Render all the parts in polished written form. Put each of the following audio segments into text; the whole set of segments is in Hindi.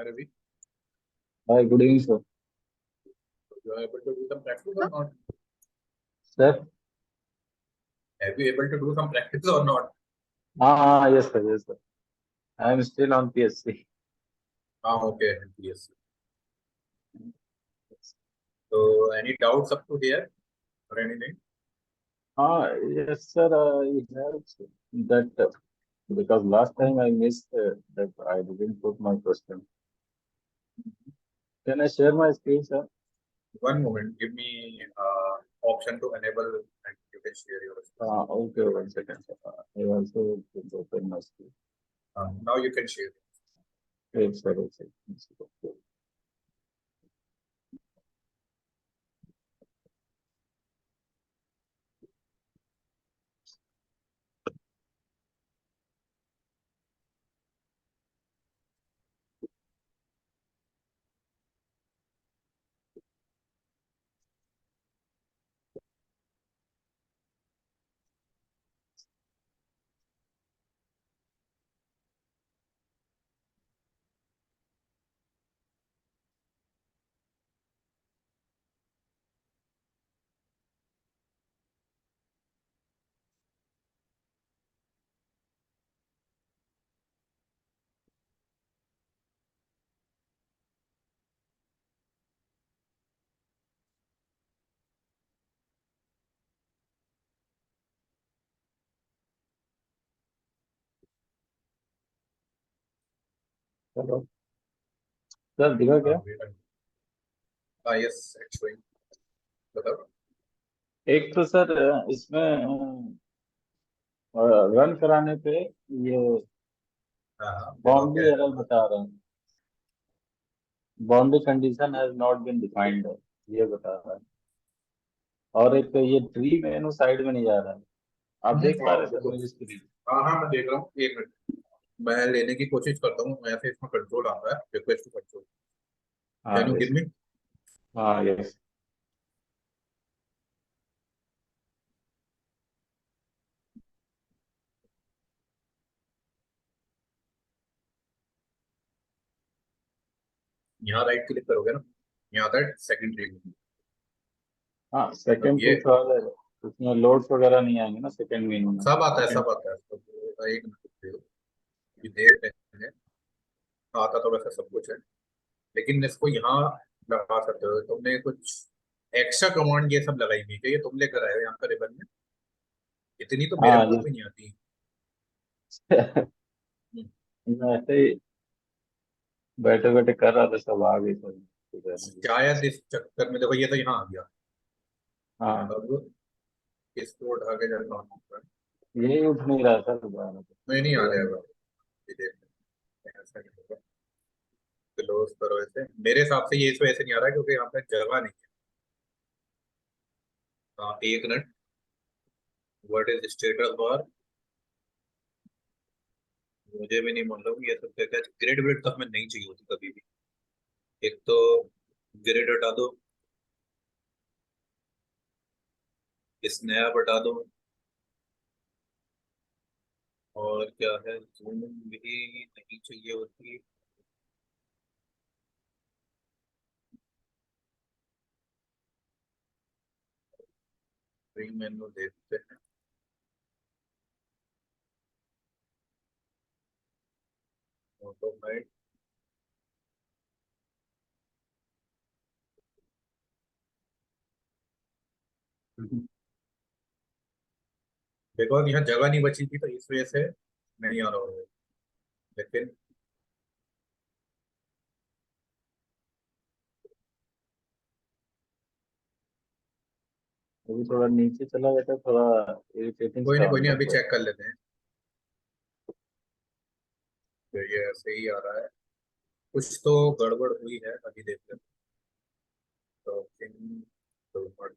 Hi Ravi, Hi, good evening, sir. you are able to do some practice or not? Sir? Have you able to do some practice or not? Yes, sir. Yes, sir. I am still on PSC. Okay, yes. So, any doubts up to here or anything? Yes, sir. I have that because last time I missed that I didn't put my question. Can I share my screen, sir? One moment, give me option to enable and you can share your screen. Okay, 1 second, sir. I also put open my screen. Now you can share. Wait, sir. Wait, sir. Hello. Sir दिखा क्या? Wait a minute. Yes, it's showing. बताओ. एक तो सर इसमें रन कराने पे ये हाँ, बताओ क्या बाउंड्री है एरर आपका? बता रहा है. Boundary condition has not been defined, ये बता रहा है. और एक ये ट्री मेनू साइड में नहीं जा रहा है. आप देख पा हाँ, रहे हैं सर देखो. मेरी स्क्रीन? हाँ हाँ, मैं देख रहा हूँ. एक मिनट. मैं लेने की कोशिश करता हूँ. मैं से इसमें कंट्रोल आ रहा है. Request to control. हाँ can you give yes. Me? हाँ यस. यहाँ राइट क्लिक करोगे ना, यहाँ आता है सेकंडरी में. हाँ अब सेकंड ये टू थर्ड उसमें लोड्स वगैरह नहीं आएंगे ना सेकंड मेनू में. सब आता है, सेकंड. सब आता है. तो एक मिनट ये देख रहे हैं. आता तो वैसे सब कुछ है, लेकिन इसको यहाँ लगा सकते हो. तुमने कुछ एक्स्ट्रा कमांड ये सब लगाई हुई है, ये तुम लेकर आए हो यहाँ पर रिबन में. इतनी तो मेरे हाँ पास जी. भी नहीं आती. हम्म. मैं ऐसे ही बैठे बैठे कर रहा था, सब आ गई सर. शायद इस चक्कर में देखो, ये तो यहाँ आ गया. हाँ अब इसको उठा के जब काम होगा. यही उठ नहीं रहा सर दोबारा. नहीं नहीं, आ जाएगा. ये देख, ऐसा नहीं होगा. क्लोज करो इसे. मेरे हिसाब से ये इस वजह से नहीं आ रहा है, क्योंकि यहाँ पे जगह नहीं है. हाँ, एक minute. What is status bar? मुझे भी नहीं मालूम ये सब क्या क्या. ग्रिड व्रिड तो हमें नहीं चाहिए होती कभी भी. एक तो ग्रिड हटा दो, स्नैप हटा दो, और क्या है, जूम भी नहीं चाहिए होती. फ्री मेनू देखते हैं. Auto hide. बिकॉज यहाँ जगह नहीं बची थी, तो इस वजह से नहीं आ रहा होगा. लेकिन अभी थोड़ा नीचे चला जाता, थोड़ा इरिटेटिंग कोई सा नहीं, कोई नहीं, होने अभी लगता है. चेक कर लेते हैं. तो ये ऐसे ही आ रहा है. कुछ तो गड़बड़ हुई है, अभी देख लेते हैं. तो गड़बड़.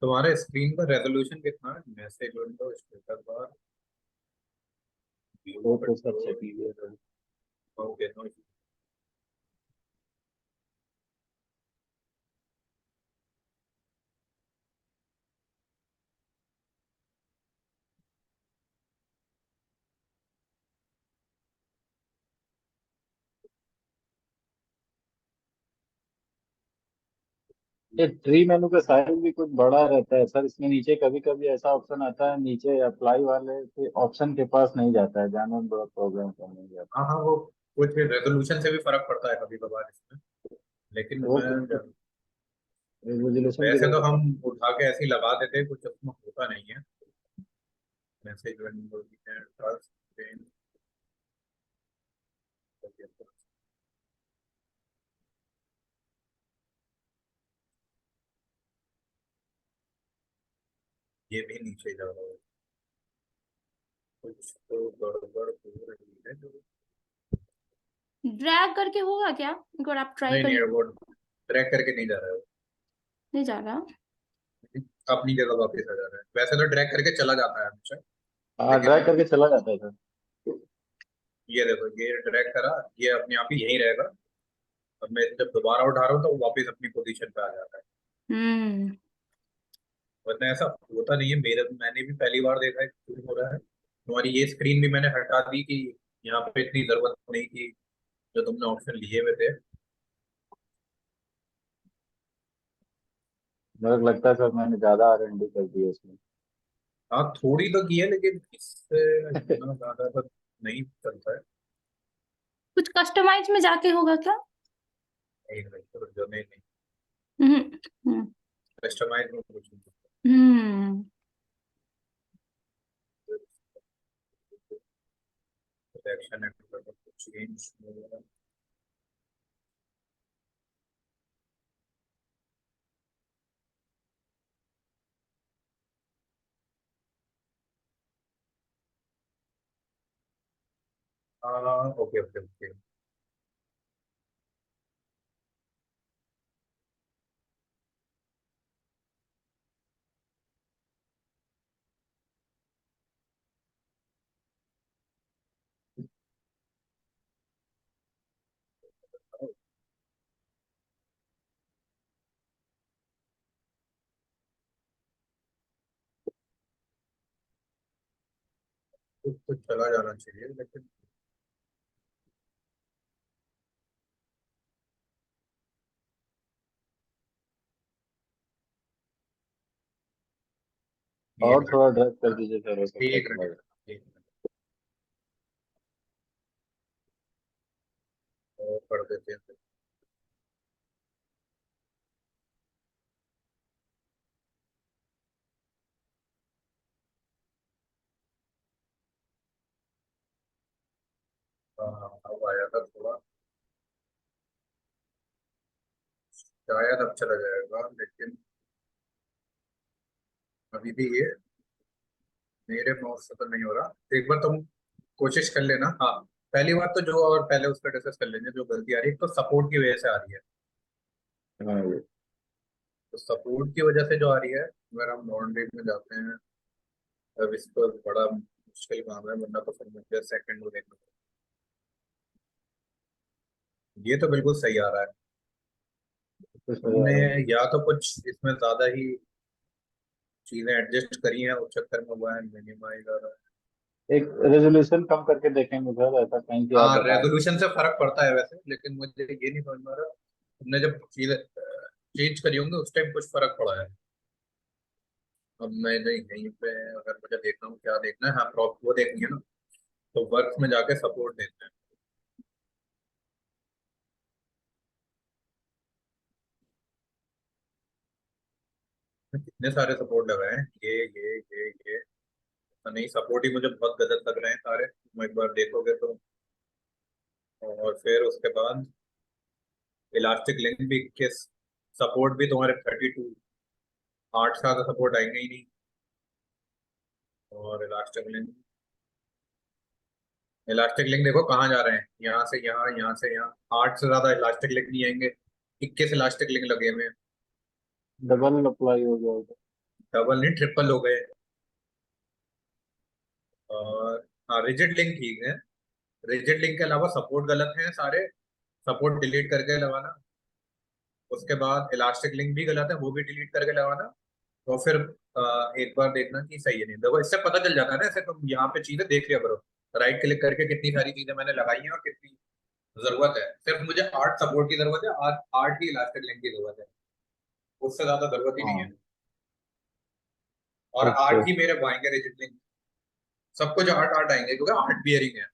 तुम्हारे स्क्रीन का रेजोल्यूशन कितना है? Message window, status bar. वो तो सब चेक लीजिए। Okay no. ये ट्री मेनू का साइज भी कुछ बड़ा रहता है सर, इसमें नीचे कभी कभी ऐसा ऑप्शन आता है, नीचे अप्लाई वाले के ऑप्शन के पास नहीं जाता है, जाने में बड़ा प्रॉब्लम करने जाता हाँ हाँ, वो कुछ रेजोल्यूशन से भी फर्क पड़ता है कभी कभार इसमें, लेकिन है। वो मैं कुछ रेजोल्यूशन की वैसे तो वजह हम से। उठा के ऐसे ही लगा देते हैं, कुछ उसमें होता नहीं है। मैसेज ये भी नीचे जा रहा है, कुछ तो गड़बड़ हो रही है जो। ड्रैग करके होगा क्या, एक बार आप ट्राई नहीं नहीं, करिए। वो ट्रैक करके नहीं जा रहा है, नहीं जा रहा। वो अपनी जगह वापस आ जा रहा है। वैसे तो ट्रैक करके चला जाता है हमेशा, हाँ, ड्रैग लेकिन करके चला जाता है सर। ये देखो, ये ट्रैक करा, ये अपने आप ही यहीं रहेगा। अब मैं जब दोबारा उठा रहा हूँ तो वो वापस अपनी पोजीशन पे आ जाता है। हम्म। वरना ऐसा होता नहीं है, मैंने भी पहली बार देखा है कि क्यों हो रहा है। तुम्हारी ये स्क्रीन भी मैंने हटा दी कि यहाँ पे इतनी जरूरत नहीं थी, जो तुमने ऑप्शन लिए हुए थे। मेरे को लगता है सर मैंने ज्यादा R&D कर दी है इसमें। हाँ थोड़ी तो की है, लेकिन इससे इतना ज्यादा तो नहीं चलता है। कुछ कस्टमाइज में जाके होगा क्या? नहीं नहीं, तो जो नहीं नहीं, हम्म। हम्म। कस्टमाइज में कुछ नहीं। हम्म। Selection change. हाँ ओके ओके ओके। कुछ तो चला जाना चाहिए, लेकिन एक और थोड़ा ड्रैग कर मिनट, दीजिए सर, हो सकता है एक चला मिनट, जाए। एक मिनट और कर देते हैं। हाँ अब आया था थोड़ा, शायद अब चला जाएगा, लेकिन अभी भी ये मेरे माउस से तो नहीं हो रहा। एक बार तुम कोशिश कर लेना। हाँ, पहली बात तो जो, और पहले उसका डिस्कस कर लेंगे, जो गलती आ रही है तो सपोर्ट की वजह से आ रही है। हाँ ये तो सपोर्ट की वजह से जो आ रही है, अगर हम लॉन्ड्री में जाते हैं, अब इस पर बड़ा मुश्किल काम है, वरना तो फिर मुझे सेकंड में देखना पड़ेगा। ये तो बिल्कुल सही आ रहा है। तो सही आ हमने रहा है। या तो कुछ इसमें ज्यादा ही चीजें एडजस्ट करी हैं, उस चक्कर में हुआ है, मिनिमाइज आ रहा है। एक रेजोल्यूशन कम करके देखेंगे सर, ऐसा कहीं कि आप हाँ बताएं। रेजोल्यूशन से फर्क पड़ता है वैसे, लेकिन मुझे ये नहीं समझ में आ रहा, तुमने जब चीजें चेंज करी होंगी उस टाइम कुछ फर्क पड़ा है। अब मैं नहीं, यहीं पे अगर मुझे देखना हो क्या देखना है, हाँ प्रॉप वो देखनी है ना, तो वर्क में जाके सपोर्ट देखना है। कितने सारे सपोर्ट लगाए हैं, ये तो नहीं, सपोर्ट ही मुझे बहुत गलत लग रहे हैं सारे, तुम एक बार देखोगे तो। और फिर उसके बाद इलास्टिक लिंक भी 21, सपोर्ट भी तुम्हारे 32, 8 से ज्यादा सपोर्ट आएंगे ही नहीं। और इलास्टिक लिंक देखो कहाँ जा रहे हैं, यहाँ से यहाँ, यहाँ से यहाँ, 8 से ज्यादा इलास्टिक लिंक नहीं आएंगे। 21 इलास्टिक लिंक लगे हुए हैं। डबल अप्लाई हो गया होगा। डबल नहीं, ट्रिपल हो गए। और हाँ रिजिड लिंक ठीक है। रिजिड लिंक के अलावा सपोर्ट गलत है सारे। सपोर्ट डिलीट करके लगाना। उसके बाद इलास्टिक लिंक भी गलत है, वो भी डिलीट करके लगाना। तो फिर एक बार देखना कि सही है नहीं, देखो इससे पता चल जाता है ना, ऐसे तुम यहाँ पे चीजें देख लिया करो। राइट क्लिक करके कितनी सारी चीजें मैंने लगाई हैं और कितनी जरूरत है। सिर्फ मुझे 8 सपोर्ट की जरूरत है, 8 ही इलास्टिक लिंक की जरूरत है, उससे ज्यादा जरूरत ही नहीं है। हाँ। और ठीक 8 ठीक। ही मेरे आएंगे रिजिड लिंक। सब कुछ 8 8 आएंगे क्योंकि 8 बियरिंग है।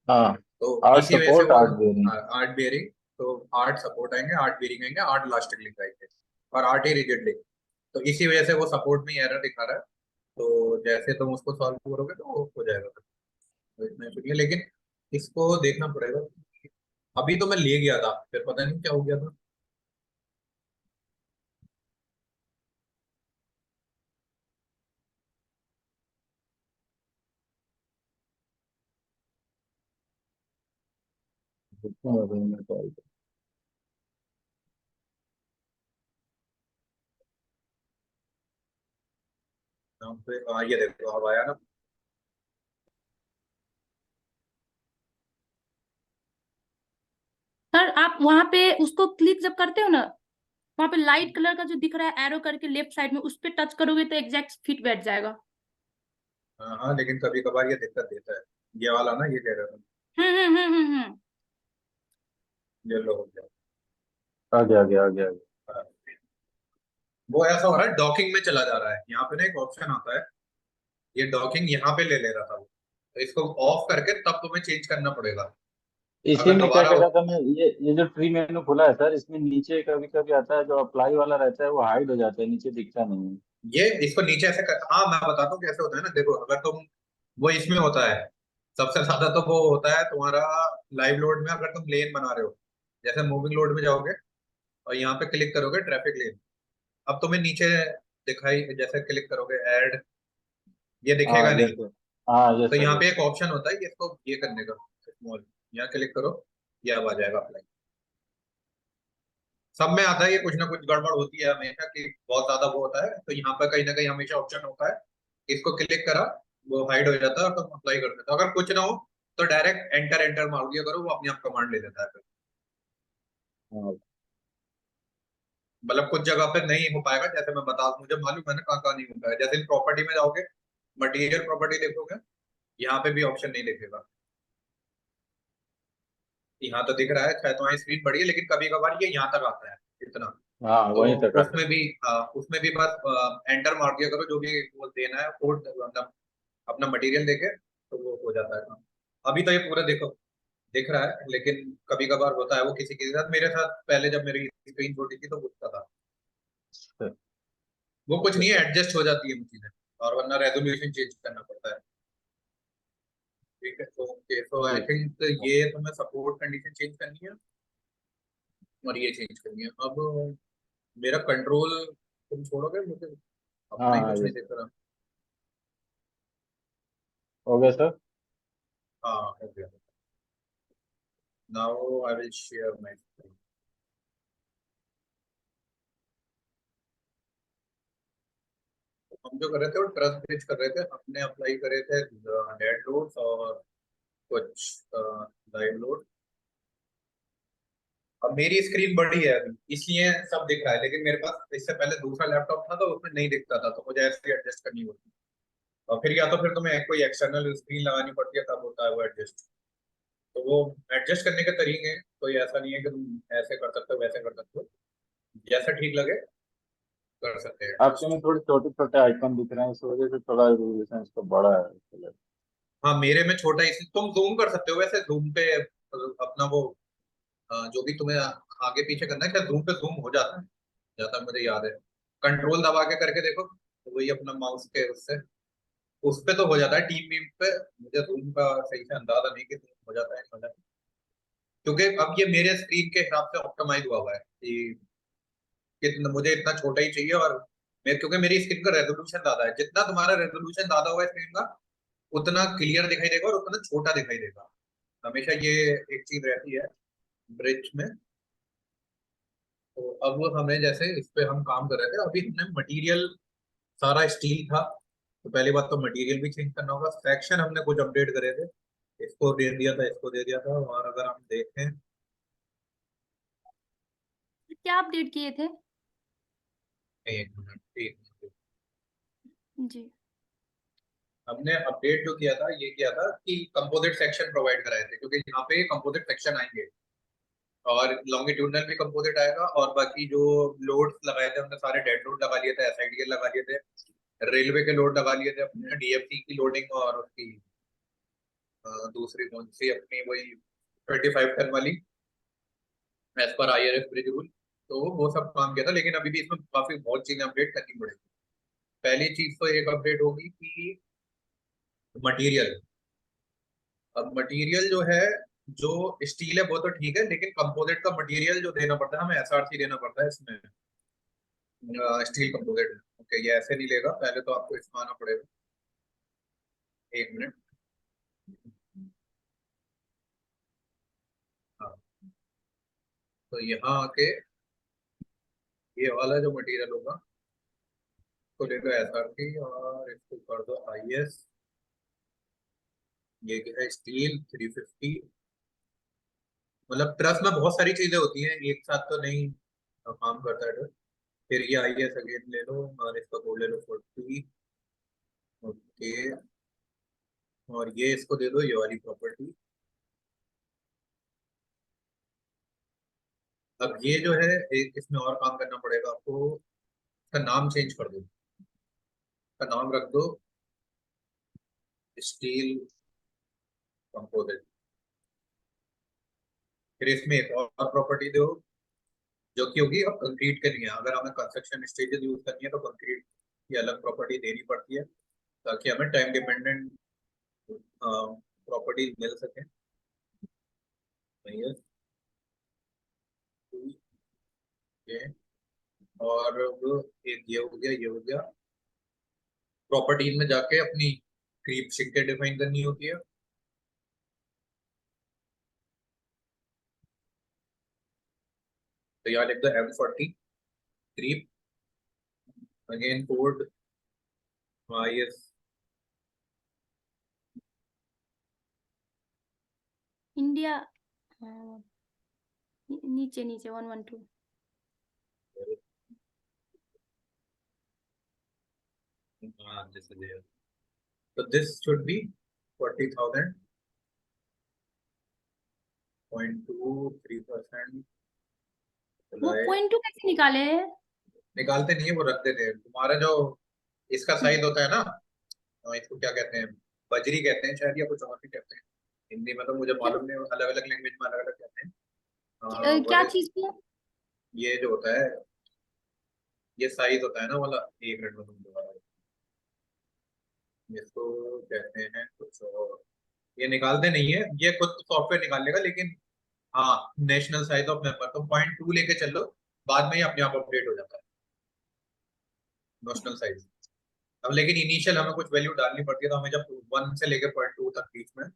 हाँ, तो 8 इसी वजह से सपोर्ट वो 8 बेरिंग। 8 बियरिंग। तो 8 सपोर्ट आएंगे, 8 बियरिंग आएंगे, 8 इलास्टिक लिंक आएंगे और 8 ही रिजिड लिंक। तो इसी वजह से वो सपोर्ट में एरर दिखा रहा है। तो जैसे तुम उसको सॉल्व करोगे तो वो हो जाएगा। तो इतना ही है, लेकिन इसको देखना पड़ेगा। अभी तो मैं ले गया था, फिर पता नहीं क्या हो गया था। देखते हैं अभी मैं क्या। यहाँ पे ये देखो अब आया ना। सर आप वहां पे उसको क्लिक जब करते हो ना, वहां पे लाइट कलर का जो दिख रहा है एरो करके लेफ्ट साइड में, उस पे टच करोगे तो एग्जैक्ट फिट बैठ जाएगा। हाँ हाँ, लेकिन कभी कभार ये दिक्कत देता है। ये वाला ना, ये कह रहा था। हम्म। ये लो हो गया। आ गया आ गया आ गया आ गया। हाँ, वो ऐसा हो रहा है, डॉकिंग में चला जा रहा है। यहाँ पे ना एक ऑप्शन आता है, ये डॉकिंग यहाँ पे ले ले रहा था वो। तो इसको ऑफ करके तब तुम्हें चेंज करना पड़ेगा। इसी अगर में क्या दोबारा कह रहा था मैं, ये जो ट्री मेनू खुला है सर, इसमें नीचे कभी कभी आता है जो अप्लाई वाला रहता है वो हाइड हो जाता है, नीचे दिखता नहीं है। ये इसको नीचे ऐसे कर, हाँ मैं बताता हूँ कैसे होता है ना, देखो अगर तुम, वो इसमें होता है सबसे ज्यादा तो वो होता है तुम्हारा लाइव लोड में। अगर तुम लेन बना रहे हो, जैसे मूविंग लोड में जाओगे और यहाँ पे क्लिक करोगे ट्रैफिक लेन, अब तुम्हें नीचे दिखाई, जैसे क्लिक करोगे ऐड, ये दिखेगा हाँ नहीं। जैसे। हाँ तो यस सर यहाँ पे यस। एक ऑप्शन होता है कि इसको ये करने का, स्मॉल, यहाँ क्लिक करो, ये अब आ जाएगा अप्लाई। सब में आता है, ये कुछ ना कुछ गड़बड़ होती है हमेशा कि बहुत ज्यादा वो होता है, तो यहाँ पर कहीं ना कहीं हमेशा ऑप्शन होता है, इसको क्लिक करा, वो हाइड हो जाता है और तुम अप्लाई कर देते हो। अगर कुछ ना हो तो डायरेक्ट एंटर एंटर मार दिया करो, वो अपने आप कमांड ले लेता है फिर। हाँ मतलब कुछ जगह पे नहीं हो पाएगा, जैसे मैं बता, मुझे मालूम है ना कहाँ कहाँ नहीं हो पाएगा। जैसे इन प्रॉपर्टी में जाओगे, मटेरियल प्रॉपर्टी देखोगे, यहाँ पे भी ऑप्शन नहीं दिखेगा। यहाँ तो दिख रहा है, चाहे तुम्हारी स्क्रीन बड़ी है, लेकिन कभी कभार ये यहाँ तक आता है इतना। हाँ तो वहीं तक आता उसमें भी, उसमें भी बस एंटर मार दिया करो, जो भी वो देना है कोड, मतलब अपना मटेरियल देके, तो वो हो जाता है काम। अभी तो ये पूरा देखो दिख रहा है, लेकिन कभी कभार होता है वो किसी के साथ। मेरे साथ पहले जब मेरी स्क्रीन छोटी थी तो होता था। है। वो कुछ नहीं है, अच्छा। एडजस्ट हो जाती है वो चीजें। और वरना रेजोल्यूशन चेंज करना पड़ता है। ठीक है, तो ओके, तो आई ठीक। थिंक ये तुम्हें सपोर्ट कंडीशन चेंज करनी है और ये चेंज करनी है। अब मेरा कंट्रोल तुम छोड़ोगे, मुझे हाँ अपना ही हाँ कुछ नहीं यस। दिख रहा। हो गया सर। हाँ हो गया। Now I will share my screen. हम जो कर रहे थे वो ट्रस्ट ब्रिज कर रहे थे, हमने अप्लाई करे थे डेड लोड्स और कुछ लाइव लोड। अब मेरी स्क्रीन बड़ी है अभी, इसलिए सब दिख रहा है, लेकिन मेरे पास इससे पहले दूसरा लैपटॉप था तो उसमें नहीं दिखता था, तो मुझे ऐसे एडजस्ट करनी होती। और फिर या तो फिर तुम्हें कोई एक्सटर्नल स्क्रीन लगानी पड़ती है, तब होता है वो एडजस्ट। तो वो एडजस्ट करने के तरीके हैं, कोई ऐसा नहीं है कि तुम ऐसे कर सकते हो वैसे कर सकते हो, जैसा ठीक लगे कर सकते हैं आपके एडजस्ट। में थोड़े छोटे छोटे आइकन दिख रहे हैं, इस वजह से थोड़ा रेजोल्यूशन इसका बड़ा है। हाँ मेरे में छोटा, इसलिए तुम जूम कर सकते हो, वैसे जूम पे अपना वो जो भी तुम्हें आगे पीछे करना है, क्या जूम पे जूम हो जाता है, जहाँ तक मुझे याद है। कंट्रोल दबा के करके देखो, तो वही अपना माउस के उससे, उस पे तो हो जाता है, टीम वीम पे। मुझे जूम का सही से अंदाजा नहीं कि जूम हो जाता है नहीं हो जाता है। क्योंकि अब ये मेरे स्क्रीन के हिसाब से ऑप्टिमाइज हुआ हुआ है कि मुझे इतना छोटा ही चाहिए। और मैं, क्योंकि मेरी स्क्रीन का रेजोल्यूशन ज्यादा है, जितना तुम्हारा रेजोल्यूशन ज्यादा हुआ है स्क्रीन का, उतना क्लियर दिखाई देगा और उतना छोटा दिखाई देगा। हमेशा ये एक चीज रहती है ब्रिज में। तो अब हमें, जैसे इस पे हम काम कर रहे थे, अभी हमने मटेरियल सारा स्टील था, तो पहली बात तो मटेरियल भी चेंज करना होगा। सेक्शन हमने कुछ अपडेट करे थे, इसको दे दिया था, इसको दे दिया था। और अगर हम देखें, क्या अपडेट किए थे? एक मिनट, एक मिनट, जी। हमने अपडेट जो किया था ये किया था कि कंपोजिट सेक्शन प्रोवाइड कराए थे, क्योंकि यहाँ पे कंपोजिट सेक्शन आएंगे और लॉन्गिट्यूडनल भी कंपोजिट आएगा। और बाकी जो लोड लगाए थे हमने सारे डेड लोड लगा लिए थे, एसआईडीएल लगा लिए थे, रेलवे के लोड लगा लिए थे अपने, डीएफसी की लोडिंग और उसकी दूसरी कौन सी अपनी वही 25 टन वाली as per IRS bridge rule. तो वो सब काम किया था, लेकिन अभी भी इसमें काफी बहुत चीजें अपडेट करनी पड़ेगी। पहली चीज तो एक अपडेट होगी कि मटेरियल। अब मटेरियल जो है, जो स्टील है वो तो ठीक है, लेकिन कंपोजिट का मटेरियल जो देना पड़ता है हमें, एसआरसी देना पड़ता है इसमें, स्टील कंपोजिट। ओके, ये ऐसे नहीं लेगा, पहले तो आपको इसमें आना पड़ेगा। एक मिनट। हाँ, तो यहाँ आके ये वाला जो मटेरियल होगा तो ले लो एसआरसी और इसको कर दो आईएस। ये क्या है, स्टील 350। मतलब ट्रस में बहुत सारी चीजें होती हैं, एक साथ तो नहीं काम करता है ट्रस। फिर ये आईएस अगेन ले लो और इसका कोड ले लो 40। ओके, और ये इसको दे दो ये वाली प्रॉपर्टी। अब ये जो है, एक इसमें और काम करना पड़ेगा आपको, इसका नाम चेंज कर दो। इसका नाम रख दो स्टील कंपोजिट। फिर इसमें एक और प्रॉपर्टी दो जो कि होगी अब कंक्रीट के लिए। अगर हमें कंस्ट्रक्शन स्टेजेस यूज करनी है तो कंक्रीट की अलग प्रॉपर्टी देनी पड़ती है, ताकि हमें टाइम डिपेंडेंट प्रॉपर्टीज मिल सके। Yes, okay। और अब एक ये हो गया, ये हो गया। प्रॉपर्टीज में जाके अपनी क्रीप शिक्के डिफाइन करनी होती है। तो यहाँ लिख दो M40 creep, again code IS India, नीचे नीचे 112। this is there. So this should be 40,000, 0.23%। वो 0.2 कैसे निकाले हैं? निकालते नहीं है, वो रख देते हैं। तुम्हारा जो इसका साइज होता है ना, इसको क्या कहते हैं, बजरी कहते हैं शायद, या कुछ और भी कहते हैं। हिंदी में तो मुझे क्या, मालूम नहीं, अलग अलग लैंग्वेज में अलग अलग कहते हैं। क्या चीज को? ये जो होता है, ये साइज होता है ना वाला। एक मिनट में तुम दोबारा, इसको कहते हैं कुछ और। ये निकालते नहीं है, ये खुद सॉफ्टवेयर निकाल लेगा, लेकिन हाँ, नेशनल साइज ऑफ मेंबर तो 0.2 लेके चलो, बाद में ही अपने आप अपडेट हो जाता है नेशनल साइज। अब लेकिन इनिशियल हमें कुछ वैल्यू डालनी पड़ती है, तो हमें जब 1 से लेकर 0.2 तक बीच में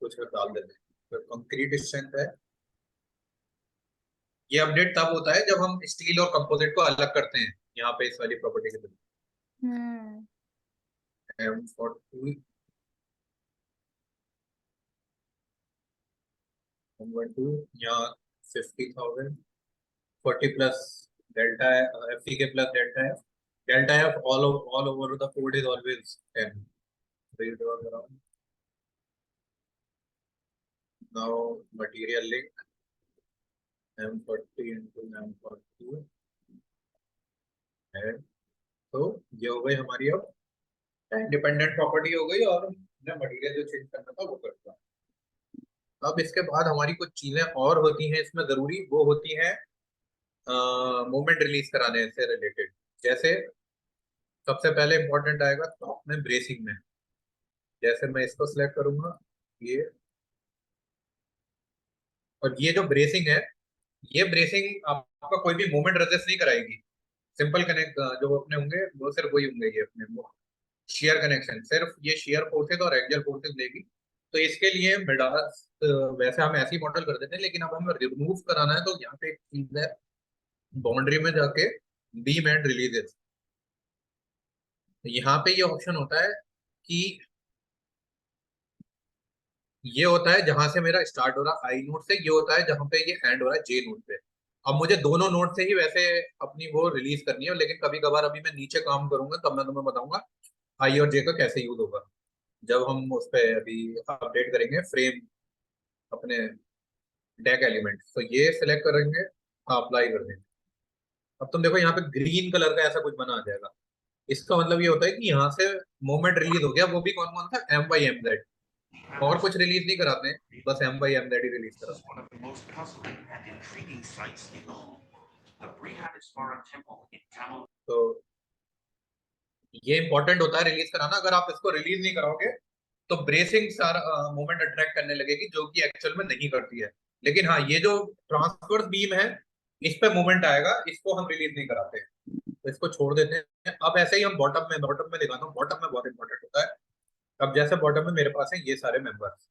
कुछ डाल देते हैं। तो कंक्रीट स्ट्रेंथ है, ये अपडेट तब होता है जब हम स्टील और कंपोजिट को अलग करते हैं, यहाँ पे इस वाली प्रॉपर्टी के थ्रू। हम्म। M40 M12 यहाँ 50,000, 40 प्लस डेल्टा FE के plus delta F। Delta F all over the code is always 10। So you draw around now material link M40 into M40 है। तो ये हो गई हमारी अब टाइम डिपेंडेंट प्रॉपर्टी हो गई, और हमने मटेरियल जो चेंज करना था वो कर दिया। अब इसके बाद हमारी कुछ चीजें और होती हैं इसमें जरूरी, वो होती हैं मूवमेंट रिलीज कराने से रिलेटेड। जैसे सबसे पहले इंपॉर्टेंट आएगा टॉप में ब्रेसिंग में। जैसे मैं इसको सिलेक्ट करूंगा, ये, और ये जो ब्रेसिंग है, ये ब्रेसिंग आपका कोई भी मूवमेंट रेजिस्ट नहीं कराएगी। सिंपल कनेक्ट जो अपने होंगे वो सिर्फ वही होंगे, ये अपने शेयर कनेक्शन, सिर्फ ये शेयर फोर्सेज और एक्सियल फोर्सेज देगी। तो इसके लिए मिडास वैसे हम ऐसे ही मॉडल कर देते हैं, लेकिन अब हमें रिमूव कराना है, तो यहाँ पे एक चीज है, बाउंड्री में जाके बीम एंड रिलीजेस। तो यहाँ पे ये ऑप्शन होता है कि ये होता है जहां से मेरा स्टार्ट हो रहा आई नोट से, ये होता है जहां पे ये एंड हो रहा है जे नोट पे। अब मुझे दोनों नोट से ही वैसे अपनी वो रिलीज करनी है, लेकिन कभी कभार अभी मैं नीचे काम करूंगा तब मैं तुम्हें बताऊंगा आई और जे का कैसे यूज होगा, जब हम उस पे अभी अपडेट करेंगे फ्रेम अपने डेक एलिमेंट। तो ये सिलेक्ट करेंगे, अप्लाई कर देंगे। अब तुम देखो यहाँ पे ग्रीन कलर का ऐसा कुछ बना आ जाएगा। इसका मतलब ये होता है कि यहाँ से मोमेंट रिलीज हो गया, वो भी कौन कौन सा, एम बाई एम जेड। और कुछ रिलीज नहीं कराते हैं, बस एम बाई एम जेड ही रिलीज कराते one of the most puzzling and intriguing sights in the world. The Brihadeeswaran Temple in Tamil. हैं। तो ये इंपॉर्टेंट होता है रिलीज कराना। अगर आप इसको रिलीज नहीं कराओगे तो ब्रेसिंग सारा मोमेंट अट्रैक्ट करने लगेगी, जो कि एक्चुअल में नहीं करती है। लेकिन हाँ, ये जो ट्रांसवर्स बीम है इस पे मोमेंट आएगा, इसको हम रिलीज नहीं कराते हैं, तो इसको छोड़ देते हैं। अब ऐसे ही हम बॉटम में दिखाता हूँ। बॉटम में बहुत इंपॉर्टेंट होता है। अब जैसे बॉटम में मेरे पास है ये सारे मेंबर्स,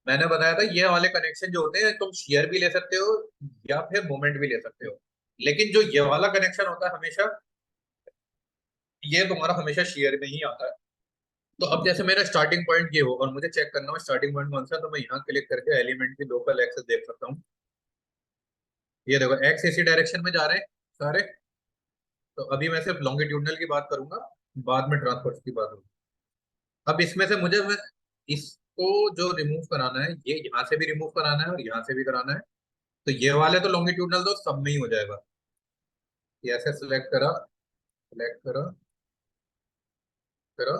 मैंने बताया था ये वाले कनेक्शन जो होते हैं तुम शेयर भी ले सकते हो या फिर मोमेंट भी ले सकते हो, लेकिन जो ये वाला कनेक्शन होता है हमेशा, ये तुम्हारा हमेशा शेयर में ही आता है। तो अब जैसे मेरा स्टार्टिंग पॉइंट ये हो और मुझे चेक करना हो स्टार्टिंग पॉइंट कौन सा है, तो मैं यहाँ क्लिक करके एलिमेंट की लोकल एक्सेस देख सकता हूँ। ये देखो एक्स इसी डायरेक्शन में जा रहे हैं सारे। तो अभी मैं सिर्फ लॉन्गिट्यूडनल की बात करूंगा, बाद में ट्रांसफर्स की बात होगी। अब इसमें से मुझे इसको जो रिमूव कराना है, ये यहाँ से भी रिमूव कराना है और यहाँ से भी कराना है। तो ये वाले तो लॉन्गिट्यूडनल तो सब में ही हो जाएगा। ये ऐसे सिलेक्ट करा करा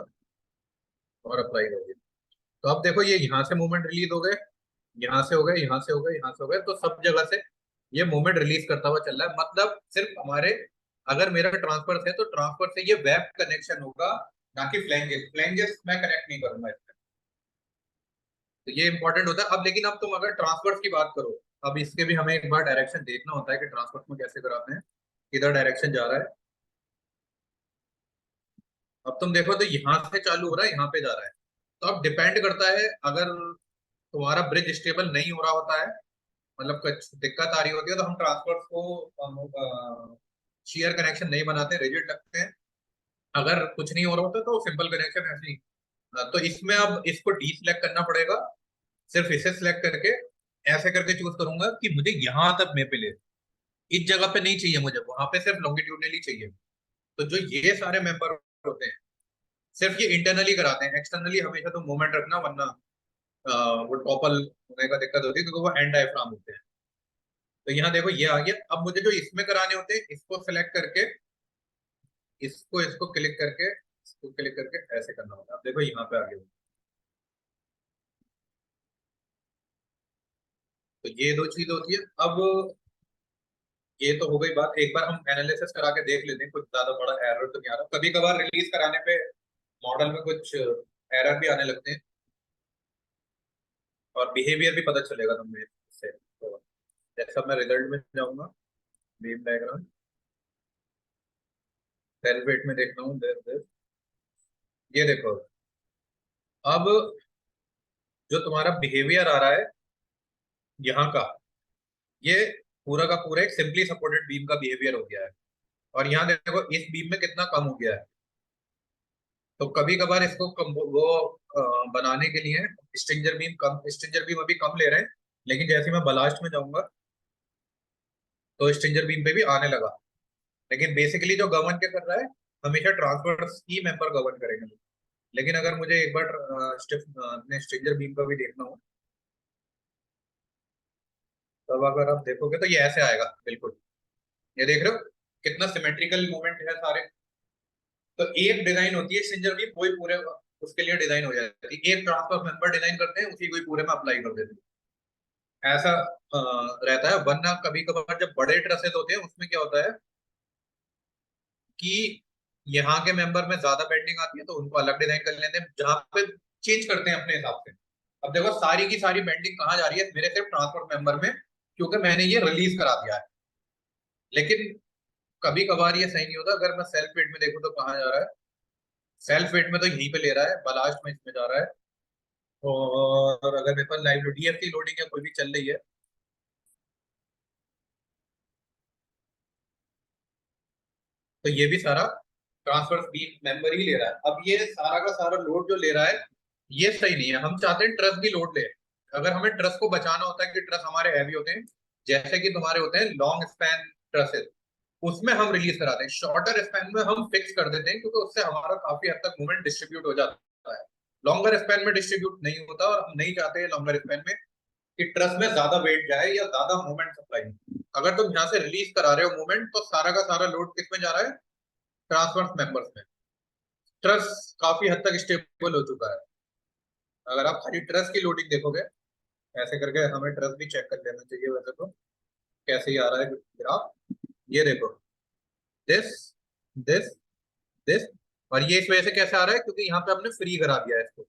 और अप्लाई कर दिया। तो अब देखो ये यहाँ से मूवमेंट रिलीज हो गए, यहाँ से हो गए, यहाँ से हो गए, यहाँ से हो गए, तो सब जगह से ये मूवमेंट रिलीज करता हुआ चल रहा है। मतलब सिर्फ हमारे, अगर मेरा ट्रांसफर है तो ट्रांसफर से ये वेब कनेक्शन होगा, ना कि फ्लैंजेस। फ्लैंजेस मैं कनेक्ट नहीं करूंगा इसमें। तो ये इंपॉर्टेंट होता है। अब लेकिन अब तुम अगर ट्रांसफर्स की बात करो, अब इसके भी हमें एक बार डायरेक्शन देखना होता है कि ट्रांसफर्स में कैसे कराते हैं, किधर डायरेक्शन जा रहा है। अब तुम देखो तो यहाँ से चालू हो रहा है, यहाँ पे जा रहा है। तो अब डिपेंड करता है, अगर तुम्हारा ब्रिज स्टेबल नहीं हो रहा होता है, मतलब कुछ दिक्कत आ रही होती है, तो हम ट्रांसफर्स को शेयर कनेक्शन नहीं बनाते, रिजिड लगते हैं। अगर कुछ नहीं हो रहा होता तो सिंपल कनेक्शन ऐसे ही। तो इसमें अब इसको डी सिलेक्ट करना पड़ेगा। सिर्फ इसे सिलेक्ट करके ऐसे करके चूज करूंगा कि मुझे यहाँ तक मेरे पे ले, इस जगह पे नहीं चाहिए मुझे, वहां पे सिर्फ लॉन्गिट्यूडनली चाहिए। तो जो ये सारे मेंबर होते हैं सिर्फ ये इंटरनली कराते हैं, एक्सटर्नली हमेशा तो मूवमेंट रखना, वरना वो टॉपल होने का दिक्कत होती है, क्योंकि वो एंड डायफ्राम होते हैं। तो यहाँ देखो ये आ गया। अब मुझे जो इसमें कराने होते हैं इसको सिलेक्ट करके इसको इसको क्लिक करके इसको क्लिक करके ऐसे करना होता है। अब देखो यहाँ पे आ गया। तो ये दो चीज होती है। अब ये तो हो गई बात, एक बार हम एनालिसिस करा के देख लेते हैं, कुछ ज्यादा बड़ा एरर तो नहीं आ रहा। कभी कभार रिलीज कराने पे मॉडल में कुछ एरर भी आने लगते हैं और बिहेवियर भी पता चलेगा तुम्हें इससे। तो जैसा मैं रिजल्ट में जाऊंगा, बीम डायग्राम सेल वेट में देख रहा हूँ, ये देखो। अब जो तुम्हारा बिहेवियर आ रहा है यहाँ का, ये पूरा का पूरा एक सिंपली सपोर्टेड बीम का बिहेवियर हो गया है। और यहाँ देखो इस बीम में कितना कम हो गया है। तो कभी कभार इसको बनाने के लिए स्ट्रिंजर बीम अभी कम ले रहे हैं, लेकिन जैसे मैं बलास्ट में जाऊंगा तो स्ट्रिंजर बीम पे भी आने लगा। लेकिन बेसिकली जो गवर्न क्या कर रहा है, हमेशा ट्रांसफर्स की मेंबर गवर्न करेंगे। लेकिन अगर मुझे एक बार अपने स्ट्रिंजर बीम का भी देखना हो, तब अगर आप देखोगे तो ये ऐसे आएगा बिल्कुल। ये देख रहे हो कितना सिमेट्रिकल मूवमेंट है सारे। तो एक डिजाइन होती है स्ट्रिंजर बीम, कोई पूरे उसके लिए डिजाइन हो जाती है। एक ट्रांसफर मेंबर डिजाइन करते हैं, उसी कोई पूरे में अप्लाई कर देते हैं, ऐसा रहता है। वरना कभी कभार जब बड़े ट्रसेस होते हैं उसमें क्या होता है कि यहाँ के मेंबर में ज्यादा बेंडिंग आती है, तो उनको अलग डिजाइन कर लेते हैं, जहां पे चेंज करते हैं अपने हिसाब से। अब देखो सारी की सारी बेंडिंग कहाँ जा रही है, मेरे सिर्फ ट्रांसपोर्ट मेंबर में, क्योंकि मैंने ये रिलीज करा दिया है। लेकिन कभी कभार ये सही नहीं होता। अगर मैं सेल्फ वेट में देखूं तो कहाँ जा रहा है, सेल्फ वेट में तो यहीं पे ले रहा है, बलास्ट में इसमें जा रहा है। और अगर मेरे पास लाइव डीएफटी लोडिंग या कोई भी चल रही है, तो ये भी सारा ट्रांसवर्स बीम मेंबर ही ले रहा है। अब ये सारा का सारा लोड जो ले रहा है ये सही नहीं है। हम चाहते हैं ट्रस भी लोड ले। अगर हमें ट्रस को बचाना होता है कि ट्रस हमारे हैवी होते हैं, जैसे कि तुम्हारे होते हैं लॉन्ग स्पैन ट्रसेस, उसमें हम रिलीज कराते हैं। शॉर्टर स्पैन में हम फिक्स कर देते हैं क्योंकि उससे हमारा काफी हद तक मूवमेंट डिस्ट्रीब्यूट हो जाता है। लॉन्गर स्पैन में डिस्ट्रीब्यूट नहीं होता और हम नहीं चाहते लॉन्गर स्पैन में कि ट्रस में ज्यादा वेट जाए या ज्यादा मूवमेंट सप्लाई। अगर तुम यहाँ से रिलीज करा रहे हो मूवमेंट तो सारा का सारा लोड किस में जा रहा है? ट्रांसवर्स मेंबर्स में। ट्रस काफी हद तक स्टेबल हो चुका है। अगर आप खाली ट्रस की लोडिंग देखोगे ऐसे करके, हमें ट्रस भी चेक कर लेना चाहिए वैसे तो, कैसे ही आ रहा है ग्राफ। ये देखो, दिस दिस दिस, और ये इस वजह से कैसे आ रहा है क्योंकि यहाँ पे हमने फ्री करा दिया है इसको।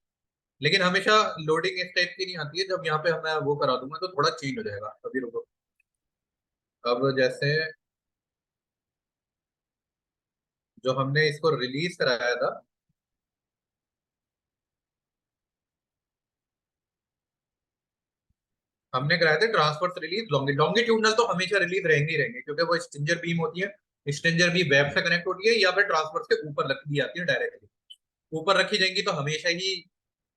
लेकिन हमेशा लोडिंग इस टाइप की नहीं आती है। जब यहाँ पे मैं वो करा दूंगा तो थोड़ा चेंज हो जाएगा। अभी रुको, अब जैसे जो हमने इसको रिलीज कराया था, हमने कराए थे ट्रांसफर रिलीज लॉन्गिट्यूडनल, तो हमेशा रिलीज रहेंगे ही रहेंगे क्योंकि वो स्ट्रिंजर बीम होती है। स्ट्रिंजर बीम वेब से कनेक्ट होती है या फिर ट्रांसफर के ऊपर रख दी जाती है डायरेक्टली। ऊपर रखी जाएंगी तो हमेशा ही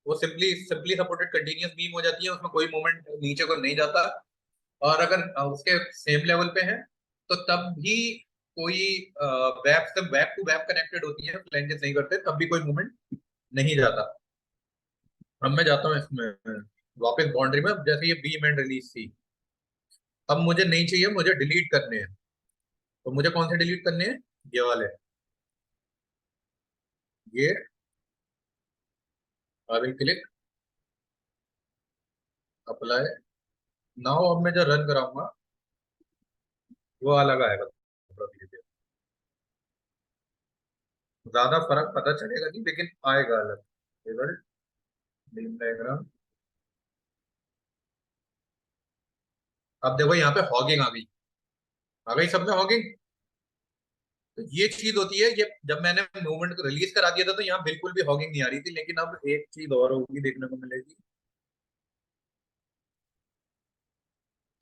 वो simply simply supported continuous beam हो जाती है, उसमें कोई मूवमेंट नीचे को नहीं जाता। और अगर उसके सेम लेवल पे है तो तब भी कोई वेब से वेब टू वेब कनेक्टेड होती है, फ्लैंजेस नहीं करते, तब भी कोई मूवमेंट नहीं जाता। अब मैं जाता हूँ इसमें वापस बाउंड्री में। जैसे ये बीम एंड रिलीज थी, अब मुझे नहीं चाहिए, मुझे डिलीट करने हैं। तो मुझे कौन से डिलीट करने हैं? ये वाले, ये अभी क्लिक अप्लाई। नाउ अब मैं जो रन कराऊंगा वो अलग आएगा थोड़ा धीरे। ज्यादा फर्क पता चलेगा नहीं लेकिन आएगा अलग रिजल्ट। बीम डायग्राम, अब देखो यहाँ पे हॉगिंग आ गई सब में हॉगिंग। तो ये चीज होती है, ये जब मैंने मूवमेंट को रिलीज करा दिया था तो यहाँ बिल्कुल भी हॉगिंग नहीं आ रही थी। लेकिन अब एक चीज और होगी, देखने को मिलेगी।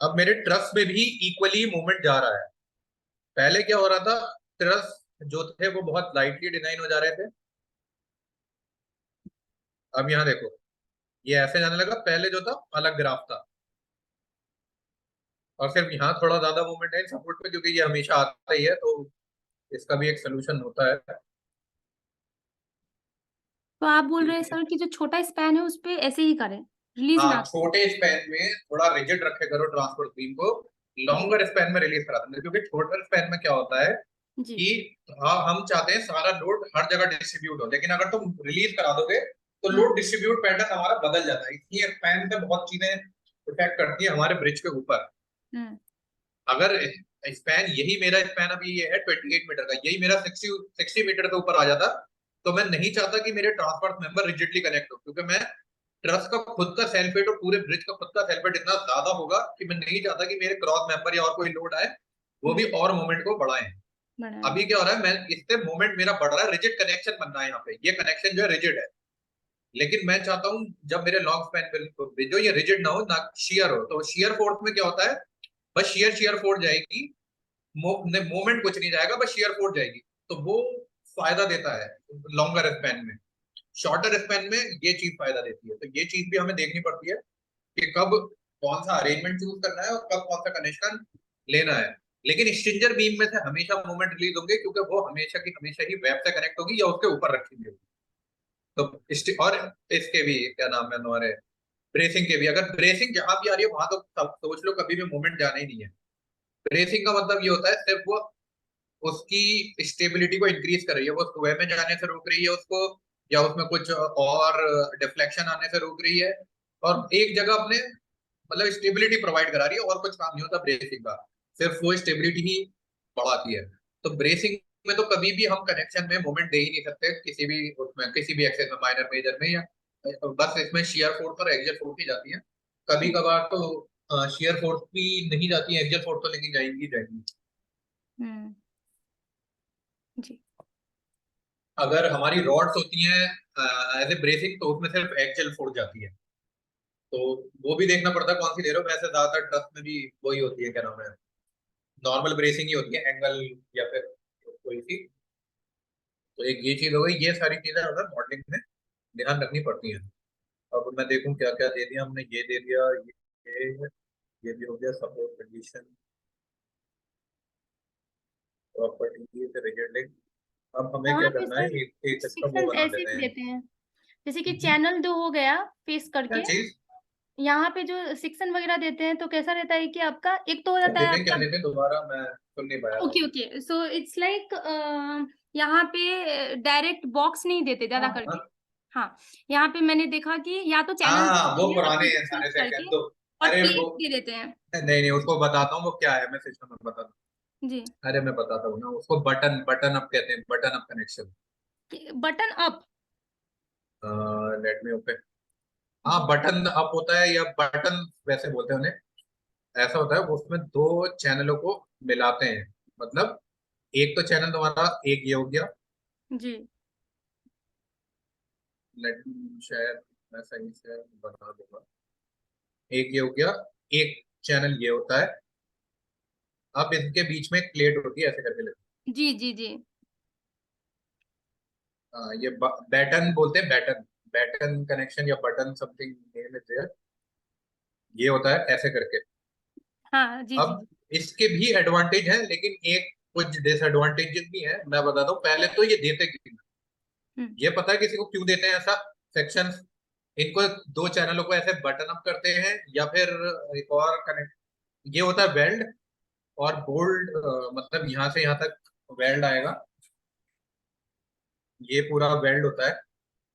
अब मेरे ट्रस में भी इक्वली मूवमेंट जा रहा है। पहले क्या हो रहा था, ट्रस जो थे वो बहुत लाइटली डिजाइन हो जा रहे थे। अब यहाँ देखो, ये ऐसे जाने लगा। पहले जो था अलग ग्राफ था, और सिर्फ यहाँ थोड़ा ज्यादा मूवमेंट है सपोर्ट पे, क्योंकि ये हमेशा आता ही है तो इसका भी एक सोल्यूशन होता है। तो आप बोल रहे हैं ठीक है। सर कि जो छोटा स्पैन है उस पे ऐसे ही करें, रिलीज हाँ, ना। छोटे स्पैन में थोड़ा रिजिड रखे करो ट्रांसफर बीम को, जी लॉन्गर स्पैन में रिलीज करा देंगे। क्योंकि छोटे स्पैन में क्या होता है जी। कि हाँ, हम चाहते हैं सारा लोड हर जगह डिस्ट्रीब्यूट हो, लेकिन अगर तुम रिलीज करा दोगे तो लोड डिस्ट्रीब्यूट पैटर्न हमारा बदल जाता है। इसलिए स्पैन पे बहुत चीजें इफेक्ट करती है हमारे ब्रिज के ऊपर। हम्म अगर स्पैन, यही मेरा स्पैन अभी ये है 28 मीटर का, यही मेरा 60 मीटर के ऊपर आ जाता तो मैं नहीं चाहता कि मेरे ट्रांसफर मेंबर रिजिडली कनेक्ट हो, क्योंकि मैं ट्रस का खुद का सेल्फ वेट और पूरे ब्रिज का खुद का सेल्फ वेट इतना ज्यादा होगा कि मैं नहीं चाहता कि मेरे क्रॉस मेंबर या और कोई लोड आए वो भी और मोमेंट को बढ़ाए। बड़ा अभी क्या हो रहा है, मैं इससे मोमेंट मेरा बढ़ रहा है, रिजिड कनेक्शन बन रहा है यहाँ पे। ये कनेक्शन जो है रिजिड है, लेकिन मैं चाहता हूँ जब मेरे लॉन्ग स्पैन जो ये रिजिड ना हो ना शियर हो। तो शियर फोर्स में क्या होता है, बस शियर फोर्स जाएगी, मोमेंट कुछ नहीं जाएगा, बस शियर फोर्स जाएगी। तो वो फायदा देता है लॉन्गर स्पैन में। शॉर्टर स्पैन में ये चीज फायदा देती है। तो ये चीज भी हमें देखनी पड़ती है कि कब कौन सा अरेंजमेंट चूज करना है और कब कौन सा कनेक्शन लेना है। लेकिन स्ट्रिंजर बीम में से हमेशा मूवमेंट रिलीज होंगे क्योंकि वो हमेशा की हमेशा ही वेब से कनेक्ट होगी या उसके ऊपर रखी होगी। तो और इसके भी क्या नाम है हमारे ब्रेसिंग के भी, अगर ब्रेसिंग जहां भी आ रही है वहां तो सोच लो कभी भी मूवमेंट जाना ही नहीं है। ब्रेसिंग का मतलब ये होता है सिर्फ वो उसकी स्टेबिलिटी को इंक्रीज कर रही है, वो सुबह में जाने से रोक रही है उसको, या उसमें कुछ और डिफ्लेक्शन आने से रोक रही है, और एक जगह अपने मतलब स्टेबिलिटी प्रोवाइड करा रही है। और कुछ काम नहीं होता ब्रेसिंग का, सिर्फ वो स्टेबिलिटी ही बढ़ाती है। तो ब्रेसिंग में तो कभी भी हम कनेक्शन में मोमेंट दे ही नहीं सकते किसी भी उसमें, किसी भी एक्सेस में, माइनर मेजर में, या बस इसमें शियर फोर्स और एक्सियल फोर्स ही जाती है। कभी कभार तो शियर फोर्स भी नहीं जाती है, एक्सियल फोर्स तो लेकिन जाएंगी जाएंगी। हम्म जी। अगर हमारी रॉड्स होती हैं एज ए ब्रेसिंग तो उसमें सिर्फ एक्सियल फोर्स जाती है। तो वो भी देखना पड़ता है कौन सी दे रहे हो। वैसे ज्यादातर ट्रस्ट में भी वही होती है, क्या नाम है, नॉर्मल ब्रेसिंग ही होती है, एंगल या फिर कोई सी। तो एक ये चीज हो गई, ये सारी चीजें हमें मॉडलिंग में ध्यान रखनी पड़ती हैं। अब मैं देखूं क्या क्या दे दिया हमने, ये दे दिया, ये भी हो गया, support condition, property, rigid link. अब हमें क्या वहाँ पे करना है, सर एक एक इसका वो सेक्शन बना ऐसे लेते भी हैं। देते हैं, जैसे कि चैनल 2 हो गया फेस क्या करके, चीज? यहाँ पे जो सेक्शन वगैरह देते हैं तो कैसा रहता है कि आपका एक तो हो क्या जाता है देते हैं, क्या आपका, देते हैं, दोबारा मैं सुन नहीं पाया था। Okay okay, so it's like यहाँ पे डायरेक्ट बॉक्स नहीं देते ज्यादा हाँ करके। हाँ हाँ, यहाँ पे मैंने देखा कि या तो चैनल हाँ, वो है पुराने अपने हैं सारे फेस सेक्शन करके तो। और अरे वो, प्लेट दे देते हैं। नहीं नहीं, उसको बताता हूँ वो क्या है, मैं सिस्टम में बताता जी, हूँ। अरे मैं बताता हूँ ना, उसको बटन बटन अप कहते हैं, button up connection. Button up. Let me open. हाँ, बटन अप होता है या बटन वैसे बोलते हैं उन्हें। ऐसा होता है, वो उसमें दो चैनलों को मिलाते हैं। मतलब एक तो चैनल तुम्हारा, एक ये हो गया, जी लेट मी शायद मैं सही से बता दूंगा। एक ये हो गया, एक चैनल ये होता है। अब इसके बीच में एक प्लेट होती है, ऐसे करके लेते जी जी जी। हैं। ये बैटन बोलते हैं, बैटन, बैटन कनेक्शन या button something name is there. ये होता है ऐसे करके। हाँ जी जी अब जी। इसके भी एडवांटेज हैं, लेकिन एक कुछ डिसएडवांटेजेस भी हैं, मैं बताता हूँ। पहले तो ये देते क्यों, हम्म, ये पता है किसी को क्यों देते हैं ऐसा सेक्शंस? इनको दो चैनलों को ऐसे बटन अप करते हैं, या फिर एक और कनेक्ट, ये होता है वेल्ड और बोल्ड। मतलब यहाँ से यहाँ तक वेल्ड आएगा, ये पूरा वेल्ड होता है।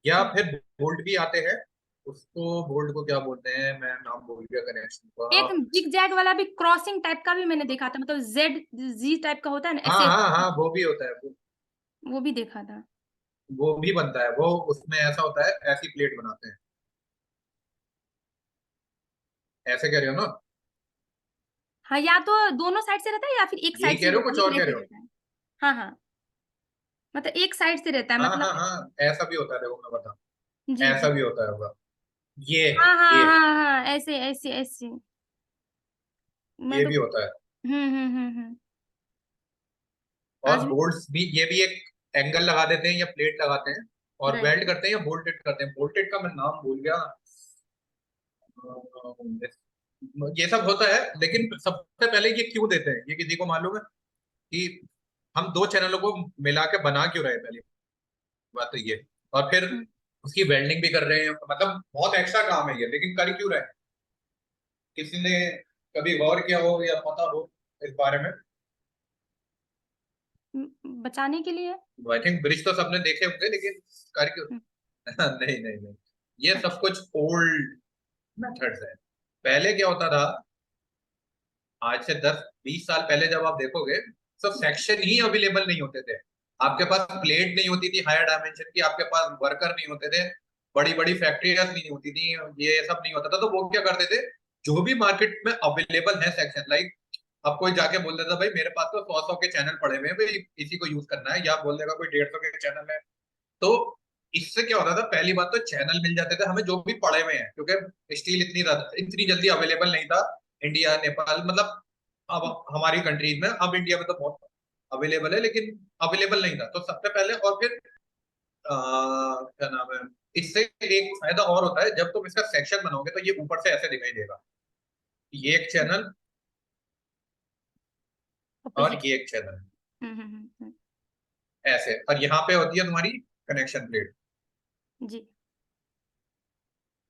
या फिर बोल्ट भी आते हैं, उसको बोल्ट को क्या बोलते हैं, मैं नाम भूल गया कनेक्शन एक का। जिग जैग वाला भी क्रॉसिंग टाइप का भी मैंने देखा था, मतलब जेड जी टाइप का होता है ना हाँ ऐसे, हाँ हाँ, वो भी होता है, वो भी देखा था। वो भी बनता है। वो उसमें ऐसा होता है, ऐसी प्लेट बनाते हैं। ऐसे कह रहे हो ना? हाँ, या तो दोनों साइड से रहता है या फिर एक यही साइड कह से रहे हो, रहता है, कुछ और लेकिन कह ऐसे रहे हो? रहता है। हाँ हाँ, मतलब एक साइड से रहता है हाँ हाँ मतलब। हाँ, ऐसा भी होता है, देखो मैं बता, जी ऐसा जी। भी होता है होगा। ये है, हाँ हाँ ये हाँ हाँ, ऐसे ऐसे ऐसे। मैं ये तो भी होता है। और आज भी। बोल्ट्स भी, ये भी एक एंगल लगा देते हैं या प्लेट लगाते हैं और राइट। वेल्ड करते हैं या बोल्टेड करते हैं। बोल्टेड का मैं नाम भूल गया। ये सब होता है, लेकिन सबसे पहले ये क्यों देते हैं, ये किसी को मालूम है कि हम दो चैनलों को मिला के बना क्यों रहे हैं? पहली बात तो ये। और फिर उसकी वेल्डिंग भी कर रहे हैं, मतलब बहुत एक्स्ट्रा काम है ये, लेकिन कर क्यों रहे हैं? किसी ने कभी गौर किया हो या पता हो इस बारे में? बचाने के लिए। आई थिंक ब्रिज तो सबने देखे होंगे, लेकिन कर क्यों? हम्म, नहीं नहीं नहीं, ये सब अच्छा। कुछ ओल्ड मेथड्स है। पहले क्या होता था, आज से 10-20 साल पहले जब आप देखोगे, सब सेक्शन ही अवेलेबल नहीं होते थे। आपके पास प्लेट नहीं होती थी हायर डायमेंशन की, आपके पास वर्कर नहीं होते थे, बड़ी बड़ी फैक्ट्रियां नहीं होती थी, ये सब नहीं होता था। तो वो क्या करते थे, जो भी मार्केट में अवेलेबल है सेक्शन, लाइक अब कोई जाके बोल देता भाई मेरे पास तो 100 के चैनल पड़े हुए हैं भाई, इसी को यूज करना है, या बोल देगा कोई 150 के चैनल है। तो इससे क्या होता था, पहली बात तो चैनल मिल जाते थे हमें जो भी पड़े हुए हैं, क्योंकि स्टील इतनी जल्दी अवेलेबल नहीं था। इंडिया, नेपाल, मतलब अब हमारी कंट्रीज में, अब इंडिया में तो बहुत अवेलेबल है, लेकिन अवेलेबल नहीं था तो सबसे पहले। और फिर क्या नाम है, इससे एक फायदा और होता है, जब तुम इसका सेक्शन बनाओगे तो ये ऊपर से ऐसे दिखाई देगा, ये एक चैनल और अपोजिट। ये एक चैनल, हम्म। ऐसे। और यहाँ पे होती है तुम्हारी कनेक्शन प्लेट, जी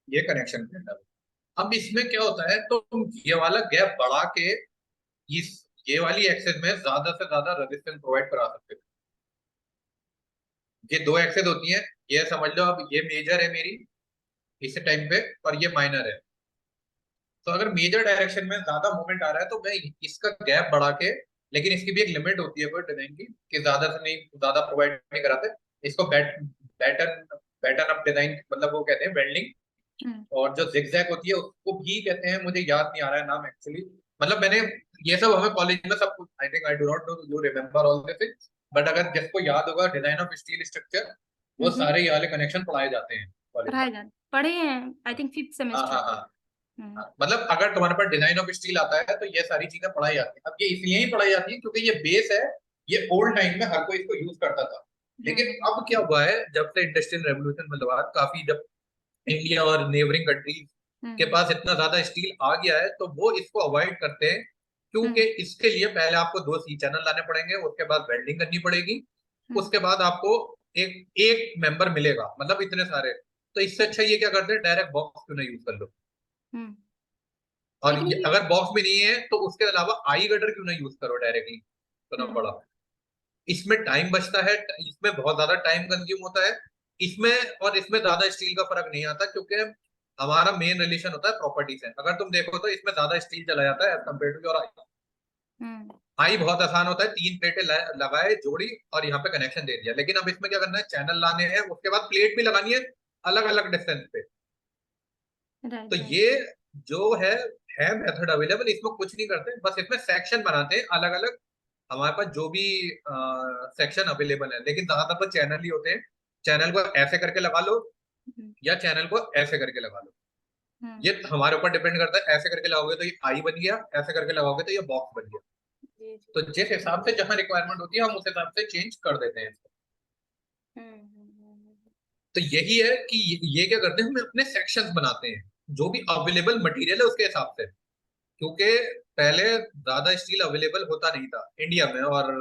ये कनेक्शन प्लेट है। अब इसमें क्या होता है, तो तुम ये वाला गैप बढ़ा के इस ये वाली एक्सेस में ज्यादा से ज्यादा रेजिस्टेंस प्रोवाइड करा सकते हो। ये दो एक्सेस होती हैं, ये समझ लो, अब ये मेजर है मेरी इस टाइम पे, और ये माइनर है। तो अगर मेजर डायरेक्शन में ज्यादा मूवमेंट आ रहा है तो मैं इसका गैप बढ़ा के, लेकिन इसकी भी एक लिमिट होती है कोई डिजाइन की, कि ज्यादा से नहीं, ज्यादा प्रोवाइड नहीं कराते इसको। बैटन बैटन अप डिजाइन, मतलब वो कहते हैं वेल्डिंग। हम्म और जो जिगजैग होती है उसको भी कहते हैं, मुझे याद नहीं आ रहा है नाम एक्चुअली। मतलब मैंने ये सब हमें कॉलेज में सब कुछ, I think I do not know you remember all this things, but अगर जिसको याद होगा डिजाइन ऑफ स्टील स्ट्रक्चर, वो हम्म। सारे ये वाले कनेक्शन पढ़ाए जाते हैं कॉलेज में। पढ़ाए जाते पढ़े हैं, आई थिंक 5th हाँ सेमेस्टर। हाँ हाँ हम्म। हाँ। मतलब अगर तुम्हारे पास डिजाइन ऑफ स्टील आता है तो ये सारी चीजें पढ़ाई जाती है। अब ये इसलिए ही पढ़ाई जाती है क्योंकि ये बेस है, ये ओल्ड टाइम में हर कोई इसको यूज करता था। लेकिन अब क्या हुआ है, जब से इंडस्ट्रियल रेवोल्यूशन मतलब आज काफी, जब इंडिया और नेबरिंग कंट्रीज के पास इतना ज्यादा स्टील आ गया है, तो वो इसको अवॉइड करते हैं, क्योंकि इसके लिए पहले आपको 2 सी चैनल लाने पड़ेंगे, उसके बाद वेल्डिंग करनी पड़ेगी, उसके बाद आपको एक एक मेंबर मिलेगा, मतलब इतने सारे। तो इससे अच्छा ये क्या करते हैं, डायरेक्ट बॉक्स क्यों ना यूज कर लो। और लेकिन ये अगर बॉक्स में नहीं है तो उसके अलावा आई गटर क्यों ना यूज करो डायरेक्टली, इतना बड़ा। इसमें टाइम बचता है, इसमें बहुत ज्यादा टाइम कंज्यूम होता है, इसमें और इसमें ज्यादा स्टील का फर्क नहीं आता, क्योंकि हमारा मेन रिलेशन होता है प्रॉपर्टी से। अगर तुम देखो तो इसमें ज्यादा स्टील चला जाता है एज कम्पेयर टू योर आई बहुत आसान होता है, 3 प्लेटें लगाए जोड़ी और यहाँ पे कनेक्शन दे दिया। लेकिन अब इसमें क्या करना है, चैनल लाने हैं, उसके बाद प्लेट भी लगानी है अलग अलग डिस्टेंस पे। राइट तो ये जो है मेथड अवेलेबल, इसमें कुछ नहीं करते, बस इसमें सेक्शन बनाते हैं अलग अलग, हमारे पास जो भी सेक्शन अवेलेबल है। लेकिन ज्यादातर तो चैनल ही होते हैं, चैनल को ऐसे करके लगा लो या चैनल को ऐसे करके लगा लो, ये हमारे ऊपर डिपेंड करता है। ऐसे करके लगाओगे तो ये आई बन गया, ऐसे करके लगाओगे तो ये बॉक्स बन गया। जी जी तो जिस हिसाब से जहां रिक्वायरमेंट होती है हम उस हिसाब से चेंज कर देते हैं इसको। तो यही है कि ये क्या करते हैं, हम अपने सेक्शंस बनाते हैं जो भी अवेलेबल मटेरियल है उसके हिसाब से, क्योंकि पहले ज्यादा स्टील अवेलेबल होता नहीं था इंडिया में, और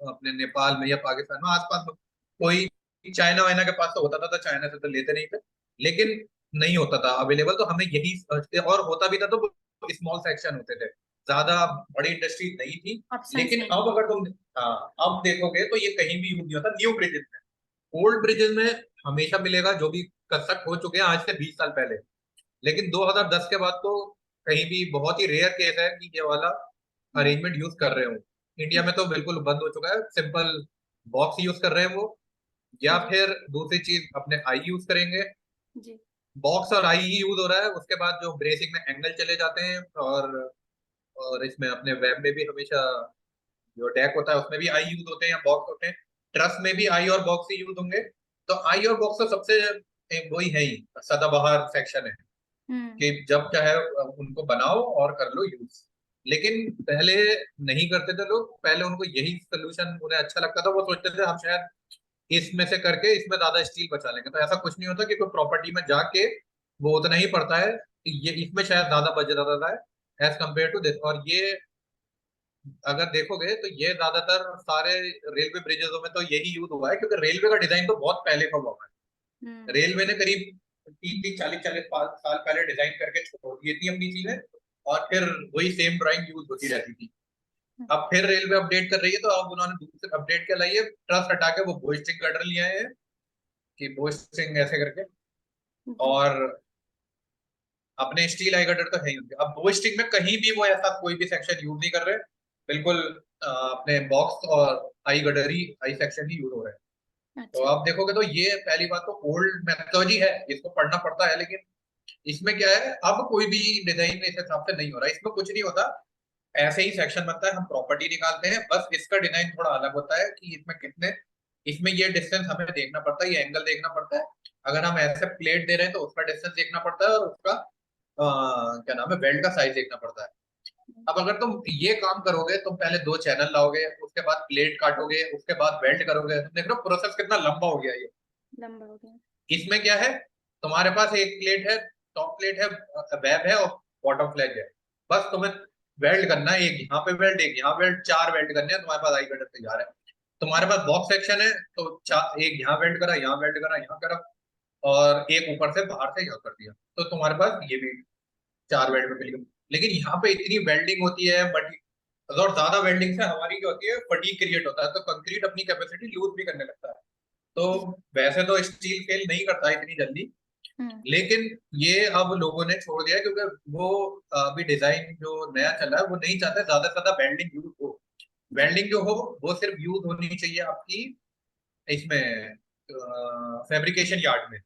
अपने नेपाल में या पाकिस्तान में आसपास में कोई, चाइना वाइना के पास तो होता था, चाइना से तो लेते नहीं थे, लेकिन नहीं होता था अवेलेबल, तो हमें यही, और होता भी था तो स्मॉल सेक्शन होते थे, ज्यादा बड़ी इंडस्ट्री नहीं थी। ऑप्शंस लेकिन नहीं अब अगर तुम, हाँ, अब देखोगे तो ये कहीं भी यूज नहीं होता न्यू ब्रिजेस में। ओल्ड ब्रिजेस में हमेशा मिलेगा, जो भी कंस्ट्रक्ट हो चुके हैं आज से 20 साल पहले। लेकिन 2010 के बाद तो कहीं भी, बहुत ही रेयर केस है कि ये वाला अरेंजमेंट यूज कर रहे हो। इंडिया में तो बिल्कुल बंद हो चुका है, सिंपल बॉक्स यूज कर रहे हैं वो, या फिर दूसरी चीज अपने आई यूज करेंगे। जी बॉक्स और आई ही यूज हो रहा है, उसके बाद जो ब्रेसिंग में एंगल चले जाते हैं, और इसमें अपने वेब में भी हमेशा जो डेक होता है उसमें भी आई यूज होते हैं या बॉक्स होते हैं, ट्रस में भी आई और बॉक्स ही यूज होंगे। तो आई और बॉक्स तो सबसे वही है ही, सदाबहार सेक्शन है कि जब चाहे उनको बनाओ और कर लो यूज। लेकिन पहले नहीं करते थे लोग, पहले उनको यही सोल्यूशन उन्हें अच्छा लगता था, वो सोचते थे हम शायद इसमें से करके इसमें ज्यादा स्टील बचा लेंगे। तो ऐसा कुछ नहीं होता कि कोई प्रॉपर्टी में जाके वो उतना ही पड़ता है, ये इसमें शायद ज्यादा बजट आता है एज कम्पेयर टू दिस। और ये अगर देखोगे तो ये ज्यादातर सारे रेलवे ब्रिजेसों में तो यही यूज हुआ है, क्योंकि रेलवे का डिजाइन तो बहुत पहले का हुआ है। रेलवे ने करीब 30-40 साल पहले डिजाइन करके छोड़ दी थी अपनी चीजें, और फिर वही सेम ड्राइंग यूज होती रहती थी। अब फिर रेलवे अपडेट कर रही है, तो अब उन्होंने दूसरे अपडेट क्या लाई है, ट्रस्ट हटा के वो बोस्टिंग कटर लिया है, कि बोस्टिंग ऐसे करके, और अपने स्टील आई कटर तो है ही उनके। अब बोस्टिंग में कहीं भी वो ऐसा कोई भी सेक्शन यूज नहीं कर रहे, बिल्कुल अपने बॉक्स और आई कटर ही, आई सेक्शन ही यूज हो रहे हैं। तो आप देखोगे तो ये पहली बात तो ओल्ड मेथोलॉजी है, इसको पढ़ना पड़ता है। लेकिन इसमें क्या है, अब कोई भी डिजाइन इस हिसाब से नहीं हो रहा, इसमें कुछ नहीं होता, ऐसे ही सेक्शन बनता है, हम प्रॉपर्टी निकालते हैं, बस इसका डिजाइन थोड़ा अलग होता है कि इसमें कितने, इसमें ये डिस्टेंस हमें देखना पड़ता है, ये एंगल देखना पड़ता है। अगर हम ऐसे प्लेट दे रहे हैं तो उसका डिस्टेंस देखना पड़ता है, और उसका क्या नाम है, वेल्ड का साइज देखना पड़ता है। अब अगर तुम ये काम करोगे, तुम पहले 2 चैनल लाओगे, उसके बाद प्लेट काटोगे, उसके बाद वेल्ड करोगे, तुम देख रहे हो प्रोसेस कितना लंबा हो गया ये। लंबा हो गया। इसमें क्या है, तुम्हारे पास एक प्लेट है, टॉप प्लेट है, वेब है और बॉटम फ्लैग है, बस तुम्हें वेल्ड करना है, एक यहाँ पे वेल्ड, एक यहाँ वेल्ड, 4 वेल्ड करने हैं, तुम्हारे पास आई कटर तैयार है। तुम्हारे पास बॉक्स सेक्शन है तो एक यहाँ वेल्ड करा, यहाँ वेल्ड करा, यहाँ करा, और एक ऊपर से बाहर से यहाँ कर दिया, तो तुम्हारे पास ये भी 4 वेल्ड में मिल गया। लेकिन यहाँ पे इतनी वेल्डिंग होती है, बट और ज्यादा वेल्डिंग से हमारी क्या होती है, फटीग क्रिएट होता है, तो कंक्रीट अपनी कैपेसिटी लूज भी करने लगता है। तो वैसे तो स्टील फेल नहीं करता इतनी जल्दी, लेकिन ये अब लोगों ने छोड़ दिया है, क्योंकि वो अभी डिजाइन जो नया चला है वो नहीं चाहते ज्यादा से ज्यादा वेल्डिंग यूज हो। वेल्डिंग जो हो वो सिर्फ यूज होनी चाहिए आपकी इसमें फैब्रिकेशन यार्ड में,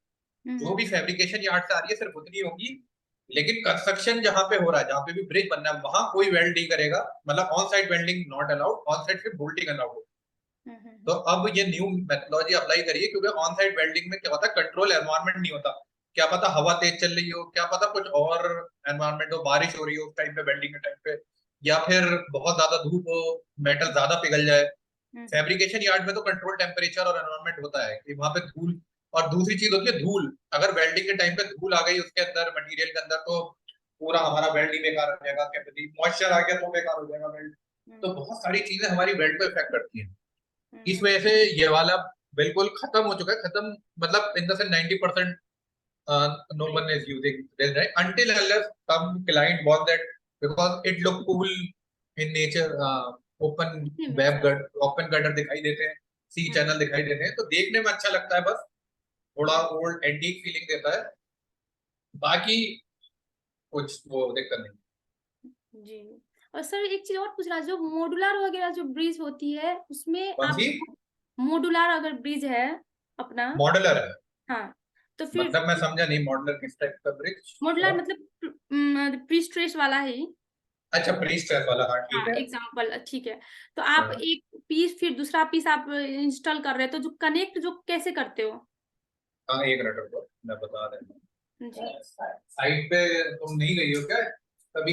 जो भी फैब्रिकेशन यार्ड से आ रही है सिर्फ उतनी होगी। लेकिन कंस्ट्रक्शन जहां पे हो रहा है, जहां पे भी ब्रिज बनना है, वहां कोई वेल्ड नहीं करेगा, मतलब on side welding not allowed, on side सिर्फ बोल्टिंग अलाउड। तो अब ये न्यू मेथोलॉजी अप्लाई करिए, क्योंकि ऑन साइड वेल्डिंग में क्या होता है, कंट्रोल एनवायरनमेंट नहीं होता, क्या पता हवा तेज चल रही हो, क्या पता कुछ और एनवायरनमेंट हो, बारिश हो रही हो उस टाइम पे, वेल्डिंग के टाइम पे, या फिर बहुत ज्यादा धूप हो, मेटल ज्यादा पिघल जाए, फैब्रिकेशन यार्ड में तो कंट्रोल टेम्परेचर और एनवायरनमेंट होता है कि वहां पे धूल, और दूसरी चीज होती है धूल। अगर वेल्डिंग के टाइम पे धूल आ गई उसके अंदर मटेरियल के अंदर तो पूरा हमारा वेल्ड ही बेकार हो जाएगा, कैपेसिटी मॉइस्चर आ गया तो बेकार हो जाएगा वेल्ड। तो बहुत सारी चीजें हमारी वेल्ड को इफेक्ट करती हैं। इस वजह से ये वाला बिल्कुल खत्म हो चुका है, खत्म मतलब in the sense 90% no one is using this, right? Until unless some client want that because it look cool in nature, open web gutter, open gutter दिखाई देते हैं, सी चैनल दिखाई देते हैं, तो देखने में अच्छा लगता है, बस थोड़ा ओल्ड एंटीक फीलिंग देता है, बाकी कुछ वो दिक्कत नहीं। जी। और सर एक चीज और पूछ रहा, जो मॉड्यूलर वगैरह जो ब्रिज होती है उसमें कौन आप सी? मॉड्यूलर अगर ब्रिज है अपना, मॉडलर है हाँ, तो फिर मतलब मैं समझा नहीं, मॉडलर किस टाइप का ब्रिज? मॉड्यूलर मतलब प्री स्ट्रेस वाला ही। अच्छा, प्री स्ट्रेस वाला, हाँ ठीक हाँ है। एग्जाम्पल, ठीक है। तो आप हाँ। एक पीस फिर दूसरा पीस आप इंस्टॉल कर रहे हो, तो जो कनेक्ट जो कैसे करते हो? हाँ एक मिनट रुको, मैं बता रहा हूँ। जी साइट पे तुम नहीं गई हो क्या कभी?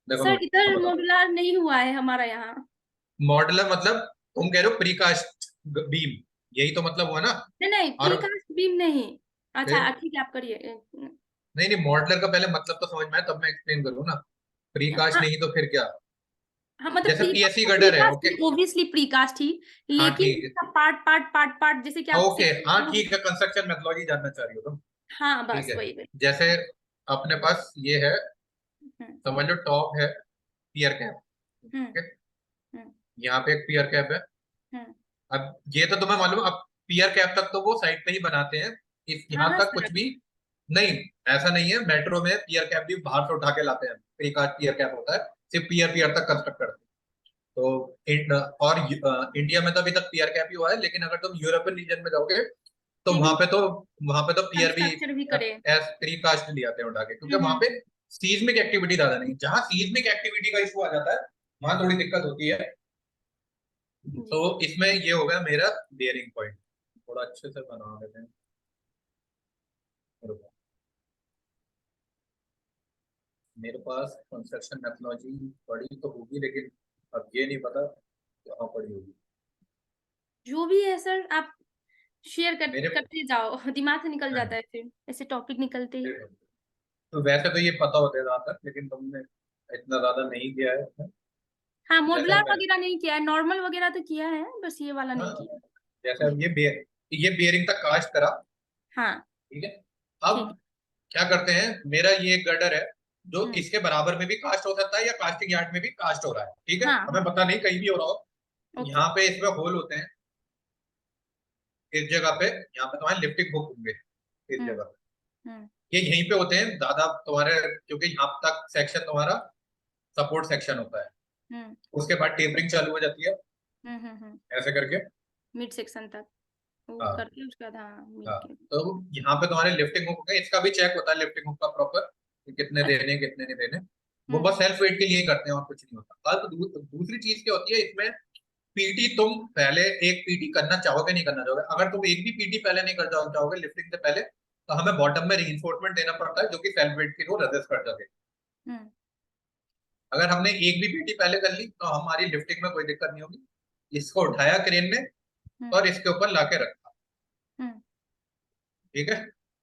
देखो सर, इधर मैं मॉड्यूलर नहीं हुआ है हमारा यहाँ। मॉडलर मतलब तुम कह रहे हो प्रीकास्ट बीम, यही तो मतलब हुआ ना? नहीं नहीं, और प्रीकास्ट बीम नहीं। अच्छा फिर ठीक है, आप करिए। नहीं नहीं, मॉडलर का पहले मतलब तो समझ में आया तब मैं एक्सप्लेन करूँ ना। प्रीकास्ट हाँ नहीं तो फिर क्या? हाँ, मतलब जैसे प्रीकास्ट पीएससी तो गटर है, प्रीकास्ट ओके। ही, ऑब्वियसली प्रीकास्ट ही, हाँ लेकिन ठीक इसका पार्ट पार्ट पार्ट पार्ट जैसे कि है, आप ओके हाँ ठीक है, कंस्ट्रक्शन मेथोडोलॉजी जानना चाह रही हो तुम? हाँ ठीक बस है, वही वही। जैसे अपने पास ये है, हम्म समझ लो टॉप है पियर कैप, हम्म ठीक है, हम्म यहाँ पे एक पियर कैप है। हम्म। अब ये तो तुम्हें मालूम है, अब पियर कैप तक तो वो साइड पे ही बनाते हैं, इस हाँ यहाँ हाँ तक सर। कुछ भी नहीं। ऐसा नहीं है, मेट्रो में पियर कैप भी बाहर से उठा के लाते हैं, प्रीकास्ट पियर कैप होता है, सिर्फ पियर पियर तक कंस्ट्रक्ट करते हैं। तो इंडिया में तो अभी तक पियर कैप ही हुआ है, लेकिन अगर तुम यूरोपियन रीजन में जाओगे तो वहां पे तो पियर भी कंस्ट्रक्चर भी करे। एज प्रीकास्ट ले आते हैं उठा के, क्योंकि वहां हम्म पे सीज्मिक एक्टिविटी ज्यादा नहीं है। जहां सीज्मिक एक्टिविटी का इशू आ जाता है वहां थोड़ी दिक्कत होती है। तो जी इसमें ये हो गया मेरा बेयरिंग पॉइंट, थोड़ा अच्छे से बना देते हैं। रुको। मेरे पास कंस्ट्रक्शन मेथोडोलॉजी पढ़ी तो होगी, लेकिन अब ये नहीं पता कहाँ पढ़ी होगी। जो भी है सर, आप शेयर मेरे करते जाओ, दिमाग से निकल जाता है फिर ऐसे टॉपिक निकलते ही। तो वैसे तो ये पता होता है ज्यादातर, लेकिन तुमने इतना ज्यादा नहीं किया है इसमें। हाँ, जैसे मॉड्यूलर अब मैं, वगैरह नहीं किया है, नॉर्मल वगैरह तो किया है, बस ये वाला नहीं हाँ, किया। जैसे जी अब ये बेयरिंग तक कास्ट करा, हाँ ठीक है। ठीक अब है। क्या करते हैं, मेरा ये एक गटर है जो हम्म इसके बराबर में भी कास्ट हो सकता है या कास्टिंग यार्ड में भी कास्ट हो रहा है, ठीक है, हाँ हमें हाँ पता नहीं कहीं भी हो रहा हो। ओके। यहाँ पे इसमें होल होते हैं, इस जगह पे, यहाँ पे तुम्हारे लिफ्टिंग हुक होंगे इस हम्म जगह पे, हम्म ये यहीं पे होते हैं ज्यादा तुम्हारे, क्योंकि यहाँ तक सेक्शन तुम्हारा सपोर्ट सेक्शन होता है, हम्म उसके बाद टेपरिंग चालू हो जाती है हम्म। ऐसे करके। मिड सेक्शन तक वो हाँ करके उसके बाद हाँ मिड हाँ, के। तो यहाँ पे तुम्हारे लिफ्टिंग हुक होंगे, इसका भी चेक होता है लिफ्टिंग हुक का प्रॉपर, कि कितने अच्छा। देने कितने नहीं देने। वो बस सेल्फ वेट के लिए ही करते हैं और कुछ नहीं होता। अब दूसरी चीज क्या होती है इसमें, पीटी तुम पहले एक पीटी करना चाहोगे नहीं करना चाहोगे, अगर तुम एक भी पीटी पहले नहीं कर चाहोगे लिफ्टिंग से पहले, तो हमें बॉटम में रीइंफोर्समेंट देना पड़ता है जो कि सेल्फ वेट को रेजिस्ट कर सके। हम्म अगर हमने एक भी पीटी पहले कर ली तो हमारी लिफ्टिंग में कोई दिक्कत नहीं होगी। इसको उठाया क्रेन में हम्म और इसके ऊपर लाके रखा, हम्म ठीक है,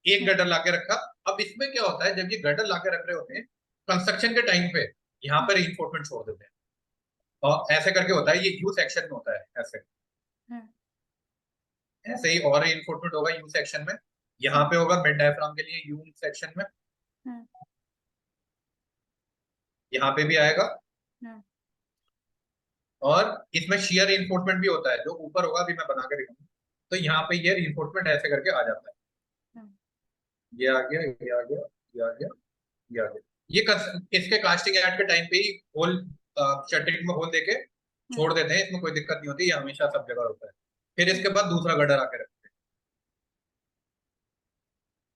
एक गटर लाके रखा। अब इसमें क्या होता है, जब ये गटर लाके रख रहे होते हैं कंस्ट्रक्शन के टाइम पे, यहाँ पर रीइंफोर्समेंट छोड़ देते हैं, और ऐसे करके होता है, ये यू सेक्शन में होता है ऐसे, हम्म ऐसे ही और रीइंफोर्समेंट होगा यू सेक्शन में, यहाँ पे होगा मिड डायफ्राम के लिए यू सेक्शन में, हम्म यहाँ पे भी आएगा, हम्म और इसमें शियर रीइंफोर्समेंट भी होता है जो ऊपर होगा, अभी मैं बना के दिखाऊंगा। तो यहाँ पे ये रीइंफोर्समेंट ऐसे करके आ जाता है, हम्म ये आ गया, ये आ गया, ये आ गया, ये आ गया। इसके कास्टिंग यार्ड के टाइम पे ही होल, शटरिंग में होल देके छोड़ देते हैं, इसमें कोई दिक्कत नहीं होती, ये हमेशा सब जगह होता है। फिर इसके बाद दूसरा गटर आके रखते हैं।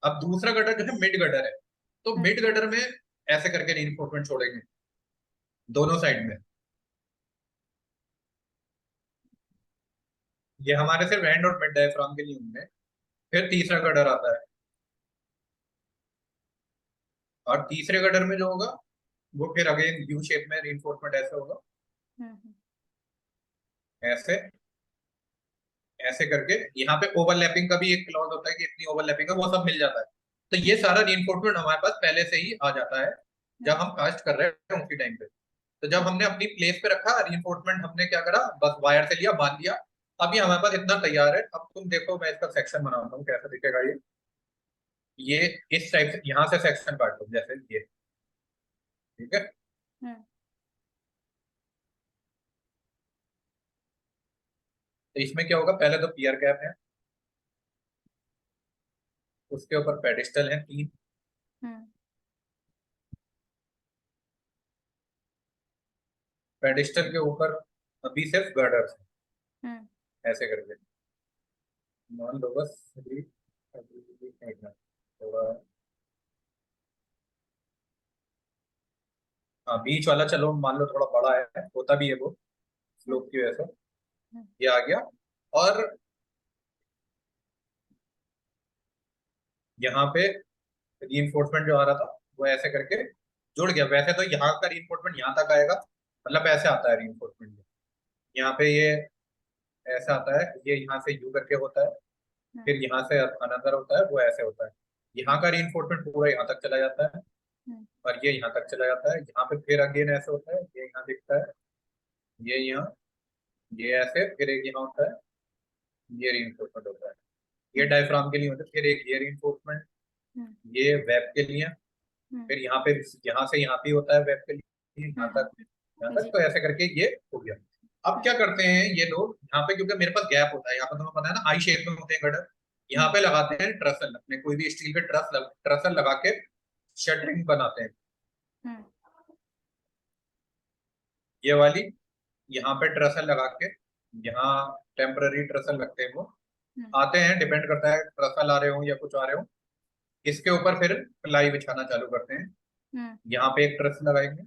अब दूसरा गटर जो है मिड गटर है, तो हम्म मिड गटर में ऐसे करके रीइंफोर्समेंट छोड़ेंगे दोनों साइड में। ये हमारे सिर्फ एंड और मिड डायफ्राम के लिए होंगे। फिर तीसरा गटर आता है, और तीसरे गटर में जो होगा वो फिर अगेन यू शेप में रीइंफोर्समेंट ऐसे होगा, हम्म ऐसे, ऐसे करके यहाँ पे ओवरलैपिंग का भी एक क्लॉज होता है कि इतनी ओवरलैपिंग है, वो सब मिल जाता है। तो ये सारा रीइंफोर्समेंट हमारे पास पहले से ही आ जाता है जब हम कास्ट कर रहे हैं उसी टाइम पे। तो जब हमने अपनी प्लेस पे रखा रीइंफोर्समेंट, हमने क्या करा, बस वायर से लिया, बांध लिया। अब ये हमारे पास इतना तैयार है। अब तुम देखो, मैं इसका सेक्शन बनाता हूँ, कैसा दिखेगा ये इस टाइप से यहाँ से सेक्शन काट लो जैसे ये, ठीक है। हम्म तो इसमें क्या होगा, पहले तो पियर कैप है, उसके ऊपर पेडिस्टल है 3, हम्म पेडिस्टल के ऊपर अभी सिर्फ गर्डर्स है, हम्म ऐसे करके मान लो बस। अभी अभी एक मिनट, थोड़ा, हाँ बीच वाला चलो मान लो थोड़ा बड़ा है, होता भी है वो स्लोप की वजह से, ये आ गया। और यहाँ पे रीइंफोर्समेंट जो आ रहा था वो ऐसे करके जुड़ गया। वैसे तो यहाँ का रीइंफोर्समेंट यहाँ तक आएगा, मतलब ऐसे आता है रीइंफोर्समेंट, यहाँ पे ये ऐसा आता है, ये यहाँ से यू करके होता है, फिर यहाँ से अनदर होता है, वो ऐसे होता है। यहाँ का रीइंफोर्समेंट पूरा यहाँ तक चला जाता है, और ये यहाँ तक चला जाता है। यहाँ पे फिर अगेन ऐसे होता है, ये यहाँ दिखता है, ये यहाँ, ये ऐसे, फिर एक यहाँ होता है, ये रीइंफोर्समेंट होता है। ये डायफ्राम के लिए होता है, फिर एक ये रीइंफोर्समेंट, ये वेब के लिए, फिर यहाँ पे, यहाँ से यहाँ भी होता है वेब के लिए, यहाँ तक, यहाँ तक। जी। तो ऐसे करके ये हो गया। अब क्या करते हैं ये लोग यहाँ पे, क्योंकि मेरे पास गैप होता है यहाँ पे, तुम्हें पता है ना, आई शेप में होते हैं गटर, यहाँ पे लगाते हैं ट्रसल, अपने कोई भी स्टील के ट्रसल लगा के शटरिंग बनाते हैं। ये वाली यहाँ पे ट्रसल लगा के, यहाँ टेम्पररी ट्रसल लगते हैं, वो आते हैं, डिपेंड करता है ट्रसल आ रहे हो या कुछ आ रहे हो। इसके ऊपर फिर प्लाई बिछाना चालू करते हैं। यहाँ पे एक ट्रस लगाएंगे,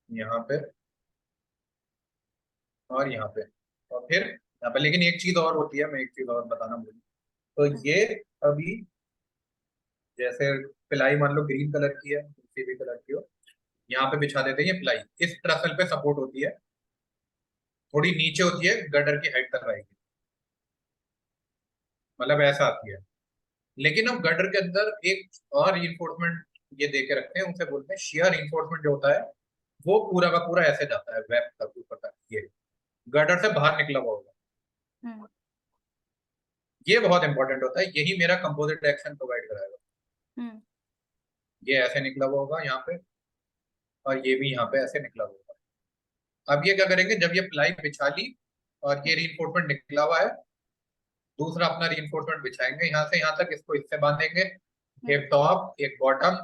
यहाँ पे और यहाँ पे, और फिर यहाँ पे। लेकिन एक चीज और होती है, मैं एक चीज और बताना भूल, तो ये अभी जैसे प्लाई मान लो ग्रीन कलर की है, किसी भी कलर की हो, यहाँ पे बिछा देते हैं। ये प्लाई इस ट्रसल पे सपोर्ट होती है, थोड़ी नीचे होती है, गडर की हाइट तक आएगी, मतलब ऐसा आती है। लेकिन हम गडर के अंदर एक और रीइंफोर्समेंट ये दे के रखते हैं, उसे बोलते हैं शियर रीइंफोर्समेंट। जो होता है वो पूरा का पूरा ऐसे जाता है वेब तक, ऊपर तक, ये गडर से बाहर निकला हुआ होगा। ये बहुत इंपॉर्टेंट होता है, यही मेरा कंपोजिट एक्शन प्रोवाइड कराएगा। ये ऐसे निकला हुआ होगा यहाँ पे, और ये भी यहाँ पे ऐसे निकला हुआ होगा। अब ये क्या करेंगे, जब ये प्लाई बिछा ली और ये रीइंफोर्समेंट निकला हुआ है, दूसरा अपना रीइंफोर्समेंट बिछाएंगे यहाँ से यहाँ तक, इसको इससे बांधेंगे, एक टॉप एक बॉटम,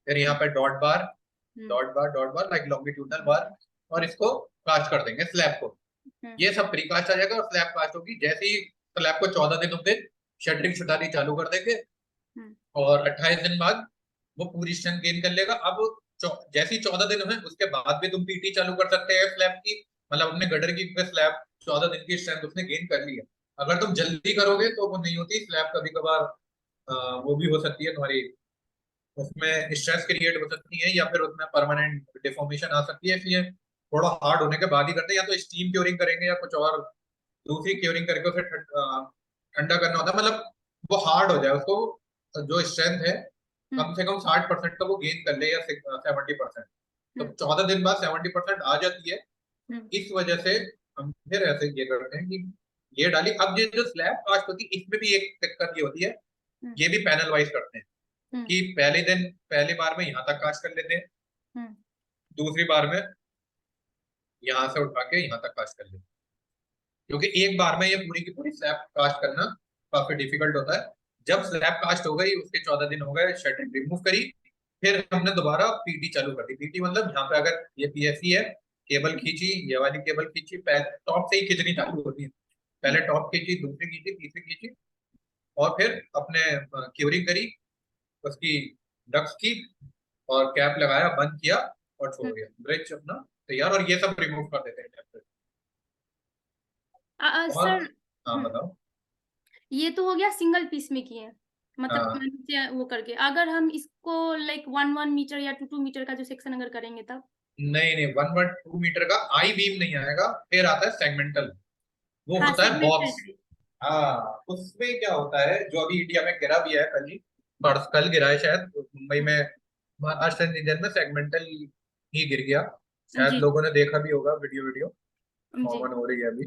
फिर यहाँ पे dot bar dot bar dot bar, like longitudinal bar, और इसको कास्ट कर देंगे स्लैब को। ये सब प्री कास्ट आ जाएगा और स्लैब कास्ट होगी। जैसे ही स्लैब को 14 दिन होते शटरिंग छुटानी चालू कर देंगे, और 28 दिन बाद वो पूरी स्ट्रेंथ गेन कर लेगा। अब जैसे ही 14 दिन है उसके बाद भी तुम पीटी चालू कर सकते हैं स्लैब की, मतलब अपने गटर की स्लैब 14 दिन की स्ट्रेंथ उसने गेन कर ली है। अगर तुम जल्दी करोगे तो वो नहीं होती स्लैब, कभी कभार वो भी हो सकती है तुम्हारी, उसमें स्ट्रेस क्रिएट हो सकती है, या फिर उसमें परमानेंट डिफॉर्मेशन आ सकती है। इसलिए थोड़ा हार्ड होने के बाद ही करते हैं, या तो स्टीम क्योरिंग करेंगे या कुछ और दूसरी क्योरिंग करके उसे ठंडा करना होता है, मतलब वो हार्ड हो जाए, उसको जो स्ट्रेंथ है कम से कम 60% का वो गेन कर ले, या 70%। तो 14 दिन बाद 70% आ जाती है। इस वजह से हम फिर ऐसे ये करते हैं कि ये डाली। अब ये जो स्लैब कास्ट होती है इसमें भी एक दिक्कत ये होती है, ये भी पैनल वाइज करते हैं कि पहले दिन पहली बार में यहाँ तक कास्ट कर लेते हैं, दूसरी बार में यहाँ से उठा के यहाँ तक कास्ट कर लेते हैं, क्योंकि एक बार में ये पूरी की पूरी स्लैब कास्ट करना काफी डिफिकल्ट होता है। जब स्लैब कास्ट हो गई, उसके 14 दिन हो गए, शटरिंग रिमूव करी, फिर हमने दोबारा पीटी चालू कर दी। पीटी मतलब यहाँ पे अगर ये पीएससी है, केबल खींची, ये वाली केबल खींची, टॉप से ही खींचनी चालू होती है, पहले टॉप खींची, दूसरी खींची, तीसरी खींची, और फिर अपने क्यूरिंग करी उसकी डक्स की, और कैप लगाया, बंद किया और छोड़ दिया, ब्रिज अपना तैयार। और ये सब रिमूव कर देते हैं। सर हाँ बताओ। ये तो हो गया सिंगल पीस में किए, मतलब नीचे वो करके। अगर हम इसको लाइक 1 मीटर या 2 मीटर का जो सेक्शन अगर करेंगे तब? नहीं 1 2 मीटर का आई बीम नहीं आएगा, फिर आता है सेगमेंटल। वो हाँ होता है सेगमेंटल बॉक्स। टाइप। हाँ, उसमें क्या होता है, जो अभी इंडिया में गिरा भी है कल ही, कल गिरा है शायद मुंबई में, महाराष्ट्र रीजन में सेगमेंटल ही गिर गया। शायद जी लोगों ने देखा भी होगा, वीडियो वीडियो जी। कॉमन हो रही है अभी।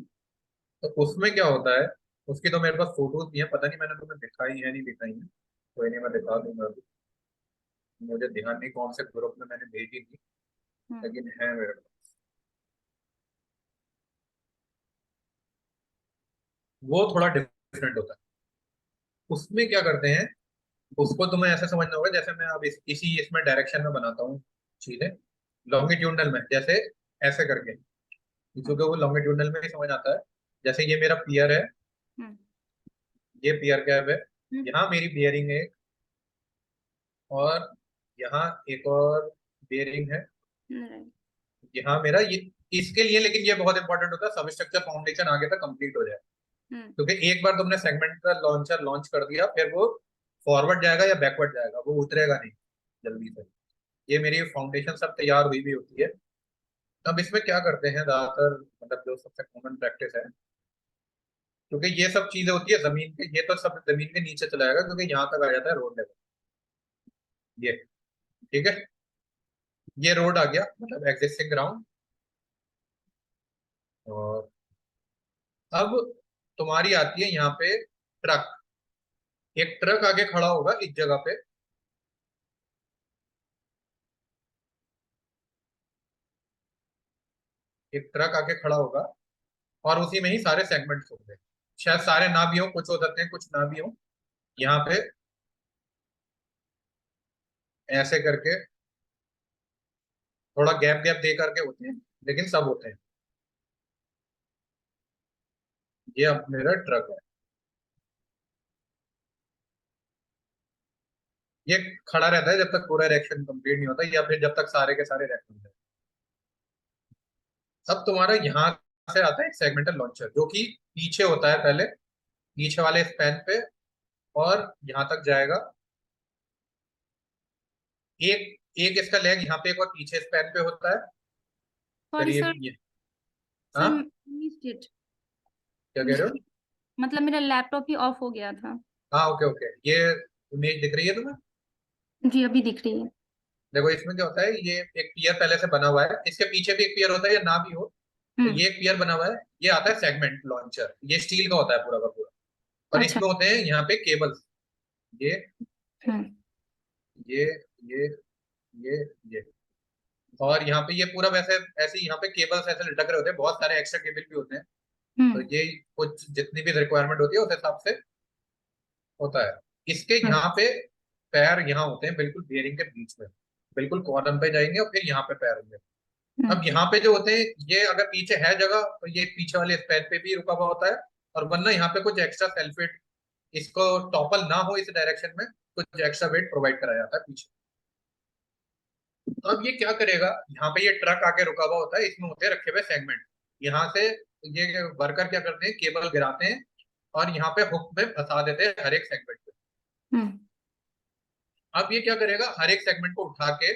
तो उसमें क्या होता है, उसकी तो मेरे पास फोटोज भी है, पता नहीं मैंने तुम्हें दिखाई है नहीं दिखाई है, कोई नहीं मैं दिखा दूंगा अभी। मुझे ध्यान नहीं कौन से ग्रुप में मैंने भेजी थी, लेकिन है मेरे पास। वो थोड़ा डिफरेंट होता है। उसमें क्या करते हैं, उसको तुम्हें ऐसे समझना होगा, जैसे मैं अब इसी इसमें डायरेक्शन में बनाता हूँ चीजें, लॉन्गिट्यूडनल में, जैसे ऐसे करके, क्योंकि वो लॉन्गिट्यूडनल में ही समझ आता है। जैसे ये मेरा पियर है, ये पियर कैप है, यहाँ मेरी बियरिंग है, और यहाँ एक और बियरिंग है, यहाँ मेरा ये, इसके लिए लेकिन ये बहुत इंपॉर्टेंट होता है, सब स्ट्रक्चर फाउंडेशन आगे तक कंप्लीट हो जाए। क्योंकि एक बार तुमने सेगमेंटल लॉन्चर लॉन्च कर दिया, फिर वो फॉरवर्ड जाएगा या बैकवर्ड जाएगा, वो उतरेगा नहीं जल्दी से। ये मेरी फाउंडेशन सब तैयार हुई भी होती है। अब इसमें क्या करते हैं ज्यादातर, मतलब जो सबसे कॉमन प्रैक्टिस है, क्योंकि ये सब चीजें होती है जमीन के, ये तो सब जमीन के नीचे चला जाएगा, क्योंकि यहाँ तक आ जाता है रोड लेवल, ये ठीक है। ये रोड आ गया, मतलब एग्जिस्टिंग ग्राउंड। और अब तुम्हारी आती है यहाँ पे ट्रक। एक ट्रक आगे खड़ा होगा इस जगह पे, एक ट्रक आके खड़ा होगा, और उसी में ही सारे सेगमेंट्स होंगे। शायद सारे ना भी हो, कुछ हो सकते हैं, कुछ ना भी हो। यहाँ पे ऐसे करके थोड़ा गैप गैप दे करके होते हैं, लेकिन सब होते हैं। ये अब मेरा ट्रक है, ये खड़ा रहता है जब तक पूरा इरेक्शन कंप्लीट नहीं होता, या फिर जब तक सारे के सारे इरेक्ट होते हैं। अब तुम्हारा यहाँ से आता है एक सेगमेंटल लॉन्चर, जो कि पीछे होता है पहले, पीछे वाले स्पैन पे, और यहाँ तक जाएगा। एक एक इसका लेग यहाँ पे, एक और पीछे स्पैन पे होता है, सॉरी करीब सर, ये। सर हाँ, मिस्ड इट। क्या कह रहे हो? मतलब मेरा लैपटॉप ही ऑफ हो गया था। हाँ, ओके ओके, ये इमेज दिख रही है तुम्हें? जी अभी दिख रही है। देखो इसमें क्या होता है, ये एक पियर पहले से बना हुआ है, इसके पीछे भी एक पियर होता है, या ना भी हो तो ये एक पियर बना हुआ है। ये आता है सेगमेंट लॉन्चर, ये स्टील का होता है पूरा का पूरा, और अच्छा। इसमें होते हैं यहाँ पे केबल्स, ये हम्म ये ये ये ये और यहाँ पे ये पूरा वैसे ऐसे यहाँ पे केबल्स ऐसे लटक रहे होते हैं, बहुत सारे एक्स्ट्रा केबल भी होते हैं। तो ये कुछ जितनी भी रिक्वायरमेंट होती है उस हिसाब से होता है। इसके यहाँ पे पैर यहाँ होते हैं, बिल्कुल बियरिंग के बीच में, बिल्कुल कॉर्नर पे जाएंगे, और फिर यहाँ पे पैर होंगे। अब यहाँ पे जो होते हैं, ये अगर पीछे है जगह तो ये पीछे वाले स्पैन पे भी रुका हुआ होता है, और वरना यहाँ पे कुछ एक्स्ट्रा सेल्फेट, इसको टॉपल ना हो इस डायरेक्शन में, कुछ एक्स्ट्रा वेट प्रोवाइड कराया जाता है पीछे। तो अब ये क्या करेगा, यहाँ पे ये ट्रक आके रुका हुआ होता है, इसमें होते हैं रखे हुए सेगमेंट। यहाँ से ये वर्कर क्या करते हैं, केबल गिराते हैं, और यहाँ पे हुक में फंसा देते हैं हर एक सेगमेंट पे। अब ये क्या करेगा, हर एक सेगमेंट को उठा के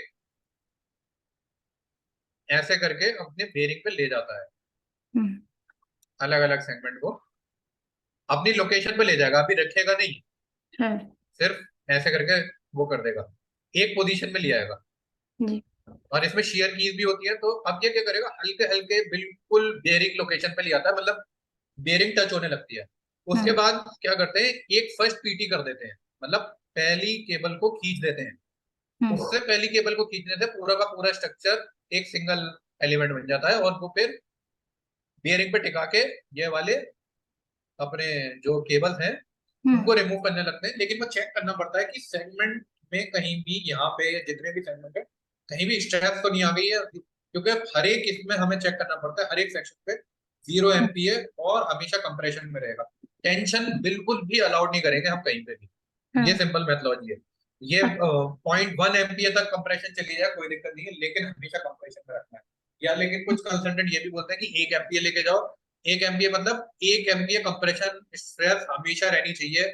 ऐसे करके अपने बेरिंग पे ले जाता है, अलग अलग सेगमेंट को अपनी लोकेशन पे ले जाएगा, अभी रखेगा नहीं, सिर्फ ऐसे करके वो कर देगा, एक पोजीशन में ले आएगा। और इसमें शेयर कीज भी होती है। तो अब ये क्या करेगा, हल्के हल्के बिल्कुल बेरिंग लोकेशन पे ले आता है, मतलब बेरिंग टच होने लगती है। उसके बाद क्या करते हैं, एक फर्स्ट पीटी कर देते हैं, मतलब पहली केबल को खींच देते हैं। उससे पहली केबल को खींचने से पूरा का पूरा स्ट्रक्चर एक सिंगल एलिमेंट बन जाता है, और वो फिर बियरिंग पे टिका के ये वाले अपने जो केबल्स हैं उनको रिमूव करने लगते हैं। लेकिन वो चेक करना पड़ता है कि सेगमेंट में कहीं भी, यहाँ पे जितने भी सेगमेंट है, कहीं भी स्ट्रेस तो नहीं आ गई है, क्योंकि हर एक इसमें हमें चेक करना पड़ता है, हर एक सेक्शन पे 0 MPa और हमेशा कंप्रेशन में रहेगा। टेंशन बिल्कुल भी अलाउड नहीं करेंगे हम कहीं पे भी। ये सिंपल मेथोलॉजी है। ये 0.1 MPa तक कंप्रेशन चली जाए कोई दिक्कत नहीं है, लेकिन हमेशा कंप्रेशन में रखना है। या लेकिन कुछ कंसल्टेंट ये भी बोलते हैं कि 1 MPa लेके जाओ। 1 MPa मतलब 1 MPa कंप्रेशन स्ट्रेस हमेशा रहनी चाहिए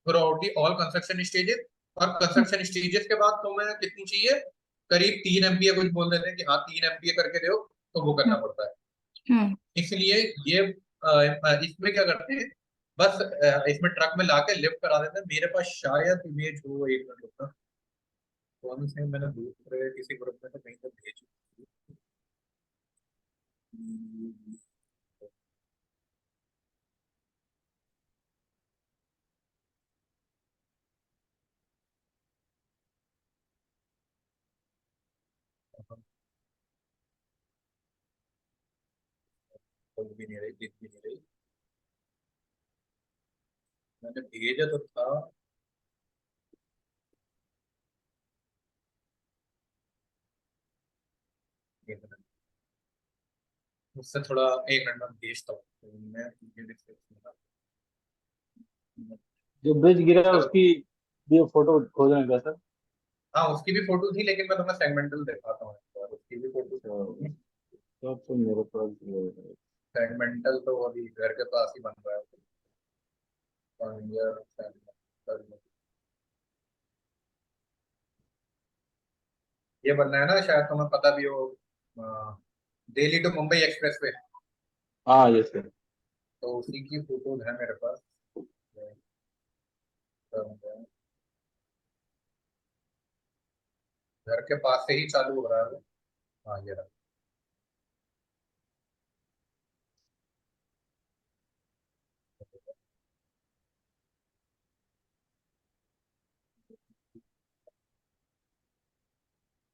through out the all construction stages. और कंस्ट्रक्शन स्टेजेस के बाद तो मैं कितनी चाहिए, करीब 3 MPa कुछ बोल देते हैं कि हाँ 3 MPa करके दो, तो वो करना पड़ता है। इसलिए ये इसमें क्या करते हैं, बस इसमें ट्रक में लाके लिफ्ट करा देते हैं। मेरे पास शायद इमेज हो, एक मिनट रुकना, कौन से मैंने दूसरे किसी ग्रुप में तो कहीं तो भेजी। खोल भी नहीं रही, दिख भी नहीं रही। मैंने भेजा तो था। एक मिनट, मुझसे थोड़ा, एक मिनट में भेजता हूँ। तो मैं ये description जो ब्रिज गिरा है में- उसकी ये फोटो खोजना क्या सर? हाँ उसकी भी फोटो थी, लेकिन मैं तुम्हें सेगमेंटल दिखाता हूँ एक बार, उसकी भी फोटो। तो मेरे पास ये है। सेगमेंटल तो अभी घर के पास ही बन रहा है। Pioneer segmental। ये बनना है ना, शायद तुम्हें पता भी हो, Delhi to Mumbai express way. हाँ ये सर। तो उसी की फोटोज है मेरे पास। घर के पास से ही चालू हो रहा है वो। हाँ ये रहा।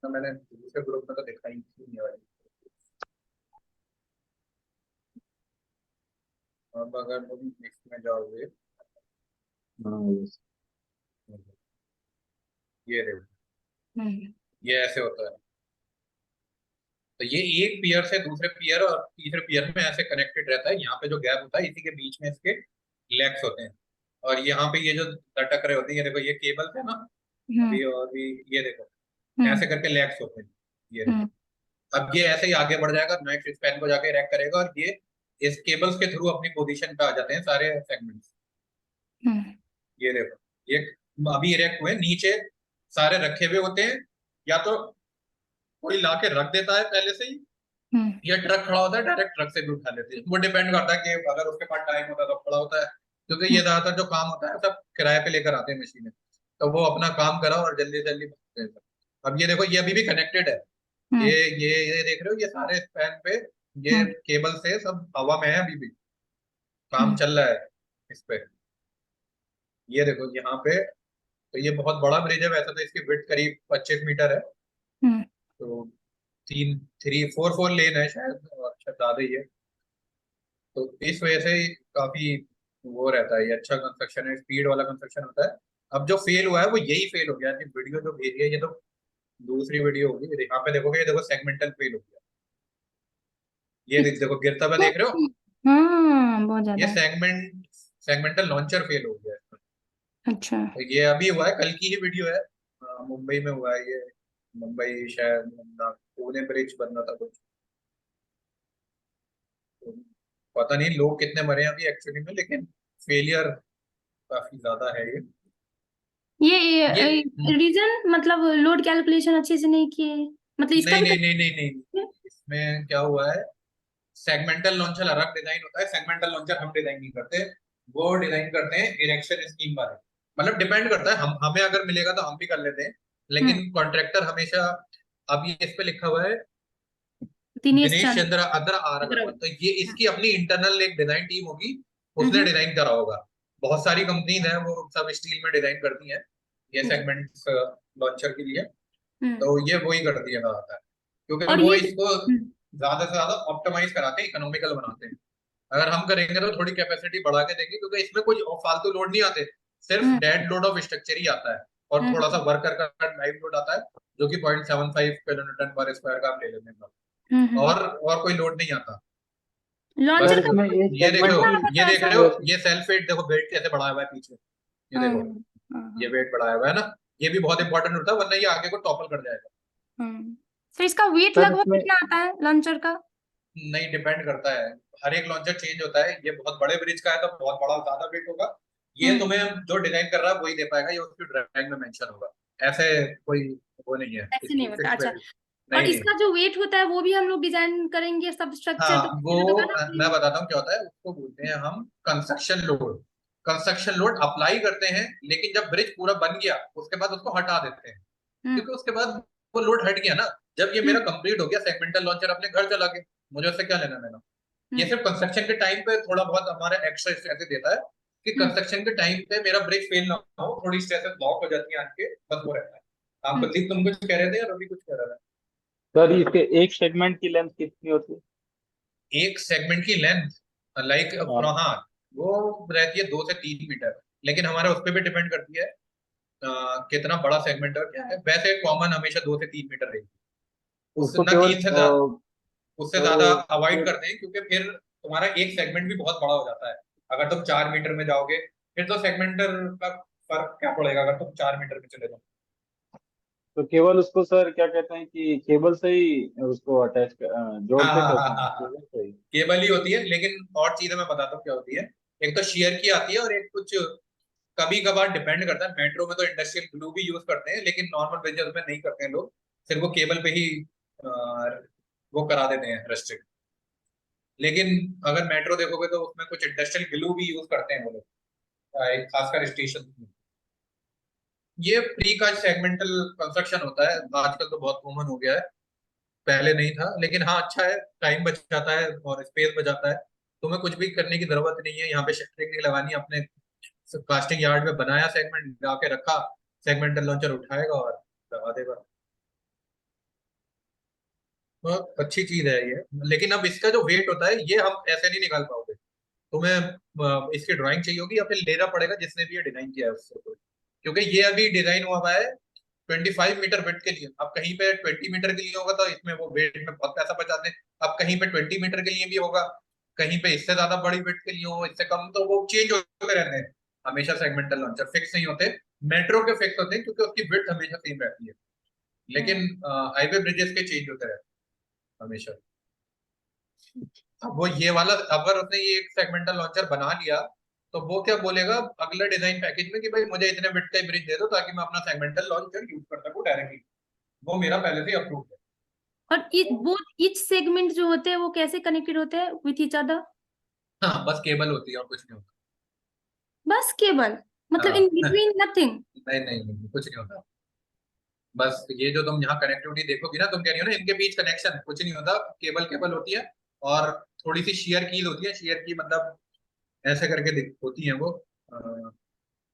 तो मैंने दूसरे ग्रुप में तो दिखाई थी नहीं वाली। अब अगर तुम इसमें जाओगे, हाँ ये सर। ये देखो, हम्म ये ऐसे होता है। तो ये एक पियर से दूसरे पियर और तीसरे पियर में ऐसे कनेक्टेड रहता है। यहाँ पे जो गैप होता है इसी के बीच में इसके लेग्स होते हैं। और यहाँ पे ये जो लटक रहे होते हैं, ये देखो ये केबल है ना, हम्म अभी और भी, ये देखो हम्म ऐसे करके लेग्स होते हैं। ये देखो, हम्म अब ये ऐसे ही आगे बढ़ जाएगा, नेक्स्ट स्पैन को जाके रैक करेगा, और ये इस केबल्स के थ्रू अपनी पोजीशन पे आ जाते हैं सारे सेगमेंट्स। हम्म ये देखो, ये अभी इरेक्ट हुए, नीचे सारे रखे हुए होते हैं, या तो कोई ला के रख देता है पहले से ही, हम्म या ट्रक खड़ा होता है डायरेक्ट ट्रक से भी उठा लेते हैं। वो डिपेंड करता है कि अगर उसके पास टाइम होता है तो खड़ा होता है, क्योंकि ये ज्यादातर जो काम होता है सब किराए पे लेकर आते हैं मशीनें, तो वो अपना काम करा और जल्दी जल्दी भागते हैं सब। अब ये देखो, ये अभी भी कनेक्टेड है। ये हम्म ये देख रहे हो, ये सारे स्पैन पे ये हम्म केबल से सब हवा में है, अभी भी काम हम्म चल रहा है इस पे। ये देखो यहाँ पे, तो ये बहुत बड़ा ब्रिज है, वैसे तो इसकी विड्थ करीब 25 मीटर है। हम्म तो तीन थ्री फोर फोर लेन है शायद, और शायद ज्यादा ही है। तो इस वजह से काफी वो रहता है, ये अच्छा कंस्ट्रक्शन है, स्पीड वाला कंस्ट्रक्शन होता है। अब जो फेल हुआ है वो यही फेल हो गया, वीडियो जो भेजी है ये तो दूसरी वीडियो होगी। यहाँ पे देखोगे, ये देखो सेगमेंटल फेल हो गया। ये देखो गिरता हुआ देख रहे हो, बहुत ये ज्यादा। सेगमेंटल लॉन्चर फेल हो गया है। अच्छा। तो ये अभी हुआ है, कल की ही वीडियो है। मुंबई में हुआ है ये। मुंबई शायद पुणे ब्रिज बन रहा था कुछ। तो पता नहीं लोग कितने मरे हैं अभी एक्चुअली में, लेकिन फेलियर काफी ज्यादा है ये। ये रीजन मतलब लोड कैलकुलेशन अच्छे से नहीं किए, मतलब इसका नहीं भी नहीं नहीं नहीं नहीं, इसमें क्या हुआ है, सेगमेंटल लॉन्चर अलग डिजाइन होता है। सेगमेंटल लॉन्चर हम डिजाइन नहीं करते, वो डिजाइन करते हैं इरेक्शन स्कीम वाले। मतलब डिपेंड करता है, हम हमें अगर मिलेगा तो हम भी कर लेते हैं, हम्म लेकिन कॉन्ट्रैक्टर हमेशा, अब ये इस पे लिखा हुआ है दिनेश दिनेश चंद्र चंद्र अदर आर अग्रवाल, अग्रवाल। तो ये इसकी अपनी इंटरनल एक डिजाइन टीम होगी, उसने हम्म डिजाइन करा होगा। बहुत सारी कंपनीज हैं वो सब स्टील में डिजाइन करती हैं ये जी। सेगमेंट्स लॉन्चर के लिए। हम्म तो ये वही करती है ज्यादातर, क्योंकि और वो ये इसको ज्यादा से ज्यादा ऑप्टिमाइज कराते हैं, इकोनॉमिकल बनाते हैं। अगर हम करेंगे तो थोड़ी कैपेसिटी बढ़ा के देंगे, क्योंकि इसमें कोई और फालतू लोड नहीं आते, सिर्फ हम्म डेड लोड ऑफ स्ट्रक्चर ही आता है, और थोड़ा सा हम्म वर्कर का लाइव लोड आता है, जो कि 0.75 किलोन्यूटन पर स्क्वायर का आप ले लेते हैं। हम्म और कोई लोड नहीं आता। सर लॉन्चर बस का इसमें एक ये देख रहे सेगमेंट हो, कितना की ये होता है देख सर? रहे हो, ये सेल्फ वेट देखो, वेट कैसे बढ़ाया हुआ है पीछे, ये देखो, ये हाँ। वेट बढ़ाया हुआ है ना, ये भी बहुत इंपॉर्टेंट होता है, वरना ये आगे को टॉपल कर जाएगा। तो इसका वेट सर लगभग इसमें कितना आता है लॉन्चर का? नहीं, डिपेंड करता है, हर एक लॉन्चर चेंज होता है। ये बहुत बड़े ब्रिज का है तो बहुत बड़ा ज्यादा वेट होगा। ये हम्म तुम्हें जो डिजाइन कर रहा है वही दे पाएगा, ये उसकी ड्राइंग में मेंशन होगा। ऐसे कोई वो नहीं है ऐसे नहीं इसकी होता, फिक्स अच्छा। वैल्यू। और नहीं इसका जो वेट होता है वो भी हम लोग डिजाइन करेंगे सब स्ट्रक्चर, हाँ तो वो मुझे लगा ना मैं कि बताता हूँ क्या होता है, उसको बोलते हैं हम construction load. Construction load apply करते हैं, लेकिन जब ब्रिज पूरा बन गया उसके बाद उसको हटा देते हैं, हम्म क्योंकि उसके बाद वो लोड हट गया ना। जब ये मेरा हम्म कंप्लीट हो गया, सेगमेंटल लॉन्चर अपने घर चला गया, मुझे उससे क्या लेना देना। ये हम्म सिर्फ कंस्ट्रक्शन के टाइम पे थोड़ा बहुत हमारा एक्स्ट्रा स्ट्रेस देता है, कि हम्म कंस्ट्रक्शन के टाइम पे मेरा ब्रिज फेल ना हो, थोड़ी स्ट्रेसेस ब्लॉक हो जाती है आके, बस वो रहता है। आप हम्म। कुलदीप तुम कुछ कह रहे थे या रवि कुछ कह रहा था? सर इसके एक सेगमेंट की लेंथ कितनी होती है? एक सेगमेंट की लेंथ लाइक हाँ। हाँ वो रहती है 2 से 3 मीटर, लेकिन हमारा उस पर भी डिपेंड करती है कितना बड़ा सेगमेंट है और क्या है। वैसे कॉमन हमेशा 2 से 3 मीटर रहेगी, उससे उसको ना केवल 3 से ज्यादा, उससे ज्यादा तो अवॉइड करते हैं, क्योंकि फिर तुम्हारा एक सेगमेंट भी बहुत बड़ा हो जाता है। अगर तुम 4 मीटर में जाओगे, फिर तो सेगमेंटर का फर्क क्या पड़ेगा अगर तुम 4 मीटर में चले जाओ। तो केवल उसको सर क्या कहते हैं कि केबल से ही उसको अटैच हाँ जोड़ते हाँ हाँ कैसे हाँ हैं, हाँ, केबल से ही? केबल ही होती है, लेकिन और चीजें मैं बताता हूँ क्या होती है। एक तो शेयर की आती है, और एक कुछ कभी कभार डिपेंड करता है। मेट्रो में तो इंडस्ट्रियल ग्लू भी यूज करते हैं, लेकिन नॉर्मल ब्रिजेस में नहीं करते हैं लोग, सिर्फ वो केबल पे ही वो करा देते हैं रेस्ट्रिक्ट। लेकिन अगर मेट्रो देखोगे तो उसमें कुछ इंडस्ट्रियल ग्लू भी यूज करते हैं वो लोग, खासकर स्टेशन में। ये प्री का सेगमेंटल कंस्ट्रक्शन होता है, आजकल तो बहुत कॉमन हो गया है, पहले नहीं था। लेकिन हाँ अच्छा है, टाइम बच जाता है और स्पेस बच जाता है। तुम्हें कुछ भी करने की जरूरत नहीं है, यहाँ पे शिफ्टिंग नहीं लगानी, अपने कास्टिंग यार्ड में बनाया, सेगमेंट जाके रखा, सेगमेंटल लॉन्चर उठाएगा और लगा देगा। तो अच्छी चीज है ये। लेकिन अब इसका जो वेट होता है ये हम ऐसे नहीं निकाल पाओगे। तुम्हें इसकी ड्राइंग चाहिए होगी, या फिर लेना पड़ेगा जिसने भी ये डिजाइन किया है उससे कोई। क्योंकि ये अभी डिजाइन हुआ हुआ है 25 मीटर वेट के लिए। अब कहीं पे 20 मीटर के लिए होगा तो इसमें वो वेट में बहुत पैसा बचाते हैं। अब कहीं पे 20 मीटर के लिए भी होगा, कहीं पे इससे ज्यादा बड़ी वेट के लिए हो, इससे कम, तो वो चेंज होते रहते हैं। हमेशा सेगमेंटल लॉन्चर फिक्स नहीं होते। मेट्रो के फिक्स होते हैं क्योंकि उसकी विड्थ हमेशा सेम रहती है, हम्म लेकिन हाईवे ब्रिजेस के चेंज होते रहते हैं हमेशा। अब वो ये वाला, अगर उसने ये एक सेगमेंटल लॉन्चर बना लिया, तो वो क्या बोलेगा अगले डिजाइन पैकेज में कि भाई मुझे इतने बिट का ब्रिज दे दो, ताकि मैं अपना सेगमेंटल लॉन्चर यूज कर सकूं डायरेक्टली। वो मेरा पहले से अप्रूव है। और वो ईच सेगमेंट जो होते हैं वो कैसे कनेक्टेड होते हैं विथ ईच अदर? हाँ बस केबल होती है और कुछ नहीं होता। बस केबल, मतलब इन हाँ बिटवीन नथिंग? नहीं नहीं नहीं, कुछ नहीं होता। बस ये जो तुम यहाँ कनेक्टिविटी देखोगी ना, तुम कह रही हो ना इनके बीच कनेक्शन, कुछ नहीं होता। केबल केबल होती है, और थोड़ी सी शेयर कीज होती है। शेयर की मतलब ऐसे करके होती है वो। अ,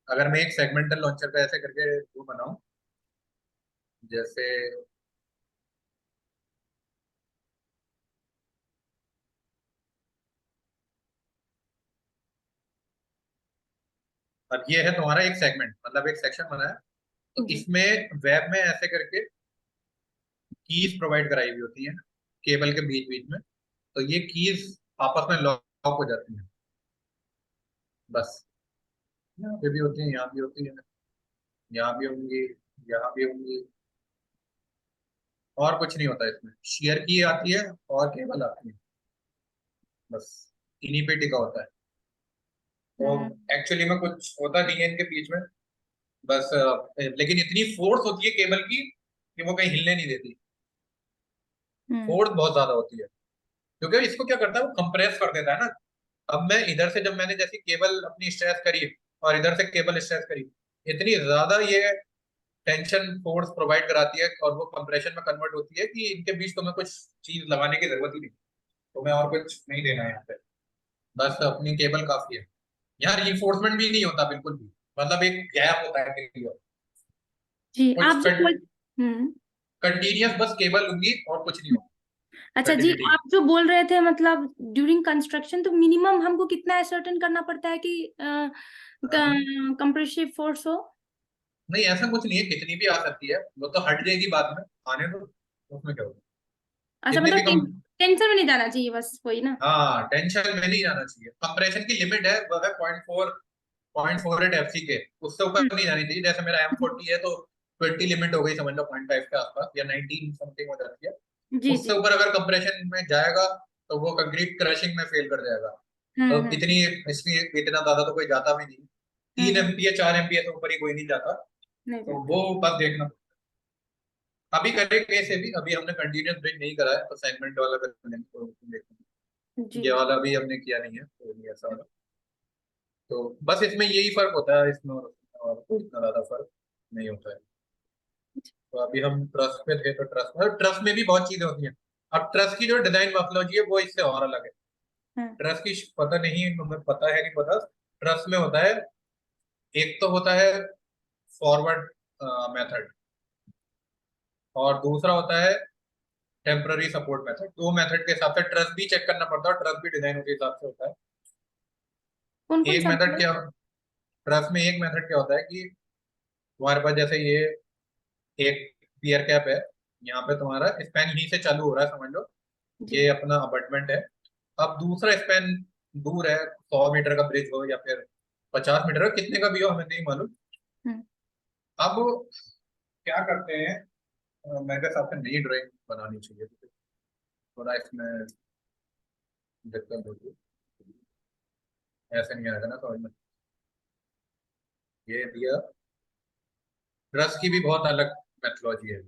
अगर मैं एक सेगमेंटल लॉन्चर पे ऐसे करके वो बनाऊं, जैसे अब ये है तुम्हारा एक सेगमेंट, मतलब एक सेक्शन बना है, तो जी। इसमें वेब में ऐसे करके कीज प्रोवाइड कराई हुई होती है केबल के बीच बीच में। तो ये कीज आपस में लॉक हो जाती हैं, बस। यहाँ पे भी होती है, यहाँ भी होती है, यहाँ भी होंगी, यहाँ भी होंगी। और कुछ नहीं होता इसमें, शेयर की आती है और केबल आती है, बस इन्हीं पे टिका होता है। तो हम्म एक्चुअली में कुछ होता नहीं है इनके बीच में, बस लेकिन इतनी फोर्स होती है केबल की कि वो कहीं हिलने नहीं देती। हम्म फोर्स बहुत ज्यादा होती है, क्योंकि इसको क्या करता है वो कंप्रेस कर देता है ना। अब मैं इधर से, जब मैंने जैसी केबल अपनी स्ट्रेच करी और इधर से केबल स्ट्रेच करी, इतनी ज्यादा ये टेंशन फोर्स प्रोवाइड कराती है और वो कंप्रेशन में कन्वर्ट होती है कि इनके बीच तुम्हें कुछ चीज लगाने की जरूरत ही नहीं। तुम्हें और कुछ नहीं देना है यहाँ पे, बस अपनी केबल काफी है। यहाँ रीइंफोर्समेंट भी नहीं होता बिल्कुल भी, मतलब एक गैप होता है क्लियर, जी। आप कुछ जो बोल हम्म कंटिन्यूस बस केबल होंगी और कुछ नहीं होगा। अच्छा जी, कंटिन्यूटी। आप जो बोल रहे थे मतलब ड्यूरिंग कंस्ट्रक्शन तो मिनिमम हमको कितना असर्टेन करना पड़ता है कि कंप्रेसिव फोर्स हो? नहीं ऐसा कुछ नहीं है, कितनी भी आ सकती है, वो तो हट जाएगी बाद में, आने दो, उसमें क्या होगा। अच्छा, कितने मतलब भी कम। टेंशन में नहीं जाना चाहिए, बस वही ना? हाँ टेंशन में नहीं जाना चाहिए। कंप्रेशन की लिमिट है वो है 0.48 FC के, उससे हम्म ऊपर नहीं जानी चाहिए। जैसे मेरा M40 है तो 20 लिमिट हो गई समझ लो, 0.5 के आसपास, या 19 समथिंग हो जाती है। जी उससे जी। ऊपर अगर कंप्रेशन में जाएगा तो वो कंक्रीट क्रशिंग में फेल कर जाएगा। तो हम्म इतनी, इसलिए इतना ज्यादा तो कोई जाता भी नहीं। हम्म 3 हम्म, MPa 4 MPa से ऊपर ही कोई नहीं जाता। नहीं तो जाता। वो बस देखना। अभी करेंगे इसे भी, अभी हमने कंटिन्यूस ब्रिज नहीं करा है तो सेगमेंट वाला कर लेंगे, तो देखेंगे। जी ये वाला भी हमने किया नहीं है, तो ये ऐसा वाला। तो बस इसमें यही फर्क होता है इसमें और उसमें, और इतना ज्यादा फर्क नहीं होता है। तो अभी हम ट्रस्ट में थे, तो ट्रस्ट में भी बहुत चीजें होती हैं। अब ट्रस्ट की जो डिजाइन मैथोलॉजी है वो इससे और अलग है। हाँ ट्रस्ट की पता नहीं हमें पता है कि पता, ट्रस्ट में होता है, एक तो होता है फॉरवर्ड मेथड, और दूसरा होता है टेम्पररी सपोर्ट मेथड। दो मेथड के हिसाब से ट्रस्ट भी चेक करना पड़ता है, और ट्रस्ट भी डिजाइन के हिसाब से होता है। कौन कौन एक सा मेथड मतलब? क्या, ट्रस्ट में एक मेथड क्या होता है कि तुम्हारे पास जैसे ये एक पियर कैप है, यहाँ पे तुम्हारा स्पैन यहीं से चालू हो रहा है समझ लो, जी ये अपना अबटमेंट है। अब दूसरा स्पैन दूर है, 100 मीटर का ब्रिज हो या फिर 50 मीटर हो, कितने का भी हो हमें नहीं मालूम। हम्म अब क्या करते हैं, मेरे हिसाब से नई ड्राइंग बनानी चाहिए, थोड़ा इसमें दिक्कत होगी, ऐसे नहीं आएगा ना समझ में। ये दिया, ट्रस्ट की भी बहुत अलग मेथोलॉजी है।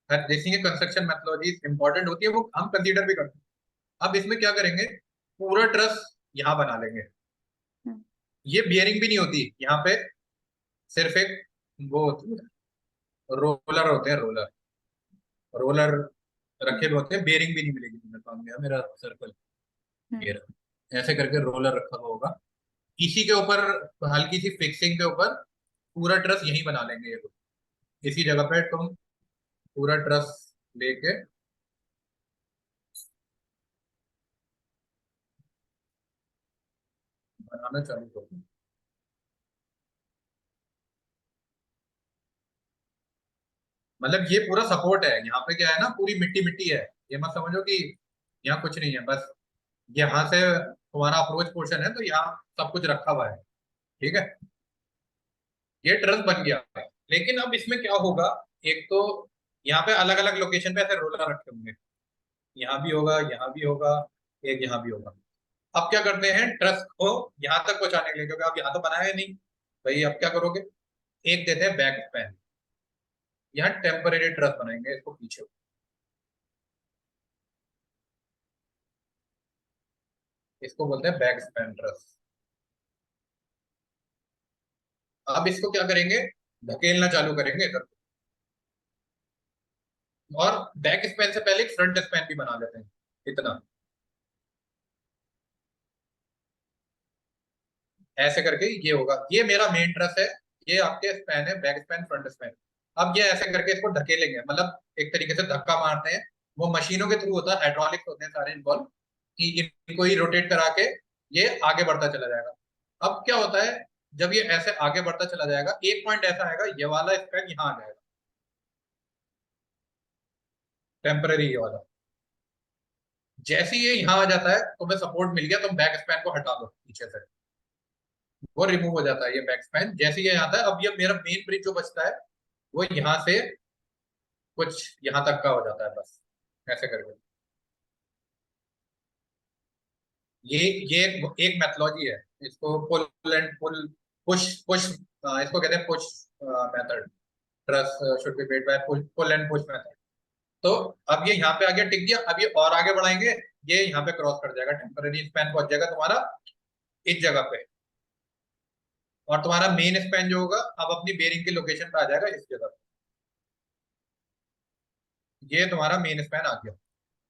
हर देसी की कंस्ट्रक्शन मेथोलॉजी इंपॉर्टेंट होती है, वो हम कंसीडर भी करते हैं। अब इसमें क्या करेंगे, पूरा ट्रस्ट यहाँ बना लेंगे। हम्म ये बियरिंग भी नहीं होती यहाँ पे, सिर्फ एक वो होती है, रोलर होते हैं, रोलर रोलर रखे हुए होते हैं। बियरिंग भी नहीं मिलेगी तुम्हें, सामने है मेरा सर्कल, ये हम्म रहा। ऐसे करके रोलर रखा हुआ होगा, इसी के ऊपर हल्की सी फिक्सिंग के ऊपर पूरा ट्रस यही बना लेंगे ये लोग। इसी जगह पे तुम पूरा ट्रस लेके बनाना चालू कर दो। मतलब ये पूरा सपोर्ट है, यहाँ पे क्या है ना, पूरी मिट्टी मिट्टी है। ये मत समझो कि यहाँ कुछ नहीं है, बस यहाँ से तुम्हारा अप्रोच पोर्शन है, तो यहाँ सब कुछ रखा हुआ है। ठीक है, ये ट्रस बन गया। लेकिन अब इसमें क्या होगा, एक तो यहाँ पे अलग अलग लोकेशन पे ऐसे रोलर रखे होंगे, यहाँ भी होगा, यहाँ भी होगा, एक यहाँ भी होगा। अब क्या करते हैं, ट्रस को यहाँ तक पहुंचाने के लिए, क्योंकि आप यहाँ तो बनाया नहीं भाई, अब क्या करोगे, एक देते हैं बैक स्पैन। यहाँ टेम्परेरी ट्रस बनाएंगे इसको पीछे। इसको बोलते हैं बैक स्पैन ट्रस। अब इसको क्या करेंगे, धकेलना चालू करेंगे इधर, और बैक स्पैन से पहले फ्रंट स्पैन भी बना लेते हैं इतना, ऐसे करके ये होगा। ये मेरा मेन ट्रस है, ये आपके स्पैन है, बैक स्पैन फ्रंट स्पैन। अब ये ऐसे करके इसको ढकेलेंगे, मतलब एक तरीके से धक्का मारते हैं। वो मशीनों के थ्रू होता है, हाइड्रोलिक्स होते हैं सारे इन्वॉल्व, कि इनको ही रोटेट करा के ये आगे बढ़ता चला जाएगा। अब क्या होता है, जब ये ऐसे आगे बढ़ता चला जाएगा, एक पॉइंट ऐसा आएगा, ये वाला स्पैन यहाँ आ जाएगा, टेम्पररी ये वाला। जैसे ही ये यहाँ आ जाता है, तुम्हें सपोर्ट मिल गया, तुम बैक स्पैन को हटा दो पीछे से, वो रिमूव हो जाता है ये बैक स्पैन। जैसे ये आता है, अब ये मेरा मेन ब्रिज जो बचता है, वो यहाँ से कुछ यहाँ तक का हो जाता है, बस ऐसे करके। ये एक मैथोलॉजी है, इसको pull and pull, push push, इसको कहते हैं push method. Truss should be made by pull and push method. तो अब ये यहाँ पे आगे टिक गया, अब ये और आगे बढ़ाएंगे, ये यहाँ पे क्रॉस कर जाएगा, टेम्पररी स्पैन पहुंच जाएगा तुम्हारा इस जगह पे, और तुम्हारा मेन स्पैन जो होगा अब अपनी बेरिंग की लोकेशन पे आ जाएगा इस जगह पे। ये तुम्हारा मेन स्पैन आ गया।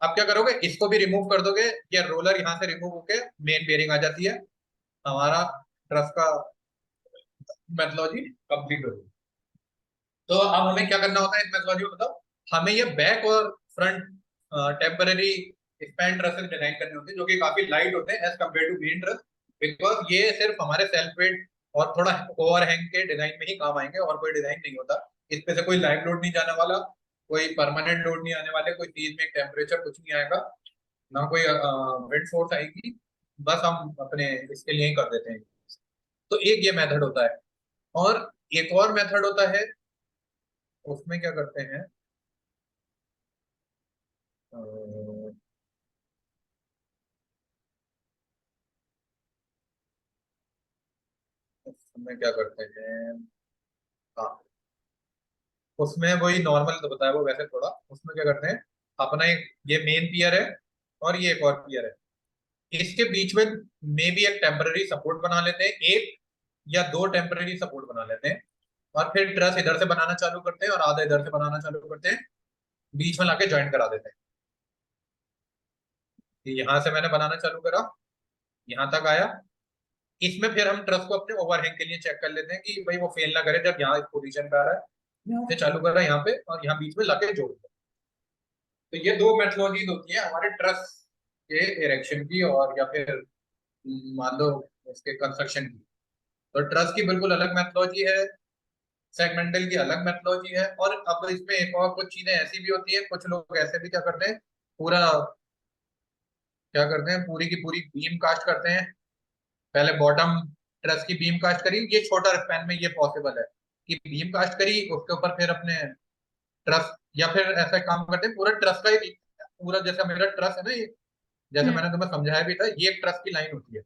अब क्या करोगे, इसको भी रिमूव कर दोगे, ये रोलर यहाँ से रिमूव होके मेन बेरिंग आ जाती है, हमारा ट्रस का मेथोलॉजी कंप्लीट हो गई। तो अब हमें क्या करना होता है इस मेथोलॉजी में, बताओ। हमें ये बैक और front temporary span trusses design करने होते हैं, जो कि काफी लाइट होते हैं as compare to main truss, because ये सिर्फ हमारे सेल्फ वेट और थोड़ा ओवरहैंग के डिजाइन में ही काम आएंगे, और कोई डिजाइन नहीं होता। इस पे से कोई लाइव लोड नहीं जाने वाला, कोई परमानेंट लोड नहीं आने वाले, कोई चीज में टेम्परेचर कुछ नहीं आएगा, ना कोई विंड फोर्स आएगी। बस हम अपने इसके लिए ही कर देते हैं। तो एक ये मेथड होता है, और एक और मेथड होता है, उसमें क्या करते हैं, अ, उसमें क्या करते हैं, हाँ, उसमें वही नॉर्मल तो बताया वो वैसे थोड़ा, उसमें क्या करते हैं अपना एक ये मेन पियर है और ये एक और पियर है, इसके बीच में मे बी एक टेम्पररी सपोर्ट बना लेते हैं, एक या दो टेम्पररी सपोर्ट बना लेते हैं, और फिर ट्रस इधर से बनाना चालू करते हैं और आधा इधर से बनाना चालू करते हैं, बीच में लाके ज्वाइन करा देते हैं। यहां से मैंने बनाना चालू करा, यहाँ तक आया, इसमें फिर हम ट्रस को अपने ओवरहैंग के लिए चेक कर लेते हैं कि भाई वो फेल ना करे जब यहाँ इस पोजीशन पे आ रहा है, यहाँ से चालू कर रहा है यहाँ पे और यहाँ बीच में लाके जोड़ दो। तो ये दो मेथोलॉजीज होती है हमारे ट्रस के इरेक्शन की और या फिर मान लो इसके कंस्ट्रक्शन की। तो ट्रस की बिल्कुल अलग मेथोलॉजी है, सेगमेंटल की अलग मेथोलॉजी है, और अब इसमें एक और कुछ चीजें ऐसी भी होती है, कुछ लोग ऐसे भी क्या करते हैं पूरा क्या करते हैं पूरी की पूरी बीम कास्ट करते हैं, पहले बॉटम ट्रस की बीम कास्ट करी, ये छोटा स्पैन में ये पॉसिबल है कि बीम कास्ट करी उसके ऊपर फिर अपने ट्रस, या फिर ऐसा काम करते हैं पूरा ट्रस का ही पूरा, जैसा मेरा ट्रस है ना ये, जैसे मैंने तुम्हें समझाया भी था, ये एक ट्रस की लाइन होती है,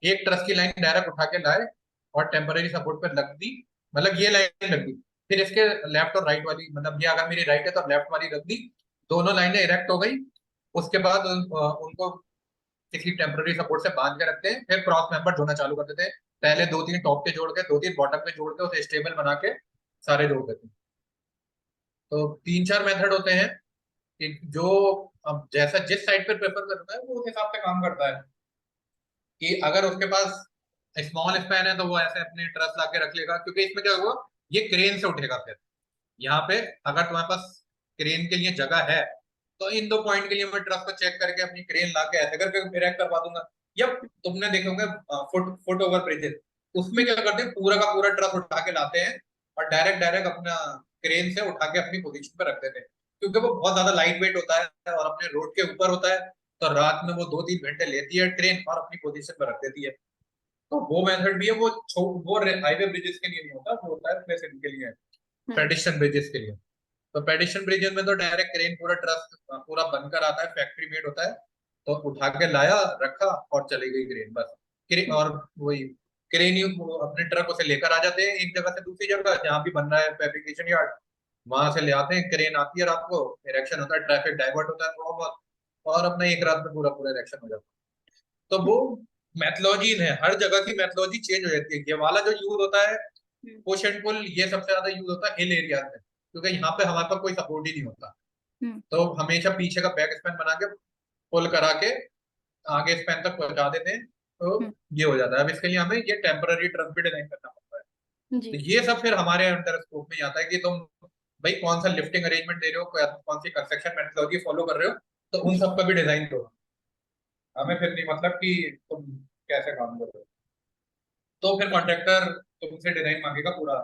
एक ट्रस की लाइन डायरेक्ट उठा के लाए और टेम्पररी सपोर्ट पर रख दी, मतलब ये लाइन रख दी, फिर इसके लेफ्ट और राइट वाली, मतलब ये अगर मेरी राइट है तो लेफ्ट वाली रख दी, दोनों लाइनें इरेक्ट हो गई, उसके बाद उनको किसी टेम्पररी सपोर्ट से बांध के रखते हैं, फिर क्रॉस मेंबर जोड़ना चालू कर देते हैं, पहले दो तीन टॉप के जोड़ के दो तीन बॉटम के जोड़ के उसे स्टेबल बना के सारे जोड़ देते हैं। तो तीन चार मेथड होते हैं कि जो अब जैसा जिस साइड पर प्रेफर करता है वो उस हिसाब से काम करता है, कि अगर उसके पास स्मॉल स्पैन है तो वो ऐसे अपने ट्रस ला के रख लेगा, क्योंकि इसमें क्या होगा ये क्रेन से उठेगा, फिर यहाँ पे अगर तुम्हारे पास क्रेन के लिए जगह है तो इन दो पॉइंट के लिए मैं ट्रस को चेक करके अपनी क्रेन ला के ऐसे करके इरेक्ट करवा दूंगा। या तुमने देखे होंगे फुट ओवर ब्रिजेस, उसमें क्या करते हैं पूरा का पूरा ट्रस उठा के लाते हैं और डायरेक्ट डायरेक्ट अपना क्रेन से उठा के अपनी पोजीशन पे रख देते हैं, क्योंकि वो बहुत ज्यादा लाइट वेट होता है और अपने रोड के ऊपर होता है, तो रात में वो 2-3 घंटे लेती है ट्रेन और अपनी पोजीशन पर रख देती है। तो वो मेथड भी है, वो हाईवे ब्रिजेस के लिए नहीं होता, वो होता है प्लेस के लिए, पेडिशन ब्रिजेस के लिए। तो पेडिशन ब्रिजेस में तो डायरेक्ट क्रेन पूरा ट्रस पूरा बनकर आता है, फैक्ट्री मेड होता है, तो उठा के लाया रखा और चली गई क्रेन बस। और वही क्रेन ही वो अपने ट्रक उसे लेकर आ जाते हैं एक जगह से दूसरी जगह, जहाँ भी बन रहा है फैब्रिकेशन यार्ड, वहां से ले आते हैं, क्रेन आती है रात को, इरेक्शन होता है, ट्रैफिक डाइवर्ट होता है थोड़ा बहुत, और अपना एक रात में पूरा पूरा इरेक्शन हो जाता है। तो वो मैथोलॉजीज है, हर जगह की मैथोलॉजी चेंज हो जाती है। ये वाला जो यूज होता है पुश एंड पुल, ये सबसे ज्यादा यूज होता है हिल एरियाज में, क्योंकि यहाँ पे हमारे पास कोई सपोर्ट ही नहीं होता, तो हमेशा पीछे का बैक स्पैन बना के पुल करा के आगे स्पैन तक पहुंचा देते हैं, तो ये हो जाता है। अब इसके लिए हमें ये टेम्पररी ट्रक भी डिजाइन करना पड़ता है। तो ये सब फिर हमारे अंडर स्कोप में आता है कि तुम भाई कौन सा लिफ्टिंग अरेंजमेंट दे रहे हो, कौन सी कंस्ट्रक्शन मेथोलॉजी फॉलो कर रहे हो, तो उन सब का भी डिजाइन दो, हमें फिर नहीं मतलब कि तुम कैसे काम कर रहे हो। तो फिर कॉन्ट्रैक्टर तुमसे डिजाइन मांगेगा पूरा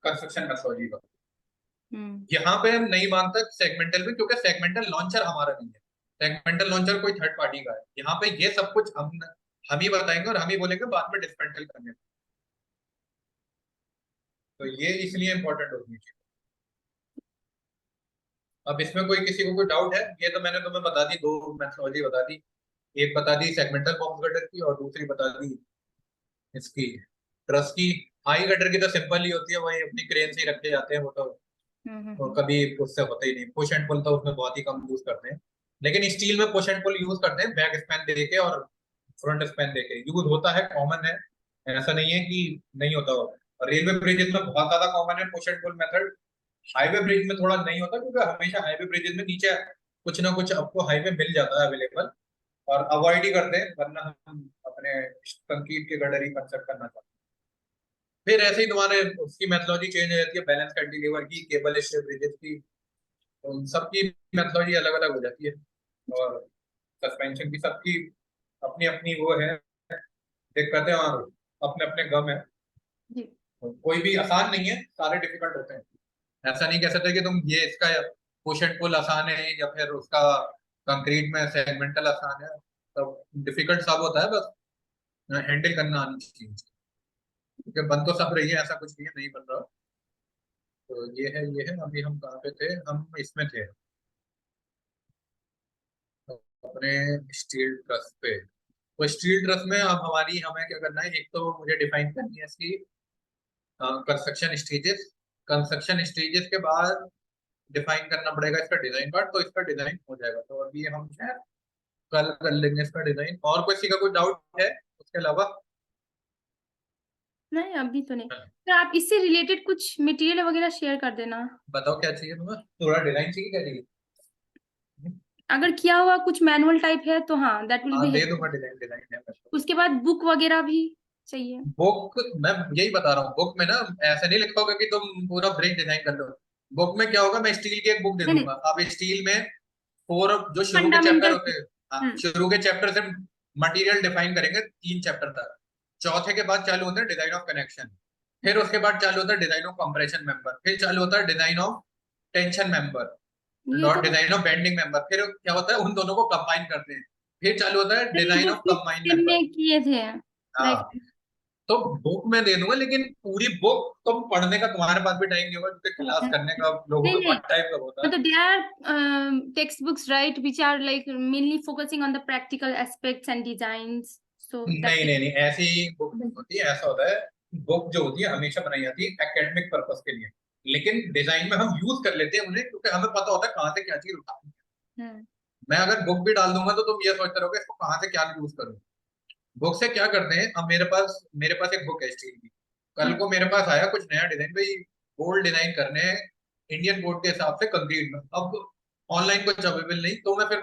कंस्ट्रक्शन मेथोलॉजी का। यहाँ पे हम नहीं मांगते सेगमेंटल में, क्योंकि सेगमेंटल लॉन्चर हमारा नहीं है, सेगमेंटल लॉन्चर कोई थर्ड पार्टी का है। यहाँ पे ये सब कुछ हम ही बताएंगे और हम ही बोलेंगे बाद में डिस्मेंटल करने को। तो ये इसलिए इंपॉर्टेंट होती है। अब इसमें कोई किसी को कोई डाउट है? ये तो मैंने तुम्हें बता दी, दो मेथोलॉजी बता दी, एक बता दी सेगमेंटल बॉक्स गटर की और दूसरी बता दी इसकी ट्रस की। आई गटर की तो सिंपल ही होती है, वही अपनी क्रेन से ही रखे जाते हैं, वो तो कभी उससे होता ही नहीं। पुश एंड पुल तो उसमें बहुत ही कम यूज करते हैं, लेकिन स्टील में पुश एंड पुल यूज करते हैं, बैक स्पैन देके और फ्रंट स्पैन देके यूज होता है, कॉमन है, ऐसा नहीं है कि नहीं होता हो। रेलवे ब्रिजेस में बहुत ज्यादा कॉमन है push and pull method, highway bridge में थोड़ा नहीं होता, क्योंकि हमेशा हाईवे ब्रिजेस में नीचे कुछ ना कुछ आपको हाईवे मिल जाता है अवेलेबल, और अवॉइड ही करते हैं, वरना हम अपने कंक्रीट के गटर ही कंस्ट्रक्ट करना चाहते हैं। फिर ऐसे ही तुम्हारे उसकी मेथोलॉजी चेंज हो जाती है, बैलेंस कैंटिलीवर की, केबल स्टे ब्रिजेस की, तो उन सबकी मेथोलॉजी अलग अलग हो जाती है, और सस्पेंशन की सबकी अपनी अपनी वो है दिक्कतें और अपने अपने गम है। तो कोई भी आसान नहीं है, सारे डिफिकल्ट होते हैं, ऐसा नहीं कह सकते कि तुम ये इसका पुश एंड पुल आसान है या फिर उसका कंक्रीट में सेगमेंटल आसान है, तो डिफिकल्ट सब होता है, बस हैंडल करना आनी चाहिए, क्योंकि बन तो सब रही है, ऐसा कुछ भी नहीं बन रहा। तो ये है अभी हम कहाँ पे थे, हम इसमें थे अपने स्टील ट्रस पे। तो स्टील ट्रस में अब हमें क्या करना है, एक तो मुझे डिफाइन करनी है इसकी कंस्ट्रक्शन स्टेजेस, कंस्ट्रक्शन स्टेजेस के बाद डिफाइन करना पड़ेगा इसका डिजाइन पार्ट, तो इसका डिजाइन हो जाएगा। तो अभी हम शायद कल कर लेंगे इसका डिजाइन। और किसी का कोई डाउट है उसके अलावा? नहीं अभी तो नहीं। तो आप इससे रिलेटेड कुछ मटेरियल वगैरह शेयर कर देना, बताओ क्या चाहिए तुम्हें, थोड़ा डिजाइन चाहिए, क्या चाहिए? अगर किया हुआ कुछ मैनुअल टाइप है तो हाँ दैट विल हाँ बी दे हेल्पफुल। दूंगा, डिजाइन डिजाइन है मेरे पास। उसके बाद बुक वगैरह भी चाहिए। बुक मैं यही बता रहा हूँ, बुक में ना ऐसे नहीं लिखा होगा कि तुम पूरा ब्रिज डिजाइन कर लो। बुक में क्या होगा, मैं स्टील की एक बुक दे नहीं नहीं, दूंगा। अब स्टील में फोर जो शुरू के चैप्टर फंडामेंटल। होते हैं, हाँ, शुरू के चैप्टर से मटेरियल डिफाइन करेंगे 3 चैप्टर तक। चौथे के बाद चालू होता है डिजाइन ऑफ कनेक्शन, फिर उसके बाद चालू होता है डिजाइन ऑफ कंप्रेशन मेंबर, फिर चालू होता है डिजाइन ऑफ टेंशन मेंबर, ये तो डिजाइन ऑफ बेंडिंग मेंबर, फिर क्या होता है उन दोनों को कंबाइन करते हैं, फिर चालू होता है डिजाइन जो of fifth combine same member. में किए थे लाइक। हाँ, तो बुक में दे दूंगा, लेकिन पूरी बुक तुम पढ़ने का तुम्हारे पास भी टाइम नहीं होगा, क्योंकि क्लास करने का लोगों नहीं के नहीं, पास टाइम कब होता है। मतलब there are textbooks right which are like mainly focusing on the practical aspects and designs, so that नहीं नहीं नहीं, ऐसी बुक नहीं होती है। ऐसा होता है, बुक जो होती है हमेशा बनाई जाती है एकेडमिक पर्पस के लिए, लेकिन डिजाइन में हम यूज कर लेते हैं उन्हें, क्योंकि हमें पता होता है कहाँ से क्या चीज उठानी है। मैं अगर बुक भी डाल दूंगा तो तुम ये सोचते रहोगे इसको कहाँ से क्या यूज करूँ। बुक से क्या करते हैं, अब मेरे पास एक बुक है स्टील की। कल को मेरे पास आया कुछ नया डिजाइन, भाई गोल्ड डिजाइन करने हैं इंडियन कोड के हिसाब से कंक्रीट में, अब ऑनलाइन कुछ अवेलेबल नहीं, तो मैं फिर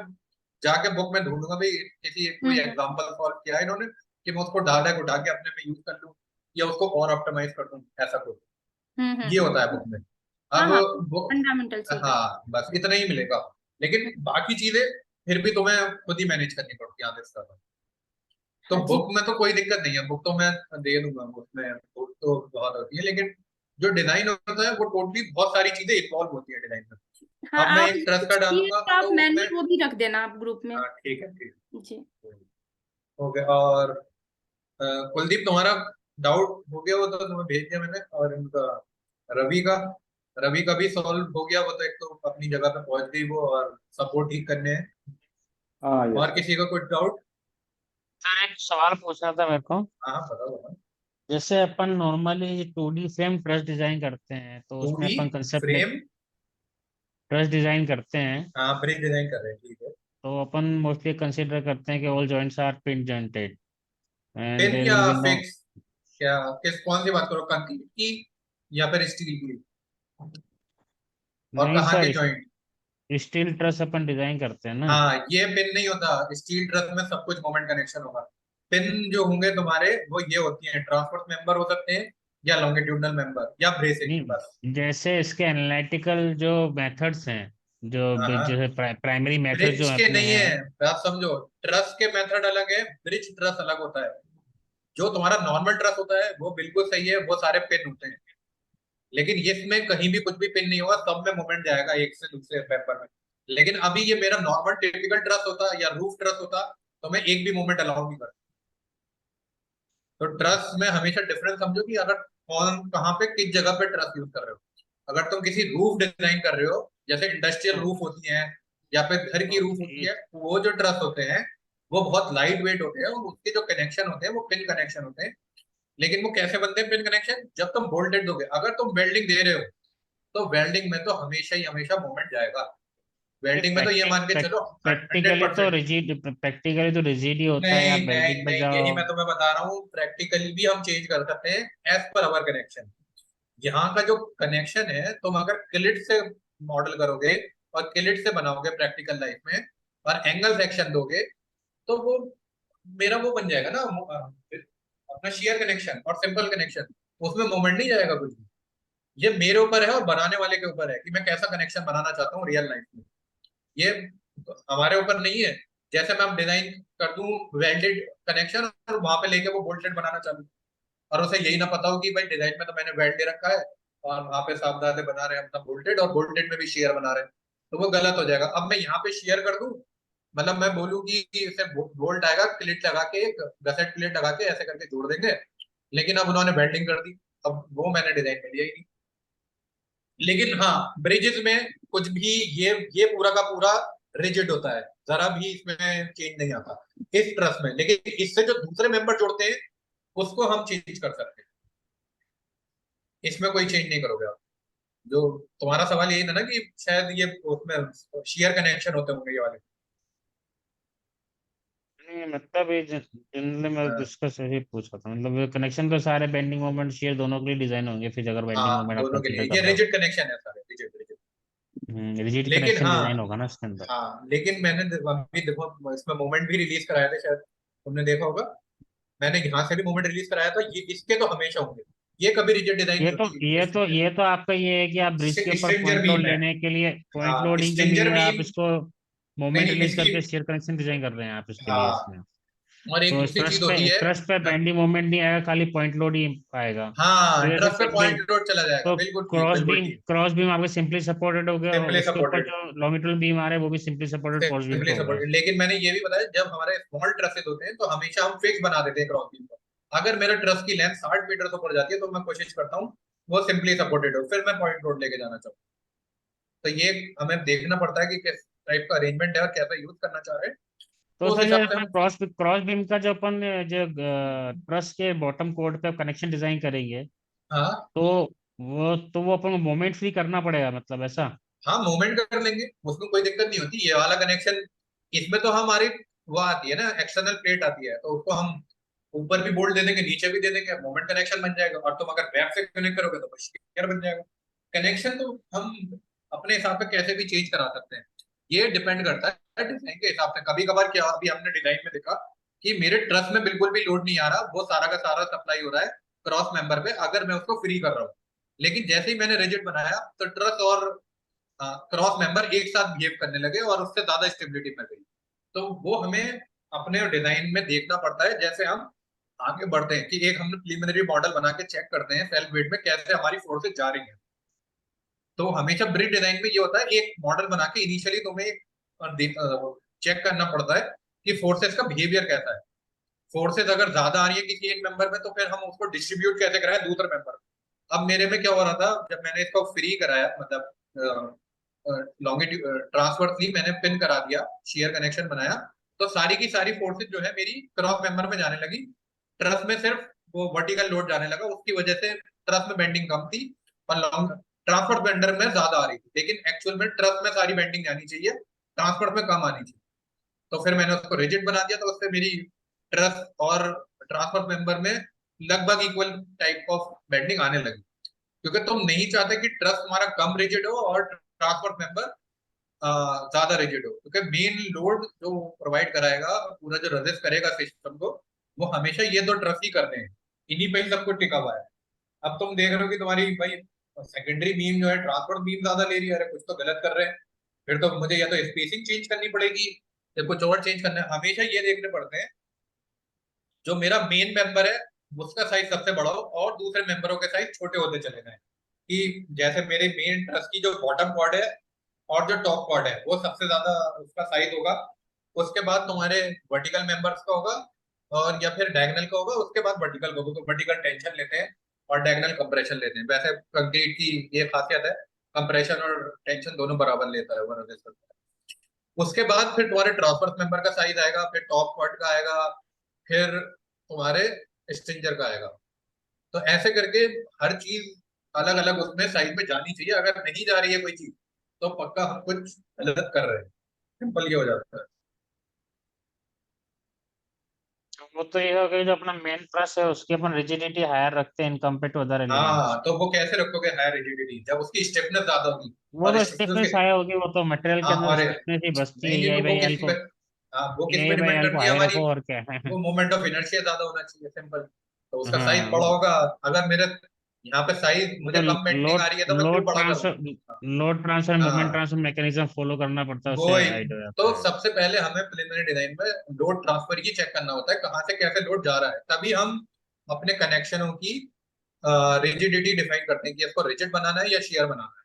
जाके बुक में ढूंढूंगा भाई किसी कोई एग्जांपल सॉल्व किया है इन्होंने, कि मैं उसको डाटा को उठा के अपने में यूज कर लूं या उसको और ऑप्टिमाइज कर दूं, ऐसा कुछ ये होता है बुक में। हाँ अब हाँ, बुक, फंडामेंटल्स होता है। हाँ बस इतना ही मिलेगा, लेकिन बाकी चीजें फिर भी तुम्हें खुद ही मैनेज करनी पड़ती है आदेश का। तो हाँ जी। बुक में तो कोई दिक्कत नहीं है, बुक तो मैं दे दूंगा, उसमें बुक तो बहुत होती है, लेकिन जो डिजाइन होता है वो टोटली बहुत सारी चीजें इन्वॉल्व होती है डिजाइन में। हाँ अब मैं आप एक ट्रस्ट का डालूंगा तो आप तो उसमें, मैनुअल वो भी रख देना आप ग्रुप में। हाँ ठीक है ठीक जी। है, हो गया। और कुलदीप तुम्हारा डाउट हो गया, वो तो तुम्हें भेज दिया मैंने। और इनका रवि का रवि का भी सॉल्व हो गया, वो तो एक तो अपनी जगह पे पहुंच गई वो, और सपोर्ट ठीक करने हैं। हाँ और यस। किसी का कुछ डाउट? सर एक सवाल पूछना था मेरे को। हाँ बताओ बताओ। जैसे अपन normally 2D frame truss design करते हैं तो उसमें 2D अपन कंसेप्ट ले फ्रेम, ट्रस डिजाइन करते हैं हाँ ब्रिज डिजाइन कर रहे हैं, ठीक है। तो अपन मोस्टली कंसीडर करते हैं कि all joints are pin jointed and pin there या विल बी नो। फिक्स, क्या कौन सी बात करो, कंक्रीट की या फिर स्टील की? और नहीं कहाँ के सर, जॉइंट? स्टील ट्रस अपन डिजाइन करते हैं ना। हाँ ये पिन नहीं होता, स्टील ट्रस में सब कुछ मोमेंट कनेक्शन होगा। पिन जो होंगे तुम्हारे वो ये होती हैं, ट्रांसपोर्ट मेंबर हो सकते हैं, या लॉन्गिट्यूडनल मेंबर, या ब्रेसिंग, बस। नहीं, जैसे इसके एनालिटिकल जो मेथड्स हैं, जो हाँ हाँ, जैसे प्राइमरी मेथड जो ब्रिज के अपने नहीं हैं। है, आप समझो, ट्रस के मेथड अलग है, ब्रिज ट्रस अलग होता है। जो तुम्हारा नॉर्मल ट्रस होता है वो बिल्कुल सही है, वो सारे पिन होते हैं, लेकिन इसमें कहीं भी कुछ भी पिन नहीं होगा, सब में मोमेंट जाएगा एक से दूसरे पेपर में। लेकिन अभी ये मेरा नॉर्मल टिपिकल ट्रस होता या रूफ ट्रस होता, तो मैं एक भी मोमेंट अलाउ नहीं करता। तो ट्रस में हमेशा डिफरेंस समझो कि अगर कौन कहाँ पे किस जगह पे ट्रस यूज कर रहे हो। अगर तुम किसी रूफ डिजाइन कर रहे हो, जैसे इंडस्ट्रियल रूफ होती है या फिर घर की रूफ होती है, वो जो ट्रस होते हैं वो बहुत लाइट वेट होते हैं, और उसके जो कनेक्शन होते हैं वो पिन कनेक्शन होते हैं। लेकिन वो कैसे बनते हैं पिन कनेक्शन, जब तुम बोल्टेड दोगे, अगर तुम वेल्डिंग दे रहे हो तो वेल्डिंग में तो हमेशा ही हमेशा मोमेंट जाएगा। वेल्डिंग में तो ये मान के चलो 100%। प्रैक्टिकली तो रिजिड ही होता है, या नहीं नहीं बेल्डिंग पे नहीं, जाओ। यही मैं तुम्हें बता रहा हूँ, प्रैक्टिकली भी हम चेंज कर सकते हैं एज पर अवर कनेक्शन। यहाँ का जो कनेक्शन है, तुम अगर क्लिट से मॉडल करोगे और क्लिट से बनाओगे प्रैक्टिकल लाइफ में, और एंगल सेक्शन दोगे, तो वो मेरा वो बन जाएगा ना, अपना शेयर कनेक्शन और सिंपल कनेक्शन, उसमें मोमेंट नहीं जाएगा कुछ भी। ये मेरे ऊपर है और बनाने वाले के ऊपर है कि मैं कैसा कनेक्शन बनाना चाहता हूँ रियल लाइफ में। ये हमारे ऊपर नहीं है। जैसे मैं डिजाइन कर दूं वेल्डेड कनेक्शन, और वहां पे लेके वो बोल्टेड बनाना चालू, और उसे यही ना पता हो कि भाई डिजाइन में तो मैंने वेल्ड दे रखा है, और वहां पे सावधान बना रहे हैं अपना बोल्टेड, और बोल्टेड में भी शेयर बना रहे हैं, तो वो गलत हो जाएगा। अब मैं यहाँ पे शेयर कर दूं, मतलब मैं बोलूँ कि इसे बोल्ट आएगा, क्लिट लगा के, एक गसेट क्लिट लगा के ऐसे करके जोड़ देंगे, लेकिन अब उन्होंने वेल्डिंग कर दी, अब वो मैंने डिजाइन में लिया ही नहीं। लेकिन हाँ ब्रिजेस में कुछ भी, ये पूरा का पूरा रिजिड होता है, जरा भी इसमें चेंज नहीं आता इस ट्रस में। लेकिन इससे जो दूसरे मेंबर जोड़ते हैं उसको हम चेंज कर सकते हैं, इसमें कोई चेंज नहीं करोगे आप। जो तुम्हारा सवाल यही था ना कि शायद ये उसमें शेयर कनेक्शन होते होंगे ये वाले। नहीं मतलब ये जनरली मैं हाँ डिस्कस यही पूछा था, मतलब कनेक्शन तो सारे बेंडिंग मोमेंट शेयर दोनों के लिए डिजाइन होंगे फिर अगर बेंडिंग हाँ, मोमेंट आप दोनों के लिए कंसीडर कर ये रहे हो। रिजिड कनेक्शन है, सारे रिजिड रिजिड। रिजिड लेकिन कनेक्शन डिजाइन हाँ, होगा ना इसके अंदर। हाँ लेकिन मैंने अभी देखो इसमें मोमेंट भी रिलीज कराया था, शायद तुमने देखा होगा। मैंने यहाँ से भी मोमेंट रिलीज कराया था, ये इसके तो हमेशा होंगे, ये कभी रिजिड डिजाइन ये नहीं तो होती ये तो स्ट्रिंजर। ये तो आपका ये है कि आप ब्रिज के ऊपर स्ट्रिंजर पॉइंट लोड बीम है। लेने के लिए, पॉइंट हाँ लोडिंग के स्ट्रिंजर लिए आप बीम। इसको नहीं मोमेंट नहीं, रिलीज इसकी करके शेयर कनेक्शन डिजाइन कर रहे हैं आप इसके लिए हाँ, इसमें। और एक तो दूसरी चीज होती है। ट्रस्ट पे बेंडिंग मोमेंट नहीं आएगा, खाली पॉइंट लोड ही आएगा। तो हाँ, जैसे ट्रस पे पॉइंट लोड चला जाएगा, तो बिल्कुल ठीक, बिल्कुल ठीक। क्रॉस बीम आपके सिंपली सपोर्टेड हो गया, सिंपली उसके ऊपर सपोर्टेड। जो लॉन्गिट्यूडल बीम आ रहा है वो भी सिंपली सपोर्टेड क्रॉस बीम पे सिंपली हो रहा है। सपोर्टेड, लेकिन मैंने ये भी बताया जब हमारे स्मॉल ट्रसेस होते हैं तो हमेशा हम फिक्स बना देते हैं क्रॉस बीम को। अगर मेरे ट्रस की लेंथ 60 मीटर से ऊपर जाती है तो मैं कोशिश करता हूँ वो सिंपली सपोर्टेड हो, फिर मैं पॉइंट लोड लेके जाना चाहूँ। तो ये हमें देखना पड़ता है कि किस टाइप का अरेंजमेंट है और कैसा यूज करना चाह रहे हैं, तो तो उस सर जो हिसाब से अपन हम। क्रॉस बीम का जो अपन जो ट्रस के बॉटम कोड पे कनेक्शन डिजाइन करेंगे, हाँ तो वो अपन को मोमेंट फ्री करना पड़ेगा मतलब ऐसा। हाँ, मूवमेंट कर लेंगे, उसमें कोई दिक्कत नहीं होती। ये वाला कनेक्शन इसमें तो हमारी वो आती है ना, एक्सटर्नल प्लेट आती है, तो उसको हम ऊपर भी बोल्ट दे देंगे, नीचे भी दे देंगे, मूवमेंट कनेक्शन बन जाएगा। और तुम अगर बैक से कनेक्ट करोगे तो शेयर बन जाएगा। कनेक्शन तो हम अपने हिसाब से कैसे भी चेंज करा सकते हैं, ये डिपेंड करता है डिजाइन के हिसाब से। कभी कभार क्या, अभी हमने डिजाइन में देखा कि मेरे ट्रस में बिल्कुल भी लोड नहीं आ रहा, वो सारा का सारा सप्लाई हो रहा है क्रॉस मेंबर पे, अगर मैं उसको फ्री कर रहा हूँ। लेकिन जैसे ही मैंने रिजिड बनाया तो ट्रस और क्रॉस मेंबर एक साथ बिहेव करने लगे और उससे ज्यादा स्टेबिलिटी मिल गई। तो वो हमें अपने डिजाइन में देखना पड़ता है जैसे हम आगे बढ़ते हैं, कि एक हमने प्रीलिमिनरी मॉडल बना के चेक करते हैं सेल्फ वेट में कैसे हमारी फोर्सेज जा रही हैं। तो हमेशा ब्रिज डिजाइन में ये होता है, एक मॉडल बना के इनिशियली तुम्हें चेक करना पड़ता है कि फोर्सेस का बिहेवियर कैसा है। फोर्सेस अगर ज्यादा आ रही है किसी एक मेंबर में तो फिर हम उसको डिस्ट्रीब्यूट कैसे कराएं दूसरे मेंबर। अब मेरे में क्या हो रहा था, जब मैंने इसको फ्री कराया, मतलब लॉन्गिट्यूड ट्रांसवर्सली मैंने पिन करा दिया, शेयर कनेक्शन बनाया, तो सारी की सारी फोर्सेज जो है मेरी क्रॉस मेंबर में जाने लगी। ट्रस में सिर्फ वो वर्टिकल लोड जाने लगा, उसकी वजह से ट्रस में बेंडिंग कम थी और लॉन्ग ट्रांसपोर्ट बेंडर में ज्यादा आ रही थी। लेकिन एक्चुअल में ट्रस में सारी बेंडिंग जानी चाहिए, ट्रांसपोर्ट में कम आनी चाहिए। तो फिर मैंने उसको रिजिड बना दिया, तो उससे मेरी ट्रस और ट्रांसपोर्ट मेंबर में लगभग इक्वल टाइप ऑफ बेंडिंग आने लगी। क्योंकि तुम नहीं चाहते कि ट्रस तुम्हारा कम रिजिड हो और ट्रांसपोर्ट मेंबर ज्यादा रिजिड हो, क्योंकि मेन लोड जो प्रोवाइड कराएगा, पूरा जो रेजिस्ट करेगा सिस्टम को, वो हमेशा ये दो ट्रस ही करने हैं, इन्हीं पे ही सब कुछ टिका हुआ है। अब तुम देख रहे हो कि तुम्हारी भाई सेकेंडरी बीम जो है ट्रांसपोर्ट बीम ज्यादा ले रही है, अरे कुछ तो गलत कर रहे हैं। फिर तो मुझे या तो स्पेसिंग चेंज करनी पड़ेगी या कुछ और चेंज करना है। हमेशा ये देखने पड़ते हैं जो मेरा मेन मेंबर है उसका साइज सबसे बड़ा हो और दूसरे मेंबरों के साइज छोटे होते चले जाएं। कि जैसे मेरे मेन ट्रस की जो बॉटम कॉर्ड है और जो टॉप कॉर्ड है वो सबसे ज्यादा उसका साइज होगा, उसके बाद तुम्हारे वर्टिकल मेंबर्स का होगा, और या फिर डायगोनल का होगा, उसके बाद वर्टिकल का होगा। तो वर्टिकल टेंशन लेते हैं और डायगोनल कंप्रेशन लेते हैं। वैसे कंक्रीट की ये खासियत है, कंप्रेशन और टेंशन दोनों बराबर लेता है, ओवर रेजिस्ट करता है। उसके बाद फिर तुम्हारे ट्रांसवर्स मेंबर का साइज आएगा, फिर टॉप कॉर्ड का आएगा, फिर तुम्हारे स्ट्रिंजर का आएगा। तो ऐसे करके हर चीज अलग अलग उसमें साइज में जानी चाहिए। अगर नहीं जा रही है कोई चीज तो पक्का हम कुछ गलत कर रहे हैं, सिंपल ये हो जाता है। वो तो ये हो गया, जो अपना मेन ट्रस है उसकी अपन रिजिडिटी हायर रखते हैं in compare to other elements. हाँ, तो वो कैसे रखोगे हायर रिजिडिटी, जब उसकी स्टिफनेस ज्यादा होगी। वो और तो स्टिफनेस स्टिफनेस के, हाई होगी, वो तो मटेरियल के हाँ अंदर और स्टिफनेस ही बसती है, नहीं नहीं, EI तो बाई वो एल किस को, पे, हाँ वो किस EI पे बाई डिपेंड एल को करती है हाई हमारी, रखो और क्या है। वो मोमेंट ऑफ इनर्शिया ज्यादा होना चाहिए, सिंपल। तो उसका साइज हाँ, बड़ा होगा। अगर मेरे यहाँ पे साइज वो तो मुझे कम बेंडिंग आ रही है तो मैं क्यों बड़ा करूँ। लोड ट्रांसफर मूवमेंट हाँ, ट्रांसफर मैकेनिज्म फॉलो करना पड़ता है, वो उससे ही। हाइट हो तो जाता है। सबसे पहले हमें प्रिलिमिनरी डिजाइन में लोड ट्रांसफर ही चेक करना होता है, कहाँ से कैसे लोड जा रहा है, तभी हम अपने कनेक्शनों की रिजिडिटी डिफाइन करते हैं कि इसको रिजिड बनाना है या शेयर बनाना है,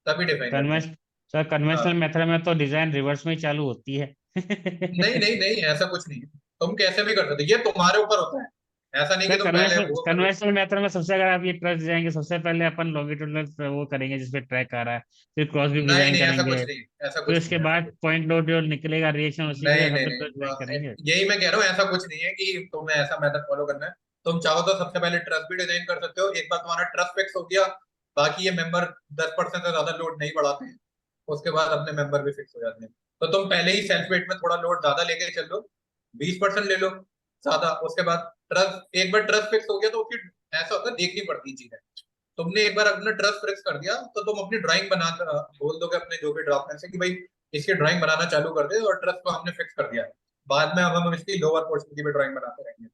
तभी डिफाइन करते कन्वेंश हैं। सर हाँ, कन्वेंशनल मेथड में तो डिजाइन रिवर्स में ही चालू होती है। नहीं नहीं नहीं, ऐसा कुछ नहीं है। तुम कैसे भी कर सकते हो, ये तुम्हारे ऊपर होता है। ऐसा नहीं कि सर तुम पहले कन्वेंशनल वो कर लो। कन्वेंशनल मेथड में सबसे, अगर आप ये ट्रैक जाएंगे सबसे पहले अपन लॉन्गिट्यूडनल वो करेंगे जिसपे ट्रैक आ रहा है, फिर क्रॉस भी नहीं डिजाइन नहीं, ऐसा करेंगे, कुछ नहीं, ऐसा फिर कुछ नहीं, उसके ऐसा बाद कुछ पॉइंट लोड जो निकलेगा रिएक्शन उसी के नहीं हिसाब से नहीं ट्रैक डिजाइन करेंगे। यही मैं कह रहा हूँ, ऐसा कुछ नहीं है कि तुम्हें ऐसा मेथड फॉलो करना है। तुम चाहो तो सबसे पहले ट्रस भी डिजाइन कर सकते हो, एक बार तुम्हारा ट्रस फिक्स हो गया बाकी ये मेंबर 10% से ज्यादा लोड नहीं बढ़ाते हैं, उसके बाद अपने मेंबर भी फिक्स हो जाते हैं। तो तुम पहले ही सेल्फ वेट में थोड़ा लोड ज्यादा लेके चल लो, 20% ले लो ज्यादा, उसके बाद ट्रस्ट, एक बार ट्रस्ट फिक्स हो गया तो फिर ऐसा होता है, देखनी पड़ती चीजें। तुमने एक बार अपना ट्रस्ट फिक्स कर दिया तो तुम अपनी ड्राइंग बना बोल दोगे अपने जो भी ड्राफ्टमैन से कि भाई इसकी ड्राइंग बनाना चालू कर दे, और ट्रस्ट को हमने फिक्स कर दिया, बाद में अब हम इसकी लोअर पोर्शन की भी ड्राइंग बनाते रहेंगे।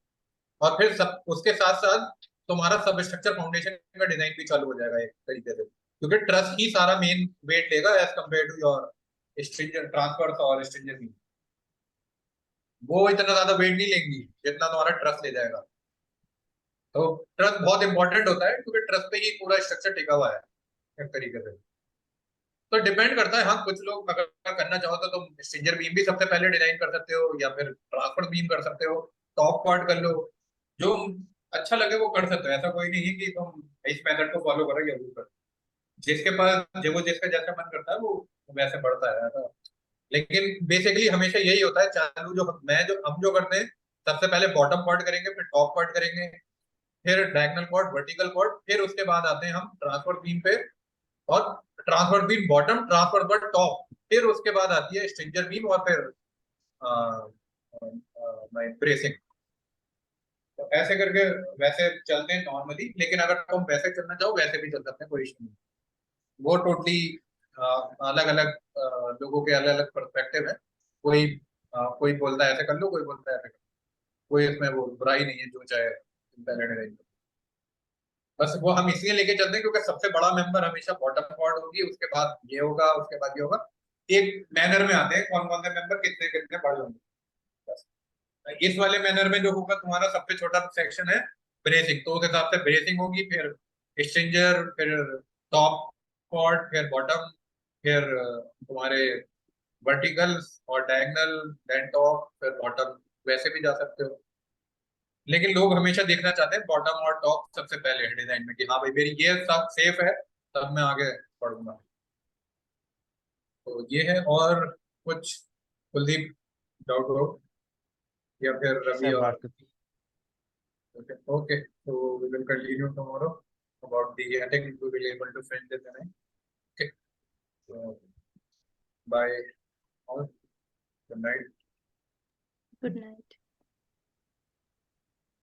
और फिर सब उसके साथ साथ तुम्हारा सब स्ट्रक्चर फाउंडेशन का डिजाइन भी चालू हो जाएगा एक तरीके से, क्योंकि ट्रस्ट ही सारा मेन वेट लेगा as compare to your stringer transfers और स्ट्रिंजर बीम। वो इतना ज्यादा वेट नहीं लेंगी जितना तुम्हारा ट्रस्ट ले जाएगा। तो ट्रस्ट बहुत इंपॉर्टेंट होता है, क्योंकि ट्रस्ट पे ही पूरा स्ट्रक्चर टिका हुआ है एक तरीके से। तो डिपेंड करता है, हाँ कुछ लोग अगर करना चाहो तो तुम स्ट्रिंजर बीम भी सबसे पहले डिजाइन कर सकते हो, या फिर ट्रांसफर बीम कर सकते हो, टॉप कॉर्ड कर लो, जो अच्छा लगे वो कर सकते हो। ऐसा कोई नहीं है कि तुम इस मेथड को फॉलो करो या वो करो, जिसके पास जो जिसका जैसा मन करता है वो वैसे बढ़ता है ऐसा। लेकिन बेसिकली हमेशा यही होता है चालू, जो हम जो करते हैं, सबसे पहले बॉटम कॉर्ड करेंगे, फिर टॉप कॉर्ड करेंगे, फिर डायगोनल कॉर्ड, वर्टिकल कॉर्ड, फिर उसके बाद आते हैं हम ट्रांसफर बीम पे, और transfer beam bottom, transfer beam top, फिर उसके बाद आती है स्ट्रिंजर बीम, और फिर ब्रेसिंग। तो ऐसे करके वैसे चलते हैं नॉर्मली, लेकिन अगर तुम वैसे चलना चाहो वैसे भी चल सकते हैं, कोई इशू नहीं। वो टोटली अलग अलग लोगों के अलग अलग पर्सपेक्टिव है। कोई कोई बोलता है ऐसे कर लो, कोई बोलता है ऐसे कर लो, कोई इसमें वो बुराई नहीं है, जो चाहे पहले डिजाइन। बस वो हम इसलिए लेके चलते हैं क्योंकि सबसे बड़ा मेंबर हमेशा बॉटम कॉर्ड होगी, उसके बाद ये होगा, उसके बाद ये होगा, एक मैनर में आते हैं कौन कौन से मेंबर कितने कितने बड़े होंगे। बस इस वाले मैनर में जो होगा तुम्हारा सबसे छोटा सेक्शन है ब्रेसिंग, तो उस हिसाब से ब्रेसिंग होगी, फिर स्ट्रिंजर, फिर टॉप कॉर्ड, फिर बॉटम, फिर तुम्हारे वर्टिकल्स और डायगोनल, देन टॉप, फिर बॉटम, वैसे भी जा सकते हो। लेकिन लोग हमेशा देखना चाहते हैं बॉटम और टॉप सबसे पहले है डिजाइन में, कि हाँ भाई मेरी ये सब सेफ है तब मैं आगे बढ़ूंगा। तो ये है। और कुछ कुलदीप डाउट हो, या फिर रवि सर और बाकी okay okay, so we will continue tomorrow about the, I think we will able to finish it tonight. Okay, so bye all, good night. Good night.